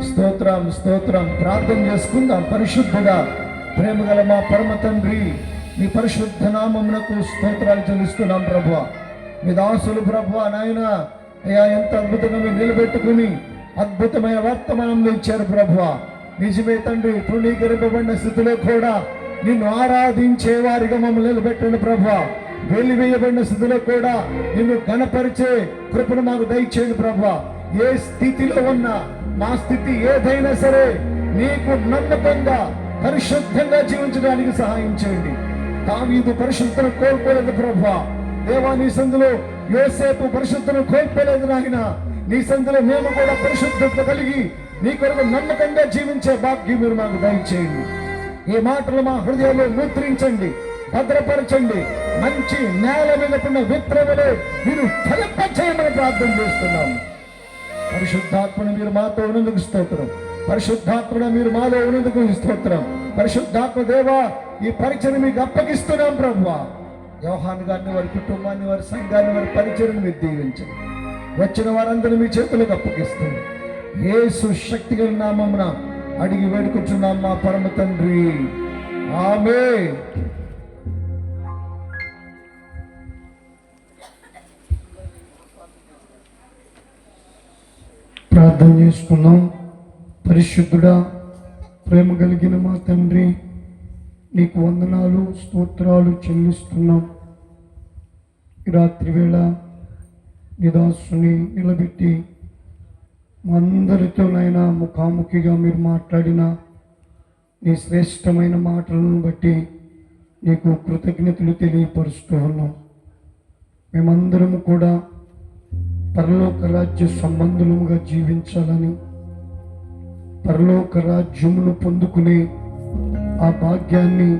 స్తోత్రం స్తోత్రం. ప్రార్థన చేసుకుందాం. పరిశుద్ధుడా ప్రేమగల మా పరమ తండ్రి, నీ పరిశుద్ధ నామమునకు స్తోత్రాలు చెల్లిస్తున్నాం ప్రభువా. మీ దాసులు ప్రభువా నాయన అయ్యా ఎంత అద్భుతంగా మీరు నిలబెట్టుకుని అద్భుతమైన వర్తమానంలో ఇచ్చారు ప్రభువా. నిజమే తండ్రి, తృణీకరింపబడిన స్థితిలో కూడా నిన్ను ఆరాధించే వారిగా మమ్మల్ని నిలబెట్టండి ప్రభువా. వెలివేయబడిన స్థితిలో కూడా నిన్ను ఘనపరిచే కృపను మాకు దయచేయండి ప్రభువా. ఏ స్థితిలో ఉన్నా మా స్థితి ఏదైనా సరే నీకు నమ్మకంగా పరిశుద్ధంగా జీవించడానికి సహాయం చేయండి. దావీదు పరిశుద్ధను కోల్పోలేదు ప్రభువా. దేవా నీ సందులో యోసేపు పరిశుద్ధను కోల్పోలేదు నాయన. నీ సందులో మేము కూడా పరిశుద్ధత కలిగి నీ కొరకు నమ్మకంగా జీవించే భాగ్యం మీరు మాకు దయచేయండి. ఈ మాటలు మా హృదయంలో ముద్రించండి, భద్రపరచండి. మంచి నేల మీద పడిన విత్తనములు మీరు ఫలింపచేయమని ప్రార్థన చేస్తున్నాము. పరిశుద్ధాత్మను మీరు మాతో ఉన్నందుకు స్తోత్రం. పరిశుద్ధాత్మను మీరు మాలో ఉన్నందుకు స్తోత్రం. పరిశుద్ధాత్మ దేవా ఈ పరిచయం మీకు అప్పగిస్తున్నాం ప్రభువా. యోహాను గారిని, వారి కుటుంబాన్ని, వారి సంఘాన్ని, వారి పరిచయను మీరు దీవించండి. వచ్చిన వారందరూ మీ చేతులకు అప్పగిస్తుంది. యేసు శక్తిగల నామమున అడిగి వేడుకుంటున్నాం మా పరమ తండ్రి. ఆమేన్. చేసుకుందాం. పరిశుద్ధుడా, ప్రేమ కలిగిన మా తండ్రి, నీకు వందనాలు స్తోత్రాలు చెల్లిస్తున్నాం. ఈ రాత్రి వేళ నిదాసుని నిలబెట్టి మా అందరితోనైనా ముఖాముఖిగా మీరు మాట్లాడిన నీ శ్రేష్టమైన మాటలను బట్టి నీకు కృతజ్ఞతలు తెలియపరుస్తూ ఉన్నాం. మేమందరము కూడా పరలోక రాజ్య సంబంధులుగా జీవించాలని, పరలోక రాజ్యమును పొందుకునే ఆ భాగ్యాన్ని